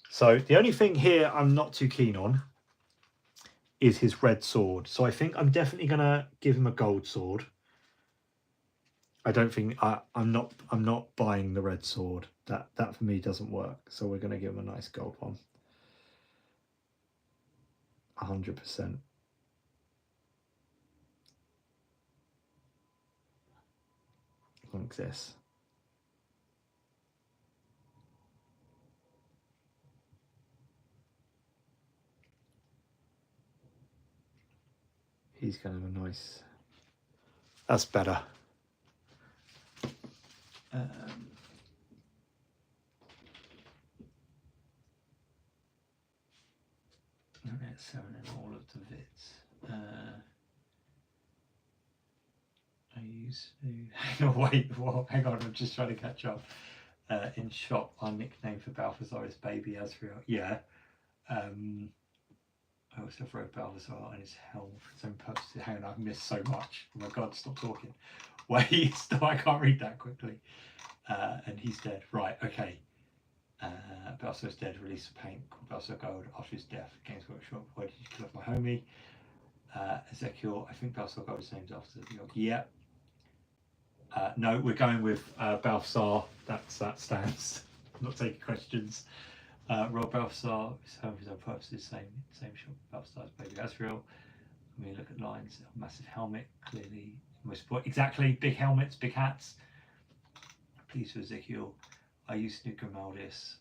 So the only thing here I'm not too keen on is his red sword. So I think I'm definitely gonna give him a gold sword. I don't think I'm not buying the red sword. That for me doesn't work. So we're gonna give him a nice gold one. 100%. Like this. He's kind of a nice. That's better. Let's 7 in all of the bits. I used to. Hang on, wait. What? Hang on, I'm just trying to catch up. In shop, our nickname for Balthazar is Baby Azrael. Yeah. I also wrote Balthazar on his helm for its own purposes. Hang on, I've missed so much. Oh my god, stop talking. Wait, stop, I can't read that quickly. And he's dead. Right, okay. Balthazar's dead, release of paint called Balthazar Gold after his death. Games Workshop, why did you kill off my homie? Ezekiel, I think Balthazar Gold is named after the dog. Yeah. No, we're going with Balthazar. That stands. I'm not taking questions. Rob Balthazar is home for his own purposes, same shop. Balthazar's Baby Azrael. I mean, look at lines. Massive helmet, clearly. Most important. Exactly. Big helmets, big hats. Please for Ezekiel. I used Snook Grimaldis,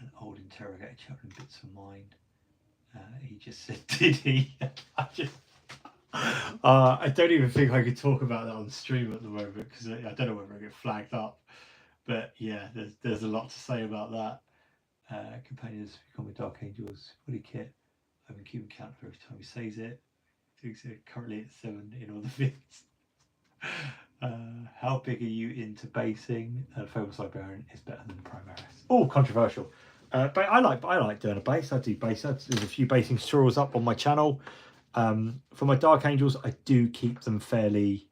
an old interrogator chaplain bits for mine. He just said, did he? I don't even think I could talk about that on the stream at the moment because I don't know whether I get flagged up. But yeah, there's a lot to say about that. Companions becoming Dark Angels, fully kit. I've been keeping count for every time he says it. Currently at 7 in all the vids. How big are you into basing? Focus Librarian is better than Primaris. Oh, controversial. But I like doing a base. I do base. There's a few basing tutorials up on my channel. For my Dark Angels, I do keep them fairly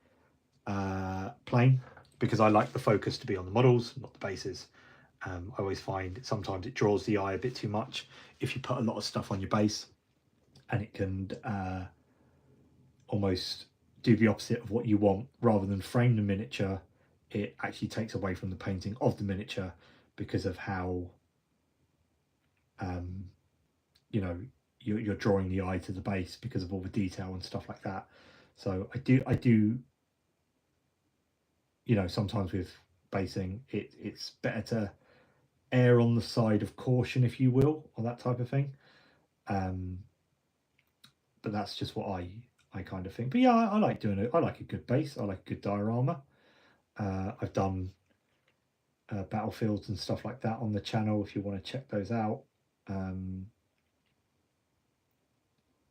plain because I like the focus to be on the models, not the bases. I always find sometimes it draws the eye a bit too much if you put a lot of stuff on your base, and it can almost do the opposite of what you want. Rather than frame the miniature, it actually takes away from the painting of the miniature because of how you know, you're drawing the eye to the base because of all the detail and stuff like that. So I do you know, sometimes with basing it's better to err on the side of caution, if you will, or that type of thing. But that's just what I kind of think. But yeah, I like doing it. I like a good base. I like a good diorama. I've done battlefields and stuff like that on the channel if you want to check those out.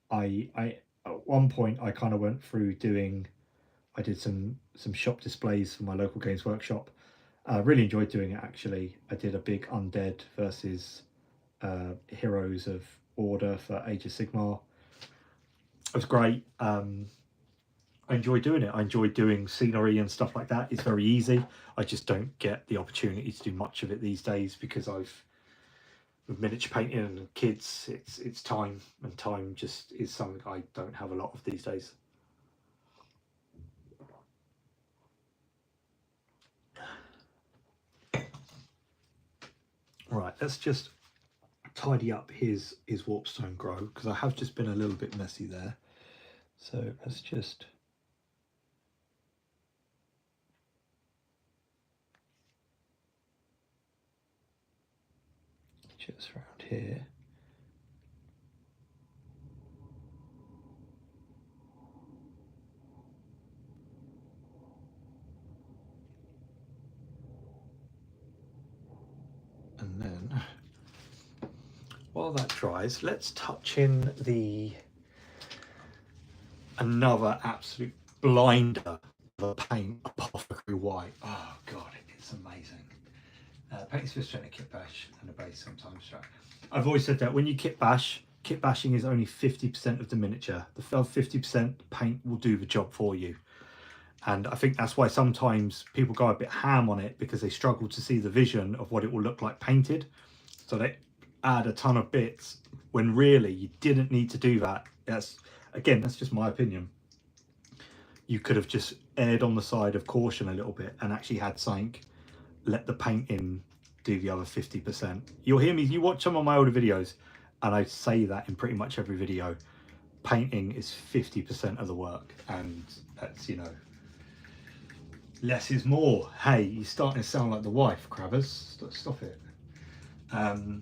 I at one point I kind of went through doing. I did some shop displays for my local Games Workshop. I really enjoyed doing it, actually. I did a big Undead versus Heroes of Order for Age of Sigmar. It was great. I enjoy doing it. I enjoy doing scenery and stuff like that. It's very easy. I just don't get the opportunity to do much of it these days because with miniature painting and kids, it's time, and time just is something I don't have a lot of these days. Right, let's just tidy up his warpstone grow, because I have just been a little bit messy there. So let's just around here. And then while that dries, let's touch in another absolute blinder of a paint, Apothecary White. Oh god, it's amazing. Painting Swiss strength, a Kitbash, and a base sometimes. I've always said that when you kitbashing is only 50% of the miniature. The 50% paint will do the job for you. And I think that's why sometimes people go a bit ham on it, because they struggle to see the vision of what it will look like painted. So they add a ton of bits when really you didn't need to do that. That's just my opinion. You could have just erred on the side of caution a little bit and actually had something, let the painting do the other 50%. You'll hear me, you watch some of my older videos and I say that in pretty much every video. Painting is 50% of the work, and that's, less is more. Hey, you're starting to sound like the wife, Crabbers. Stop it. I'm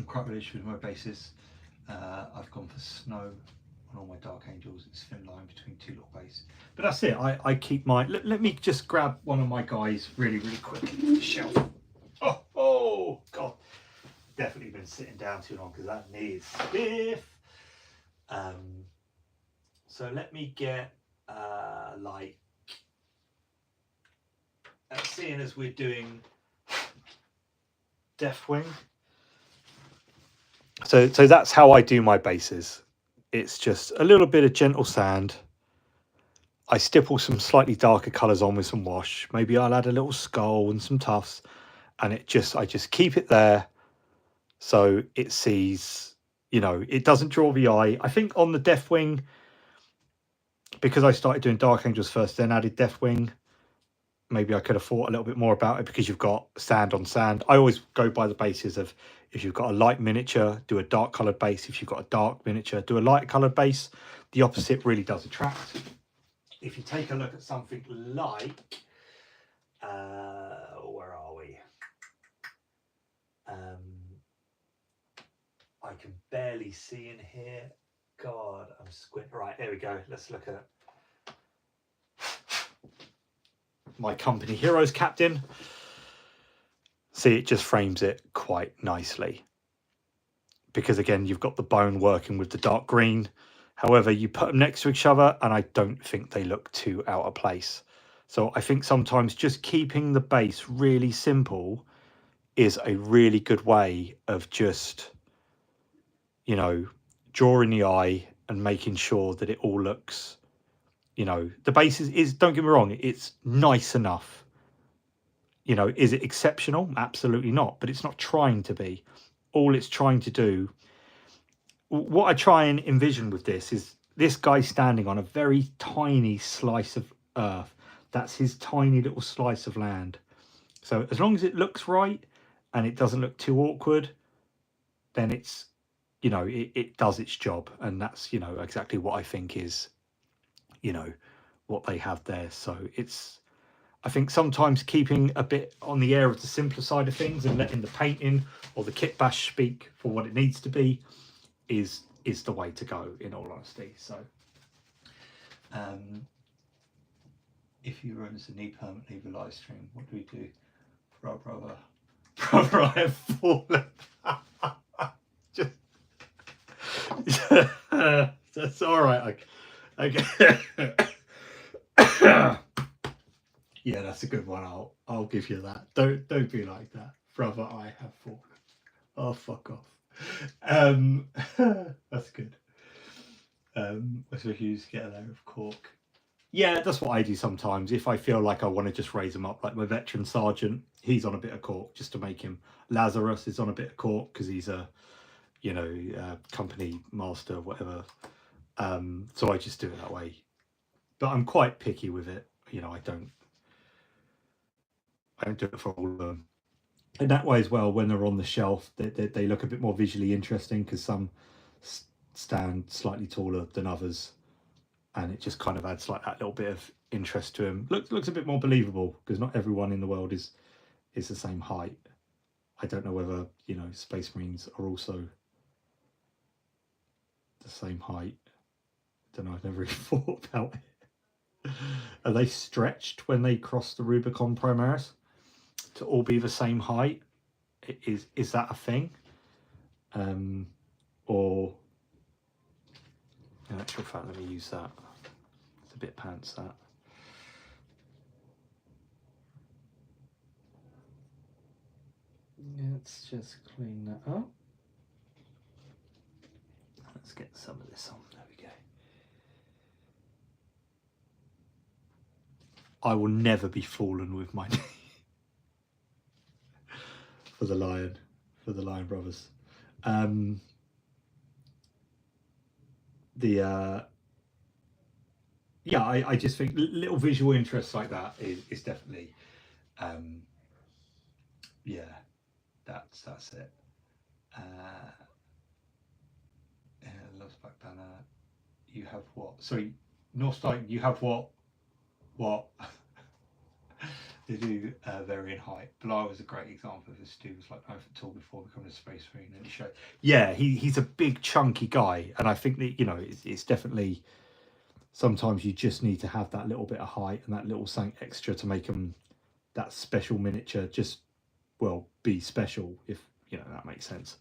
quite religious with my bases. I've gone for snow on all my Dark Angels. It's thin line between two little bases. But that's it. I keep my... Let me just grab one of my guys really, really quickly from the shelf. Oh, God. Definitely been sitting down too long because that knee is stiff. So let me get, seeing as we're doing Deathwing. So that's how I do my bases. It's just a little bit of gentle sand. I stipple some slightly darker colours on with some wash. Maybe I'll add a little skull and some tufts, and I just keep it there so it sees, it doesn't draw the eye. I think on the Deathwing, because I started doing Dark Angels first, then added Deathwing, maybe I could have thought a little bit more about it, because you've got sand on sand. I always go by the basis of, if you've got a light miniature, do a dark coloured base. If you've got a dark miniature, do a light coloured base. The opposite really does attract. If you take a look at something like, where are we? I can barely see in here. God, I'm squinting. Right, there we go. Let's look at my company heroes captain. See, it just frames it quite nicely, because again, you've got the bone working with the dark green. However, you put them next to each other and I don't think they look too out of place. So I think sometimes just keeping the base really simple is a really good way of just, drawing the eye and making sure that it all looks, the base is, don't get me wrong, it's nice enough. Is it exceptional? Absolutely not. But it's not trying to be. All it's trying to do, what I try and envision with this is this guy standing on a very tiny slice of earth. That's his tiny little slice of land. So as long as it looks right and it doesn't look too awkward, then it's, it does its job. And that's, exactly what I think is, what they have there. So it's, I think sometimes keeping a bit on the air of the simpler side of things and letting the painting or the Kitbash speak for what it needs to be is the way to go, in all honesty. So if you run as a need permanently the live stream, what do we do? Brother, I have fallen. Just, that's all right. Okay. Yeah, that's a good one. I'll give you that. Don't be like that, brother. I have fallen. Oh, fuck off. That's good. So you just get a layer of cork. Yeah, that's what I do sometimes. If I feel like I want to just raise him up, like my veteran sergeant, he's on a bit of cork just to make him. Lazarus is on a bit of cork because he's a, company master, whatever. So I just do it that way. But I'm quite picky with it. I don't do it for all of them. And that way as well, when they're on the shelf, they look a bit more visually interesting because some stand slightly taller than others. And it just kind of adds like that little bit of interest to him. Looks a bit more believable because not everyone in the world is the same height. I don't know whether Space Marines are also the same height. I don't know. I've never really thought about it. Are they stretched when they cross the Rubicon Primaris to all be the same height? Is that a thing? Or in actual fact, let me use that. It's a bit pants, that. Let's just clean that up. Let's get some of this on. There we go. I will never be fallen with my knee. For the Lion brothers. Yeah, I just think little visual interests like that is definitely, yeah, that's it. Loves Black Banner. You have what? Sorry, North Star. You have what? What? They do vary in height. Blar was a great example of this. Dude was like 9 foot tall before becoming a Space Marine, and he showed. Yeah, he's a big chunky guy, and I think that it's definitely. Sometimes you just need to have that little bit of height and that little something extra to make them that special miniature. Just be special, if that makes sense.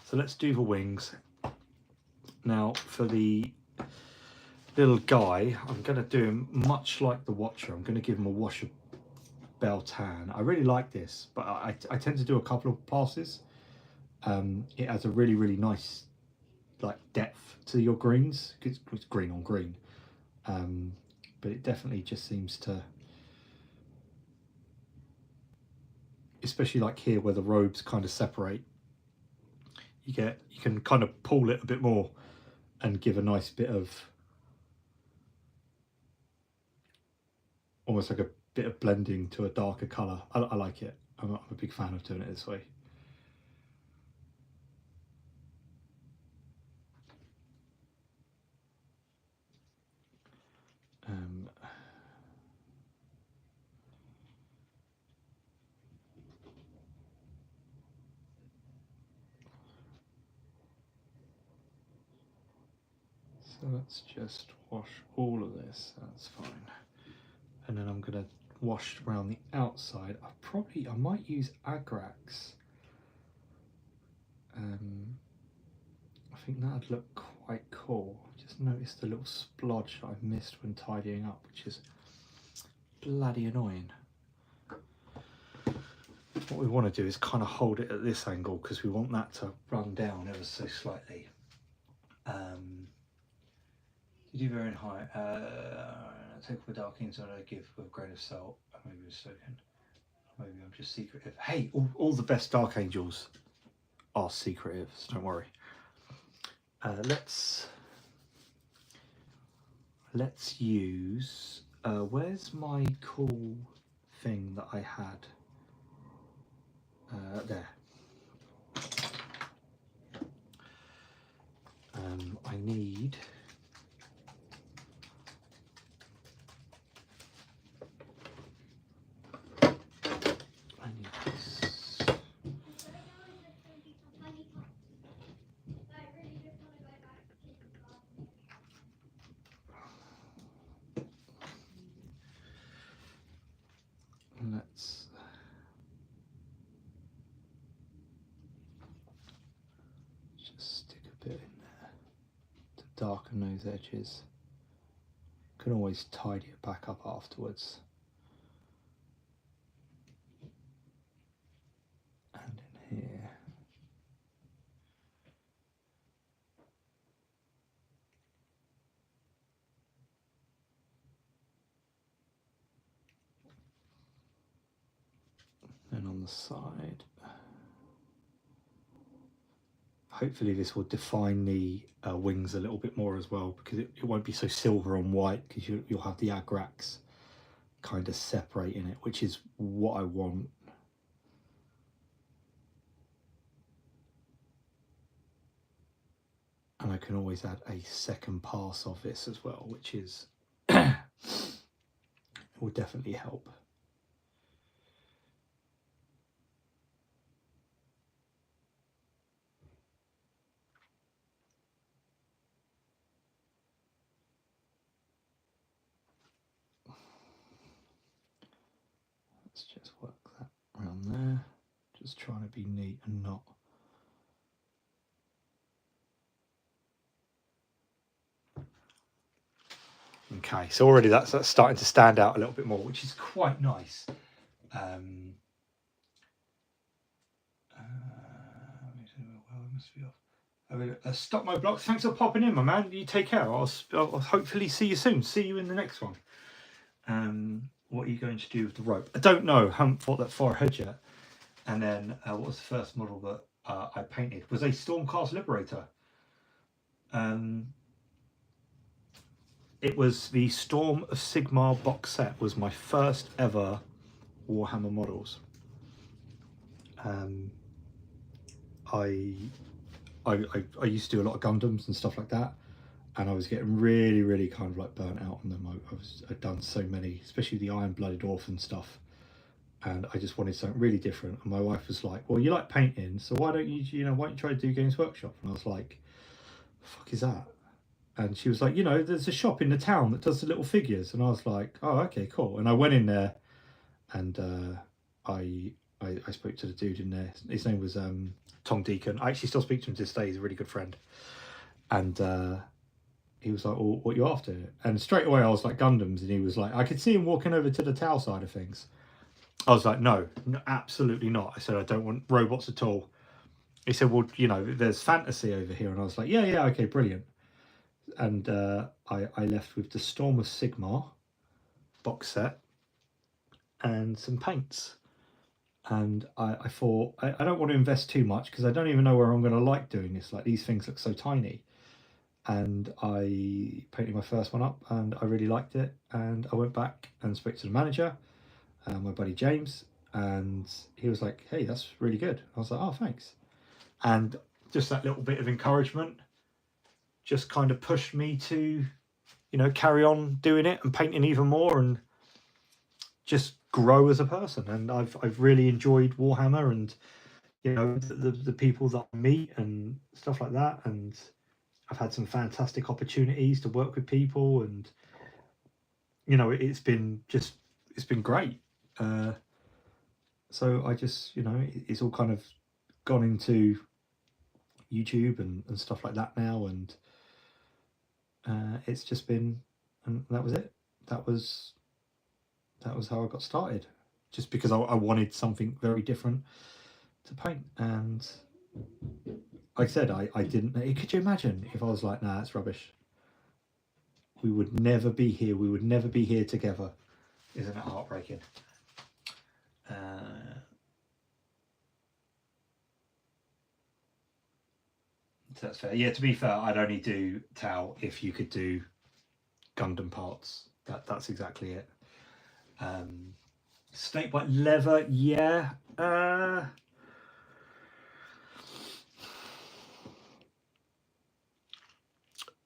So let's do the wings. Now for the little guy, I'm going to do him much like the Watcher. I'm going to give him a Washer Bell tan. I really like this, but I tend to do a couple of passes. It has a really, really nice depth to your greens. It's green on green. But it definitely just seems to, especially like here where the robes kind of separate, you can kind of pull it a bit more and give a nice bit of, almost like a bit of blending to a darker colour. I like it. I'm a big fan of doing it this way. So let's just wash all of this, that's fine. And then I'm going to wash around the outside. I might use Agrax. I think that'd look quite cool. Just noticed the little splodge that I've missed when tidying up, which is bloody annoying. What we want to do is kind of hold it at this angle because we want that to run down ever so slightly. Did you vary in height? Take off the dark inside I give with a grain of salt. Maybe it was soaking. Maybe I'm just secretive. Hey, all the best Dark Angels are secretive, so don't worry. Let's use, where's my cool thing that I had? There. I need let's just stick a bit in there to darken those edges. Can always tidy it back up afterwards. And in here. And on the side. Hopefully this will define the wings a little bit more as well, because it won't be so silver on white, because you'll have the agrax kind of separating it, which is what I want. And I can always add a second pass of this as well, which is will definitely help. Let's just work that around there. Just trying to be neat and not. Okay, so already that's starting to stand out a little bit more, which is quite nice. Stop my blocks. Thanks for popping in, my man. You take care. I'll hopefully see you soon. See you in the next one. What are you going to do with the rope? I don't know. Haven't thought that far ahead yet. And then what was the first model that I painted? Was a Stormcast Liberator. It was the Storm of Sigmar box set. Was my first ever Warhammer models. I used to do a lot of Gundams and stuff like that, and I was getting really kind of like burnt out on them. I'd done so many, especially the Iron-Blooded Orphan stuff, and I just wanted something really different. And my wife was like, "Well, you like painting, so why don't you why don't you try to do Games Workshop?" And I was like, "The fuck is that?" And she was like, "There's a shop in the town that does the little figures." And I was like, "Oh, okay, cool." And I went in there, and I spoke to the dude in there. His name was Tom Deacon. I actually still speak to him to this day. He's a really good friend. And he was like, "Well, what are you after?" And straight away I was like, "Gundams." And he was like, I could see him walking over to the Tau side of things. I was like, no, absolutely not. I said, I don't want robots at all. He said, "Well, there's fantasy over here." And I was like, yeah, okay, brilliant. And I left with the Storm of Sigmar box set and some paints. And I thought, I don't want to invest too much, because I don't even know where I'm going to like doing this. Like, these things look so tiny. And I painted my first one up, and I really liked it. And I went back and spoke to the manager, my buddy James, and he was like, "Hey, that's really good." I was like, "Oh, thanks." And just that little bit of encouragement just kind of pushed me to, carry on doing it and painting even more, and just grow as a person. And I've really enjoyed Warhammer, and the people that I meet and stuff like that. And I've had some fantastic opportunities to work with people, and it's been great. So I just it's all kind of gone into YouTube and stuff like that now, and it's just been, and that was it. That was how I got started, just because I wanted something very different to paint. And like I said, I didn't. Could you imagine if I was like, "Nah, it's rubbish. We would never be here. We would never be here together." Isn't it heartbreaking? So that's fair. Yeah, to be fair, I'd only do Tau if you could do Gundam parts. That's exactly it. Snakebite leather, yeah.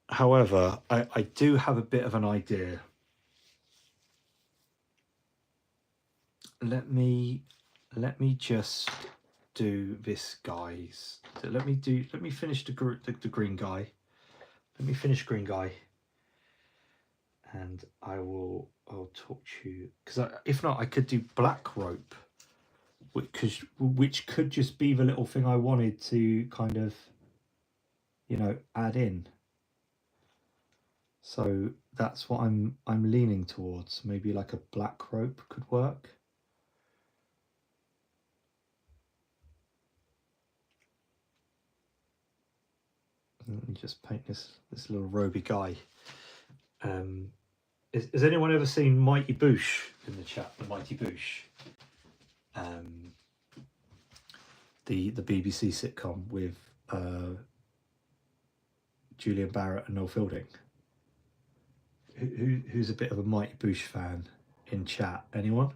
However, I do have a bit of an idea. Let me just do this, guys. Let me finish the green guy. Let me finish green guy, and I will I'll talk to you, because if not, I could do black rope, which could just be the little thing I wanted to kind of, you know, add in. So that's what I'm leaning towards. Maybe like a black rope could work. And just paint this little roby guy. Has anyone ever seen Mighty Boosh in the chat? The Mighty Boosh, the BBC sitcom with Julian Barrett and Noel Fielding. Who's a bit of a Mighty Boosh fan in chat? Anyone?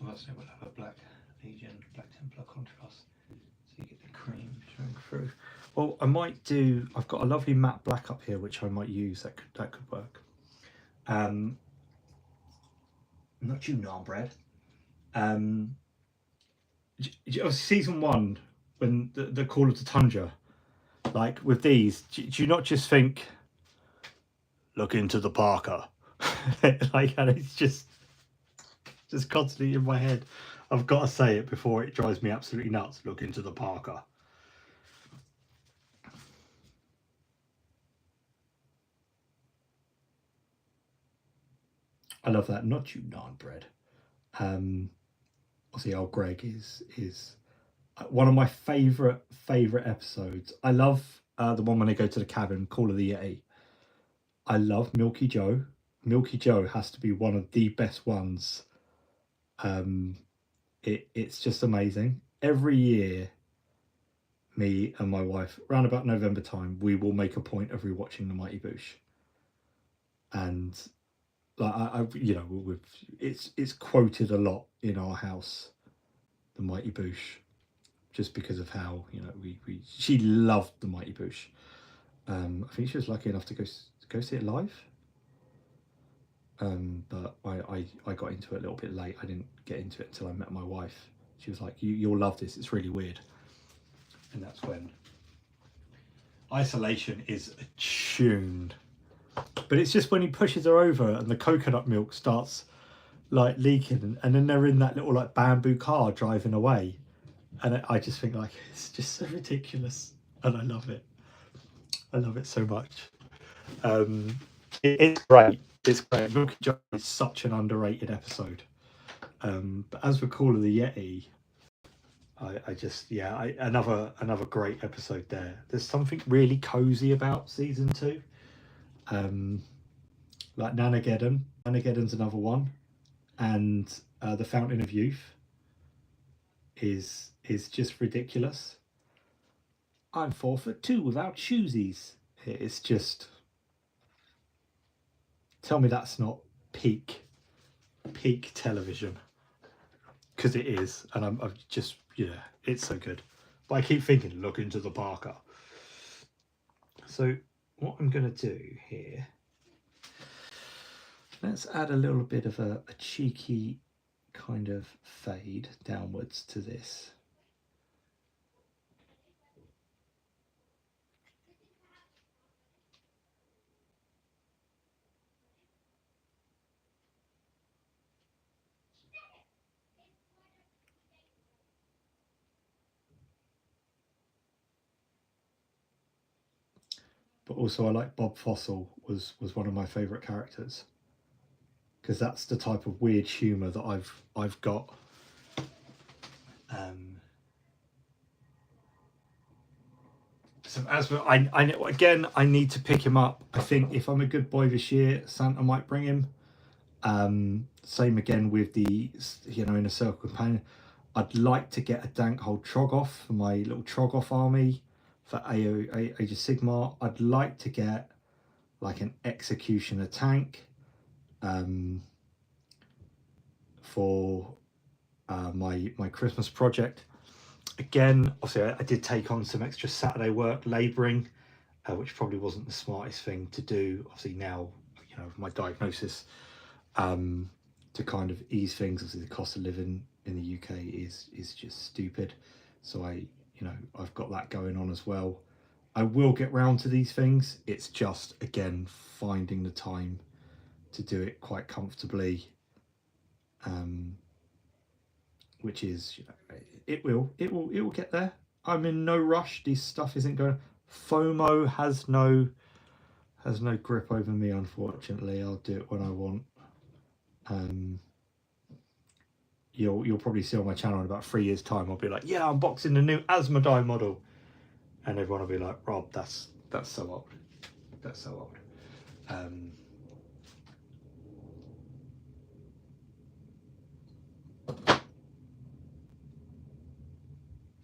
Let's say we'll have a Black Legion, Black Templar contrast, so you get the cream showing through. Well, I might do. I've got a lovely matte black up here, which I might use. That could work. Not you, naan bread. Season 1, when the Call of the Tundra, like with these, do you not just think, look into the Parker? Like, and it's just constantly in my head. I've got to say it before it drives me absolutely nuts. Look into the Parker. I love that. Not you, naan bread. Obviously, old Greg is one of my favorite episodes. I love the one when they go to the cabin, Call of the Yeti. I love Milky Joe. Milky Joe has to be one of the best ones. It's just amazing. Every year, me and my wife, around about November time, we will make a point of rewatching the Mighty Boosh. And like you know, it's quoted a lot in our house, the Mighty Boosh, just because of how, you know, she loved the Mighty Boosh. I think she was lucky enough to go see it live. But I got into it a little bit late. I didn't get into it until I met my wife. She was like, you'll love this, it's really weird. And that's when Isolation is attuned. But it's just when he pushes her over and the coconut milk starts like leaking, and then they're in that little like bamboo car driving away. And I just think, like, it's just so ridiculous. And I love it. I love it so much. It's great. It's great. Milky Joe is such an underrated episode. But as for Call of the Yeti, I just, yeah, another great episode there. There's something really cozy about season 2. Like Nanageddon. Nanageddon's another one. And the Fountain of Youth is just ridiculous. I'm 4'2" without shoesies. It's just, tell me that's not peak television, because it is. And I'm just, yeah, it's so good. But I keep thinking, look into the Parker. So what I'm going to do here, let's add a little bit of a cheeky kind of fade downwards to this. But also I like Bob Fossil was one of my favourite characters, because that's the type of weird humour that I've got. So as for, I need to pick him up. I think if I'm a good boy this year, Santa might bring him. Same again with the, you know, Inner Circle Companion. I'd like to get a Dankhold Troggoth for my little Troggoth army for Age of Sigmar. I'd like to get like an Executioner tank for my Christmas project. Again, obviously I did take on some extra Saturday work labouring which probably wasn't the smartest thing to do. Obviously now, you know, my diagnosis, to kind of ease things. Obviously the cost of living in the UK is just stupid. So I've got that going on as well. I will get round to these things. It's just, again, finding the time to do it quite comfortably, which is, it will get there. I'm in no rush. This stuff isn't going. FOMO has no grip over me, unfortunately. I'll do it when I want. You'll probably see on my channel in about 3 years' time. I'll be like, yeah, I'm unboxing the new Asmodee model, and everyone will be like, Rob, that's so old. That's so old.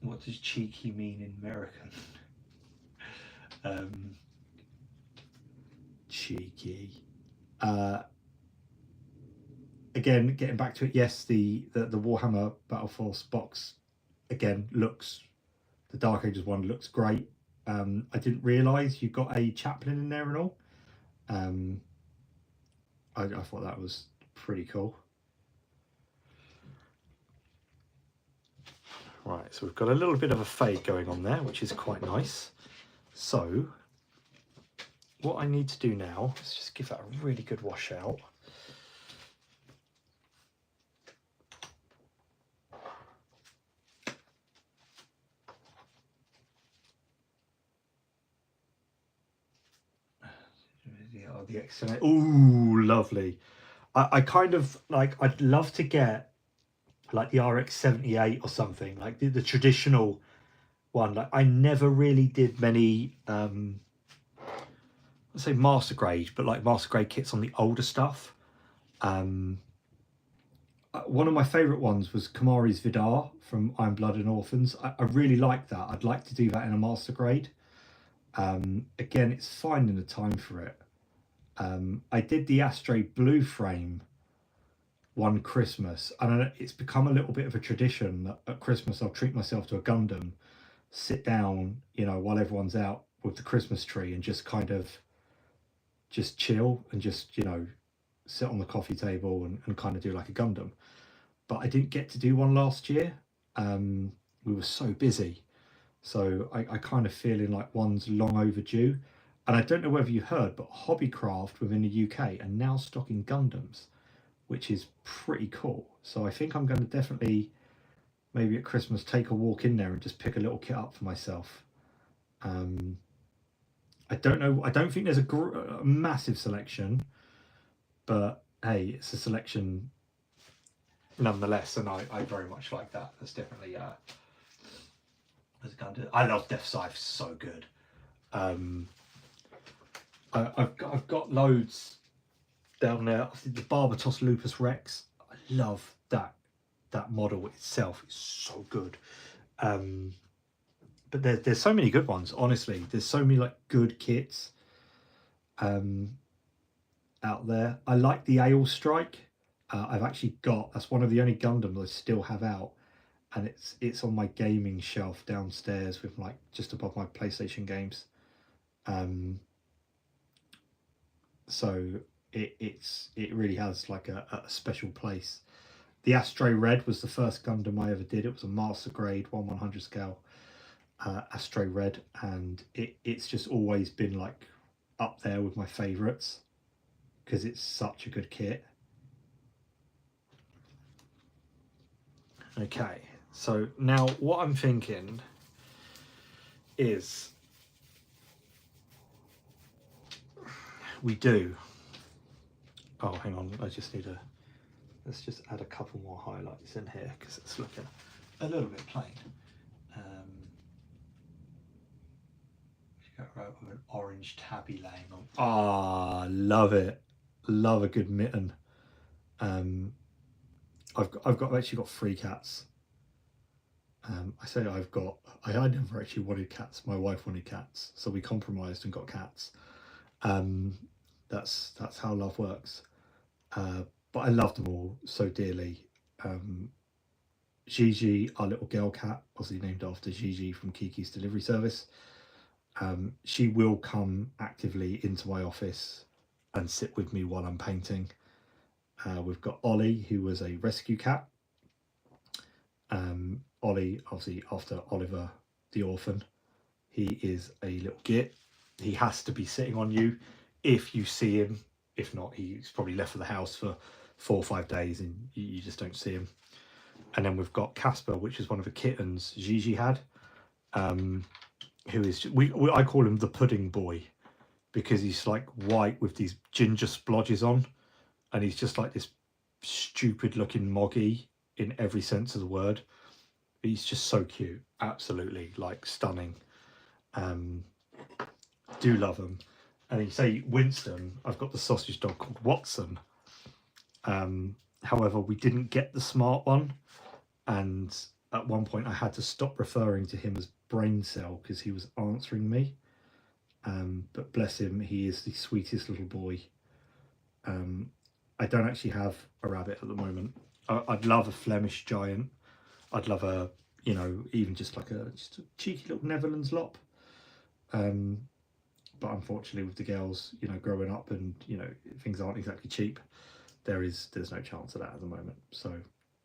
What does cheeky mean in American? Cheeky. Again, getting back to it, yes, the Warhammer Battle Force box again looks, the Dark Ages one looks great. I didn't realise you got a chaplain in there and all. I thought that was pretty cool. Right, so we've got a little bit of a fade going on there, which is quite nice. So what I need to do now is just give that a really good wash out. The excellent. Ooh, lovely. I kind of like, I'd love to get like the RX-78 or something, like the traditional one. Like, I never really did many let's say master grade, but like master grade kits on the older stuff. One of my favorite ones was Kamari's Vidar from Iron Blood and Orphans. I really like that. I'd like to do that in a master grade. Again, it's finding the time for it. I did the Astray Blue frame one Christmas, and it's become a little bit of a tradition that at Christmas I'll treat myself to a Gundam, sit down, you know, while everyone's out with the Christmas tree, and just kind of just chill and just, you know, sit on the coffee table and kind of do like a Gundam. But I didn't get to do one last year. We were so busy. So I kind of feeling like one's long overdue. And I don't know whether you heard, but Hobbycraft within the UK are now stocking Gundams, which is pretty cool. So I think I'm going to definitely, maybe at Christmas, take a walk in there and just pick a little kit up for myself. I don't know. I don't think there's a massive selection, but hey, it's a selection nonetheless, and I very much like that. That's definitely I love Death Scythe, so good. I've got loads down there. The Barbatos Lupus Rex, I love that model itself. It's so good. But there's so many good ones, honestly. There's so many like good kits out there. I like the Ale Strike. I've actually got, that's one of the only Gundams I still have out, and it's on my gaming shelf downstairs with like just above my PlayStation games. So it really has like a special place. The Astray Red was the first Gundam I ever did. It was a master grade 1/100 scale Astray Red, and it's just always been like up there with my favorites because it's such a good kit. Okay, so now what I'm thinking is we do, oh hang on, I just need to, let's just add a couple more highlights in here because it's looking a little bit plain. Go right with an orange tabby laying on. Ah, love it. Love a good mitten. I've actually got 3 cats. I say I never actually wanted cats. My wife wanted cats, so we compromised and got cats. That's how love works. But I love them all so dearly. Gigi, our little girl cat, obviously named after Gigi from Kiki's Delivery Service. She will come actively into my office and sit with me while I'm painting. We've got Ollie, who was a rescue cat. Ollie, obviously, after Oliver the orphan, he is a little git. He has to be sitting on you if you see him. If not, he's probably left for the house for 4 or 5 days and you just don't see him. And then we've got Casper, which is one of the kittens Gigi had, who is, I call him the pudding boy, because he's like white with these ginger splodges on, and he's just like this stupid looking moggy in every sense of the word. He's just so cute, absolutely like stunning. Do love him. And you say Winston, I've got the sausage dog called Watson. However, we didn't get the smart one, and at one point I had to stop referring to him as Brain Cell because he was answering me. But bless him, he is the sweetest little boy. I don't actually have a rabbit at the moment. I'd love a Flemish giant. I'd love a, you know, even just a cheeky little Netherlands lop. But unfortunately with the girls, you know, growing up and, you know, things aren't exactly cheap, there's no chance of that at the moment. So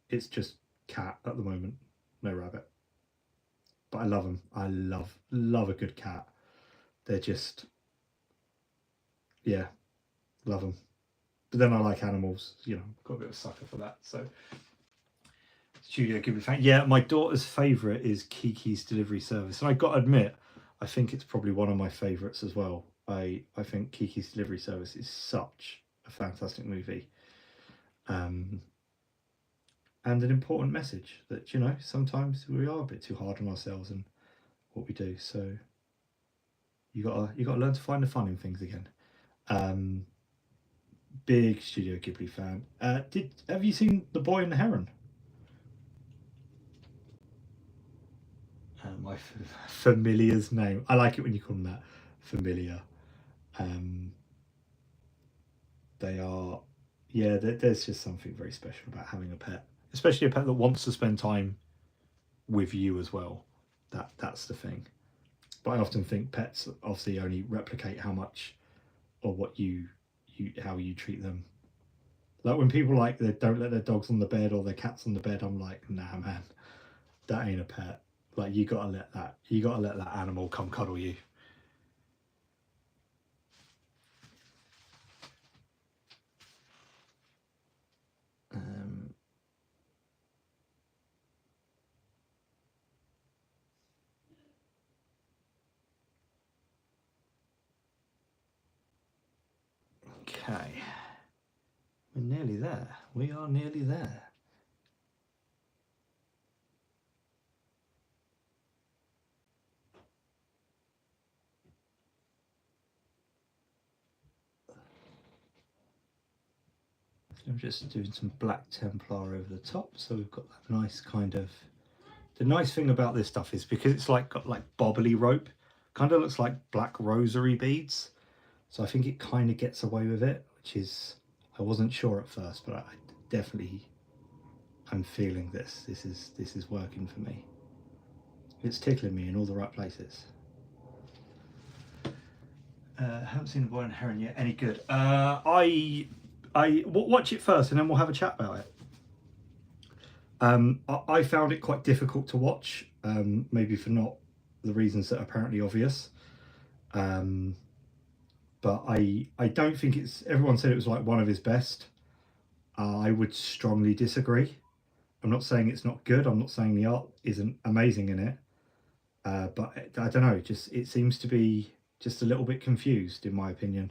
it's just cat at the moment, no rabbit. But I love them. I love a good cat. They're just, yeah, love them. But then I like animals, you know, got a bit of a sucker for that. So Studio Ghibli fan. Yeah, my daughter's favourite is Kiki's Delivery Service. And I got to admit, I think it's probably one of my favourites as well. I think Kiki's Delivery Service is such a fantastic movie. And an important message that, you know, sometimes we are a bit too hard on ourselves and what we do. So you gotta learn to find the fun in things again. Big Studio Ghibli fan. Have you seen The Boy and the Heron? My familiar's name. I like it when you call them that. Familiar. They are, yeah. There's just something very special about having a pet, especially a pet that wants to spend time with you as well. That's the thing. But I often think pets obviously only replicate how much or what how you treat them. Like when people like they don't let their dogs on the bed or their cats on the bed, I'm like, nah, man, that ain't a pet. Like you gotta let that animal come cuddle you. Okay, we're nearly there. We are nearly there. I'm just doing some black Templar over the top, so we've got that nice kind of. The nice thing about this stuff is because it's got like bobbly rope, kind of looks like black rosary beads. So I think it kind of gets away with it, which is, I wasn't sure at first, but I definitely am feeling this. This is working for me. It's tickling me in all the right places. Haven't seen The Boy and the Heron yet. Any good? I watch it first and then we'll have a chat about it. I found it quite difficult to watch, maybe for not the reasons that are apparently obvious. But I don't think it's, everyone said it was like one of his best. I would strongly disagree. I'm not saying it's not good. I'm not saying the art isn't amazing in it. But I don't know, it seems to be just a little bit confused in my opinion.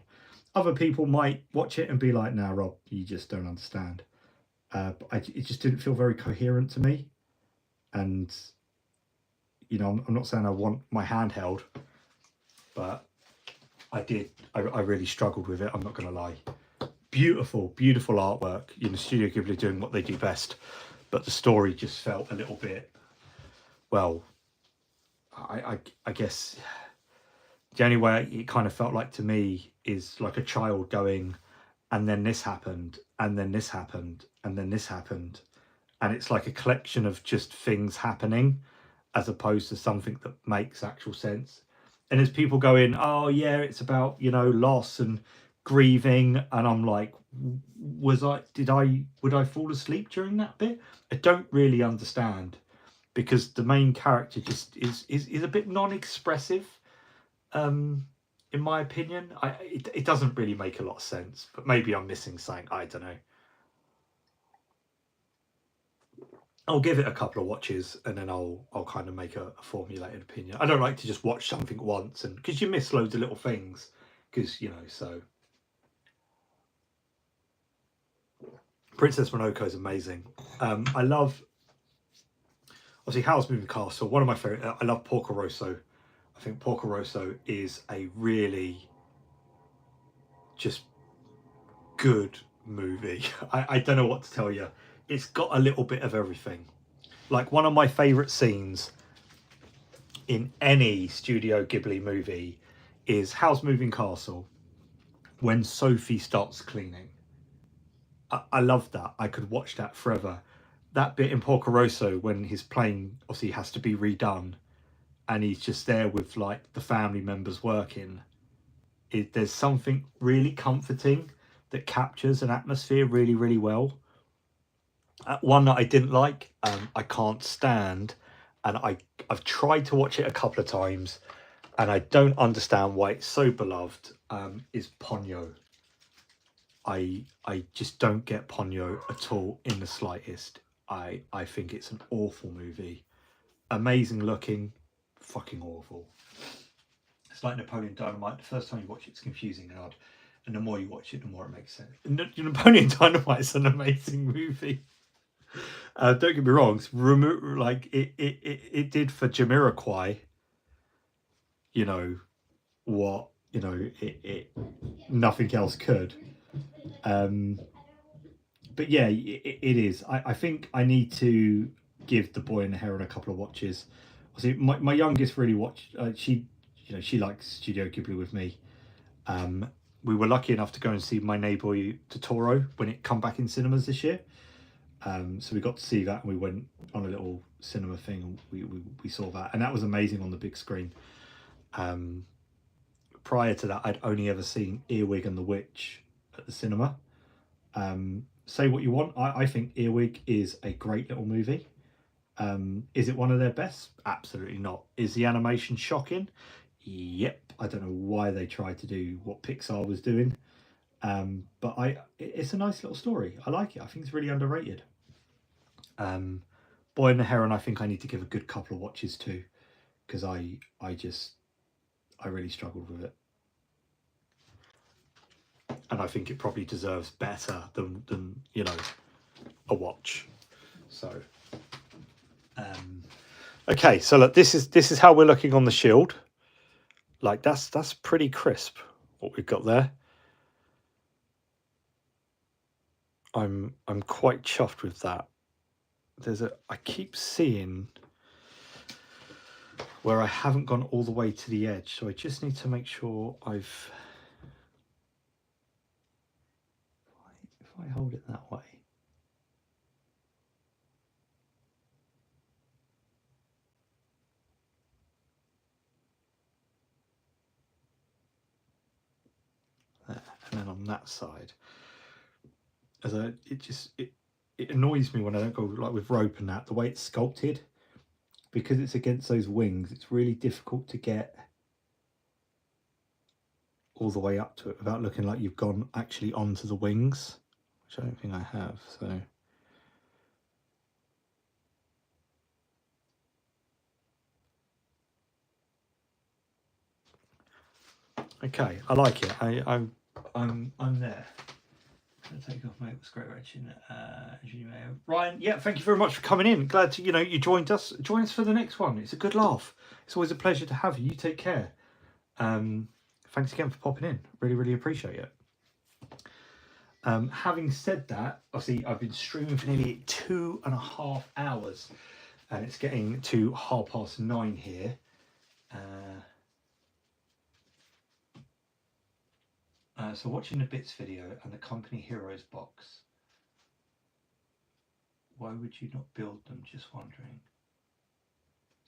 Other people might watch it and be like, nah, Rob, you just don't understand. But it just didn't feel very coherent to me. And, you know, I'm not saying I want my hand held, but I really struggled with it, I'm not going to lie. Beautiful, beautiful artwork. You know, Studio Ghibli doing what they do best. But the story just felt a little bit, well, I guess the only way it kind of felt like to me is like a child going, and then this happened, and then this happened, and then this happened. And it's like a collection of just things happening as opposed to something that makes actual sense. And there's people going, oh yeah, it's about, you know, loss and grieving, and I'm like, would I fall asleep during that bit? I don't really understand, because the main character just is a bit non-expressive, in my opinion. It doesn't really make a lot of sense, but maybe I'm missing something, I don't know. I'll give it a couple of watches and then I'll kind of make a formulated opinion. I don't like to just watch something once, and because you miss loads of little things, because, you know. So Princess Mononoke is amazing. I love, obviously, Howl's Moving Castle. One of my favorite. I love Porco Rosso. I think Porco Rosso is a really just good movie. I don't know what to tell you. It's got a little bit of everything. Like, one of my favorite scenes in any Studio Ghibli movie is Howl's Moving Castle, when Sophie starts cleaning. I love that. I could watch that forever. That bit in Porco Rosso when his plane obviously has to be redone, and he's just there with like the family members working. There's something really comforting that captures an atmosphere really, really well. One that I didn't like, I can't stand, and I've tried to watch it a couple of times, and I don't understand why it's so beloved, is Ponyo. I just don't get Ponyo at all in the slightest. I think it's an awful movie. Amazing looking, fucking awful. It's like Napoleon Dynamite. The first time you watch it, it's confusing and odd, and the more you watch it, the more it makes sense. Napoleon Dynamite is an amazing movie. Don't get me wrong. Like it did for Jamiroquai. You know what? You know it nothing else could. But yeah, it is. I think I need to give The Boy and the Heron a couple of watches. See, my youngest really watched. She, you know, she likes Studio Ghibli with me. We were lucky enough to go and see My Neighbor Totoro when it come back in cinemas this year. So we got to see that, and we went on a little cinema thing, and we saw that, and that was amazing on the big screen. Prior to that, I'd only ever seen Earwig and the Witch at the cinema. Say what you want, I think Earwig is a great little movie. Is it one of their best? Absolutely not. Is the animation shocking? Yep. I don't know why they tried to do what Pixar was doing, but it's a nice little story. I like it. I think it's really underrated. Boy and the Heron, I think I need to give a good couple of watches to, because I really struggled with it, and I think it probably deserves better than you know, a watch. So okay, so look, this is how we're looking on the shield. Like, that's pretty crisp what we've got there. I'm quite chuffed with that. I keep seeing where I haven't gone all the way to the edge, so I just need to make sure if I hold it that way. There, and then on that side, it annoys me when I don't go like with rope and that, the way it's sculpted, because it's against those wings. It's really difficult to get all the way up to it without looking like you've gone actually onto the wings, which I don't think I have. So okay, I like it. I'm there. Take off, mate. It's great wrenching. Ryan, yeah, thank you very much for coming in. Glad to, you joined us. Join us for the next one. It's a good laugh. It's always a pleasure to have you. You take care. Thanks again for popping in. Really, really appreciate it. Having said that, obviously I've been streaming for nearly 2.5 hours, and it's getting to 9:30 here. So watching the Bits video and the Company Heroes box. Why would you not build them? Just wondering.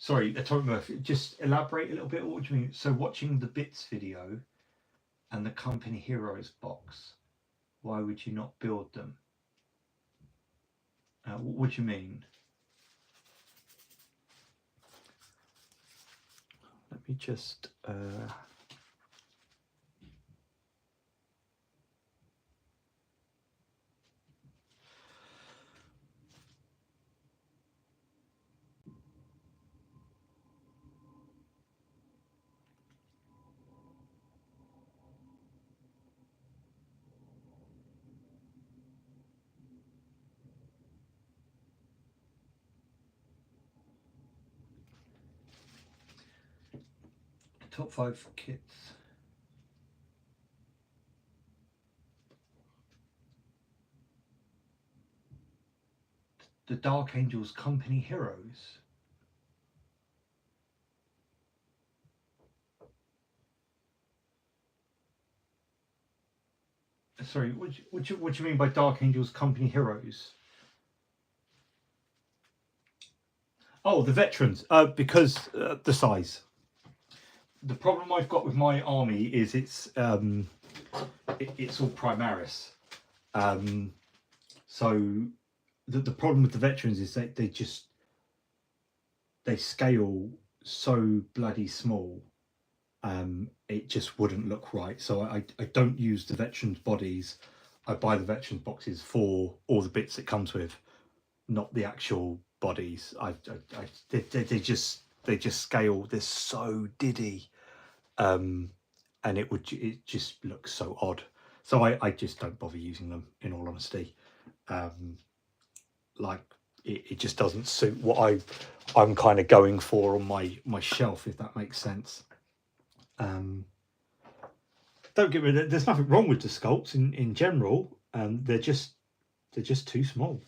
Sorry, Atomic Murphy, just elaborate a little bit. What do you mean? So watching the bits video and the Company Heroes box, why would you not build them? What do you mean? Let me just... top 5 kits. The Dark Angels Company Heroes. Sorry, what do you mean by Dark Angels Company Heroes? Oh, the veterans. Because the size. The problem I've got with my army is it's all Primaris. So the problem with the veterans is that they scale so bloody small. It just wouldn't look right. So I don't use the veterans bodies. I buy the veterans boxes for all the bits it comes with, not the actual bodies. They just scale. They're so diddy, and it just looks so odd. So I just don't bother using them, in all honesty. Like it just doesn't suit what I'm kind of going for on my shelf, if that makes sense. Don't get rid of. There's nothing wrong with the sculpts in general. They're just too small.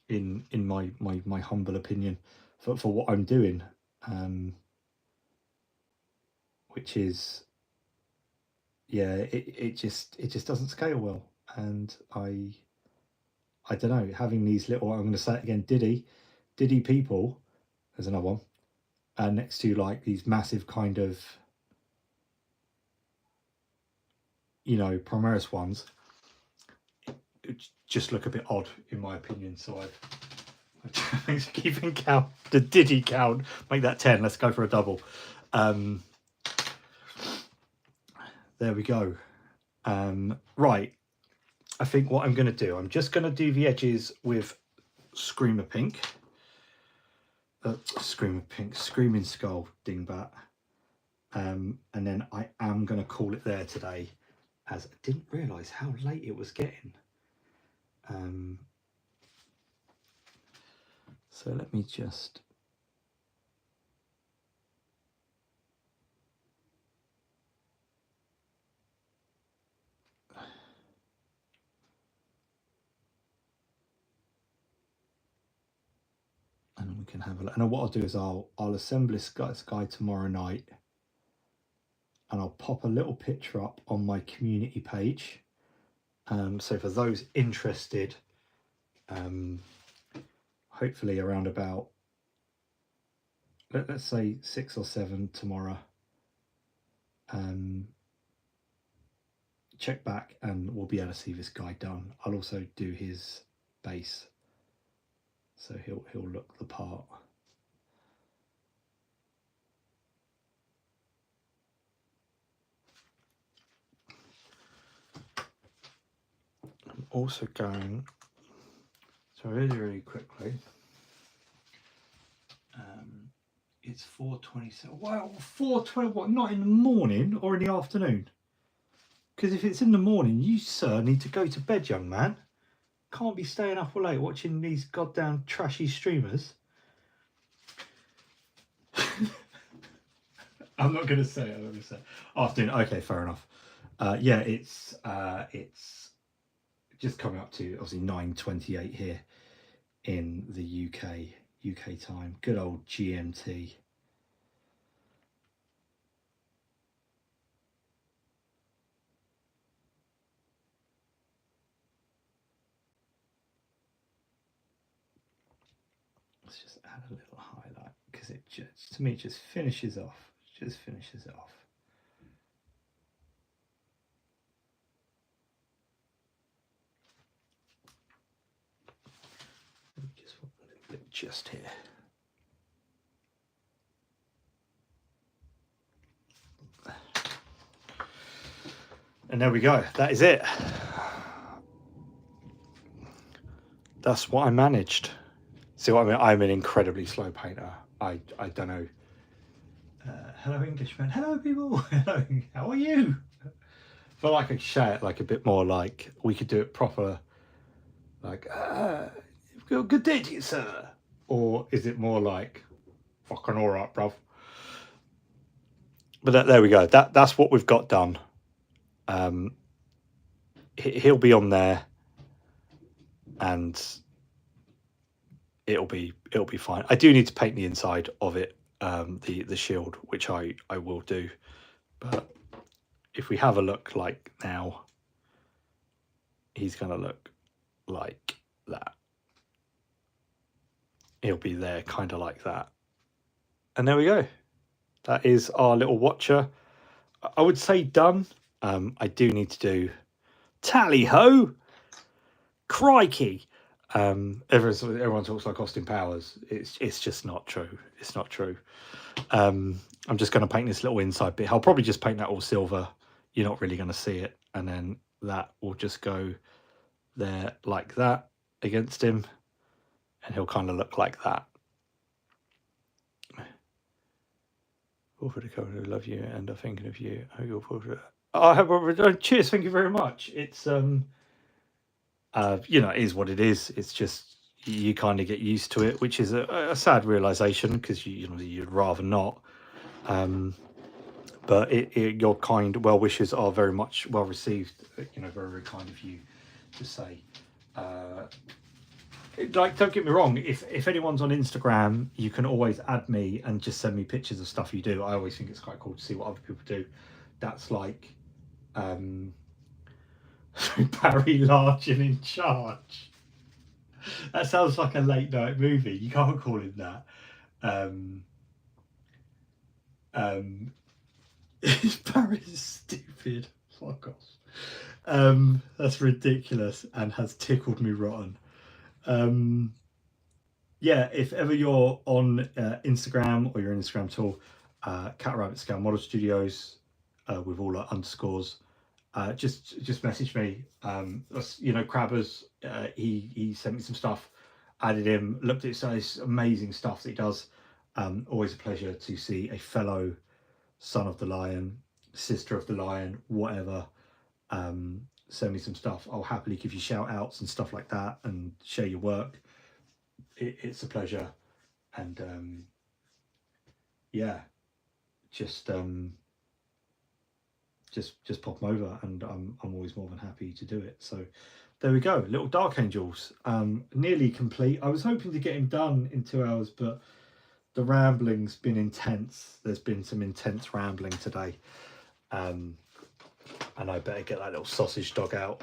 In my humble opinion, for what I'm doing, which is, yeah, it just doesn't scale well, and I don't know, having these little, I'm going to say it again, diddy people, there's another one, next to like these massive kind of, you know, Primaris ones, just look a bit odd in my opinion. So thanks for keeping count, the diddy count, make that 10. Let's go for a double. There we go. Right, I think what I'm going to do, I'm just going to do the edges with Screamer Pink, Screaming Skull Dingbat, and then I am going to call it there today, as I didn't realise how late it was getting. So let me just... and then we can have a look. And what I'll do is I'll assemble this guy tomorrow night, and I'll pop a little picture up on my community page. So for those interested, hopefully around about, let's say 6 or 7 tomorrow, check back and we'll be able to see this guy done. I'll also do his base, so he'll look the part. I'm also going, so really quickly, it's 4:27. Wow, 4:20. What? Not in the morning or in the afternoon? Because if it's in the morning, you, sir, need to go to bed, young man. Can't be staying up all late watching these goddamn trashy streamers. I'm not going to say it. I'm not going to say it. Afternoon. Okay, fair enough. Yeah, it's just coming up to obviously 9:28 here in the UK time. Good old GMT. let's just add a little highlight, because it just, to me, just finishes off. Just finishes it off. Just want a little bit just here. And there we go. That is it. That's what I managed. See what I mean? I'm an incredibly slow painter. I don't know. Hello, Englishmen. Hello, people. Hello. How are you? I feel like I could share it like a bit more, like we could do it proper. Like, you've got a good day to you, sir. Or is it more like, fucking all right, bruv? But there we go. That's what we've got done. He'll be on there, and it'll be fine. I do need to paint the inside of it, the shield, which I will do. But if we have a look like now, he's gonna look like that. He'll be there kind of like that. And there we go. That is our little watcher. I would say done. I do need to do tally ho, crikey. Everyone talks like Austin Powers. It's just not true. It's not true. I'm just going to paint this little inside bit. I'll probably just paint that all silver. You're not really going to see it. And then that will just go there like that against him. And he'll kind of look like that. All for the cover, I love you and I'm thinking of you. I hope you'll pull it. I have cheers, thank you very much. It's you know, it is what it is. It's just you kind of get used to it, which is a sad realization, because you know you'd rather not. But your kind well wishes are very much well received. You know, very, very kind of you to say. Like, don't get me wrong, if anyone's on Instagram, you can always add me and just send me pictures of stuff you do. I always think it's quite cool to see what other people do. That's like Barry Larkin in charge. That sounds like a late night movie. You can't call him that. Barry's stupid. Fuck off. That's ridiculous and has tickled me rotten. Yeah, if ever you're on Instagram or your Instagram tool, Cat Rabbit Scale Model Studios with all our underscores, just message me. You know, Crabbers, he sent me some stuff, added him, looked at his amazing stuff that he does. Always a pleasure to see a fellow son of the lion, sister of the lion, whatever. Send me some stuff. I'll happily give you shout outs and stuff like that and share your work. It's a pleasure. And yeah, just pop them over, and I'm always more than happy to do it. So there we go, little Dark Angels, nearly complete. I was hoping to get him done in 2 hours, but the rambling's been intense. There's been some intense rambling today. And I better get that little sausage dog out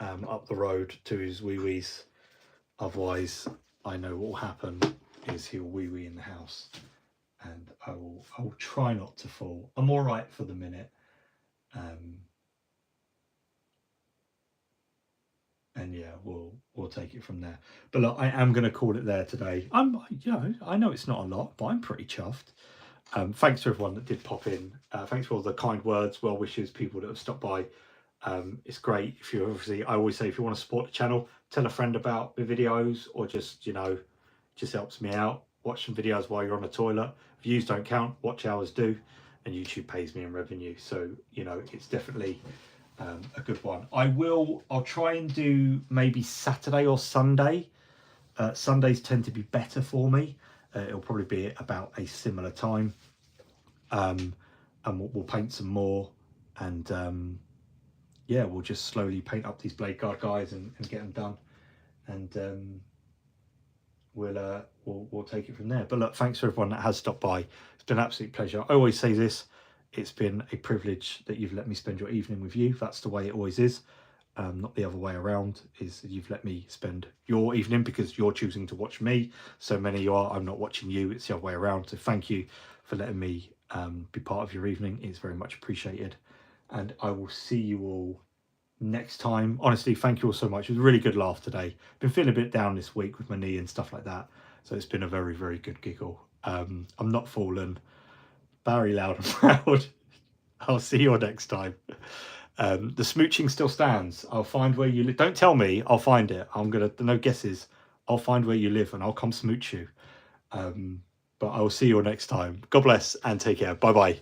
up the road to his wee-wees. Otherwise, I know what will happen is he'll wee-wee in the house, and I will try not to fall. I'm all right for the minute. And yeah, we'll take it from there. But look, I am going to call it there today. I know it's not a lot, but I'm pretty chuffed. Thanks to everyone that did pop in. Thanks for all the kind words, well wishes, people that have stopped by. It's great. If you obviously, I always say, if you want to support the channel, tell a friend about the videos, or just, you know, just helps me out. Watch some videos while you're on the toilet. Views don't count, watch hours do, and YouTube pays me in revenue. So, you know, it's definitely a good one. I'll try and do maybe Saturday or Sunday. Sundays tend to be better for me. It'll probably be about a similar time, and we'll paint some more, and yeah, we'll just slowly paint up these Bladeguard guys and get them done, and we'll take it from there. But look, thanks for everyone that has stopped by. It's been an absolute pleasure. I always say this, it's been a privilege that you've let me spend your evening with you. That's the way it always is. not the other way around, is you've let me spend your evening because you're choosing to watch me. So many you are, I'm not watching you, it's the other way around. So thank you for letting me be part of your evening. It's very much appreciated. And I will see you all next time. Honestly, thank you all so much. It was a really good laugh today. Been feeling a bit down this week with my knee and stuff like that. So it's been a very, very good giggle. I'm not fallen. Barry loud and proud. I'll see you all next time. The smooching still stands. I'll find where you live. Don't tell me, I'll find it. I'm gonna, no guesses. I'll find where you live and I'll come smooch you. But I will see you all next time. God bless and take care. Bye bye.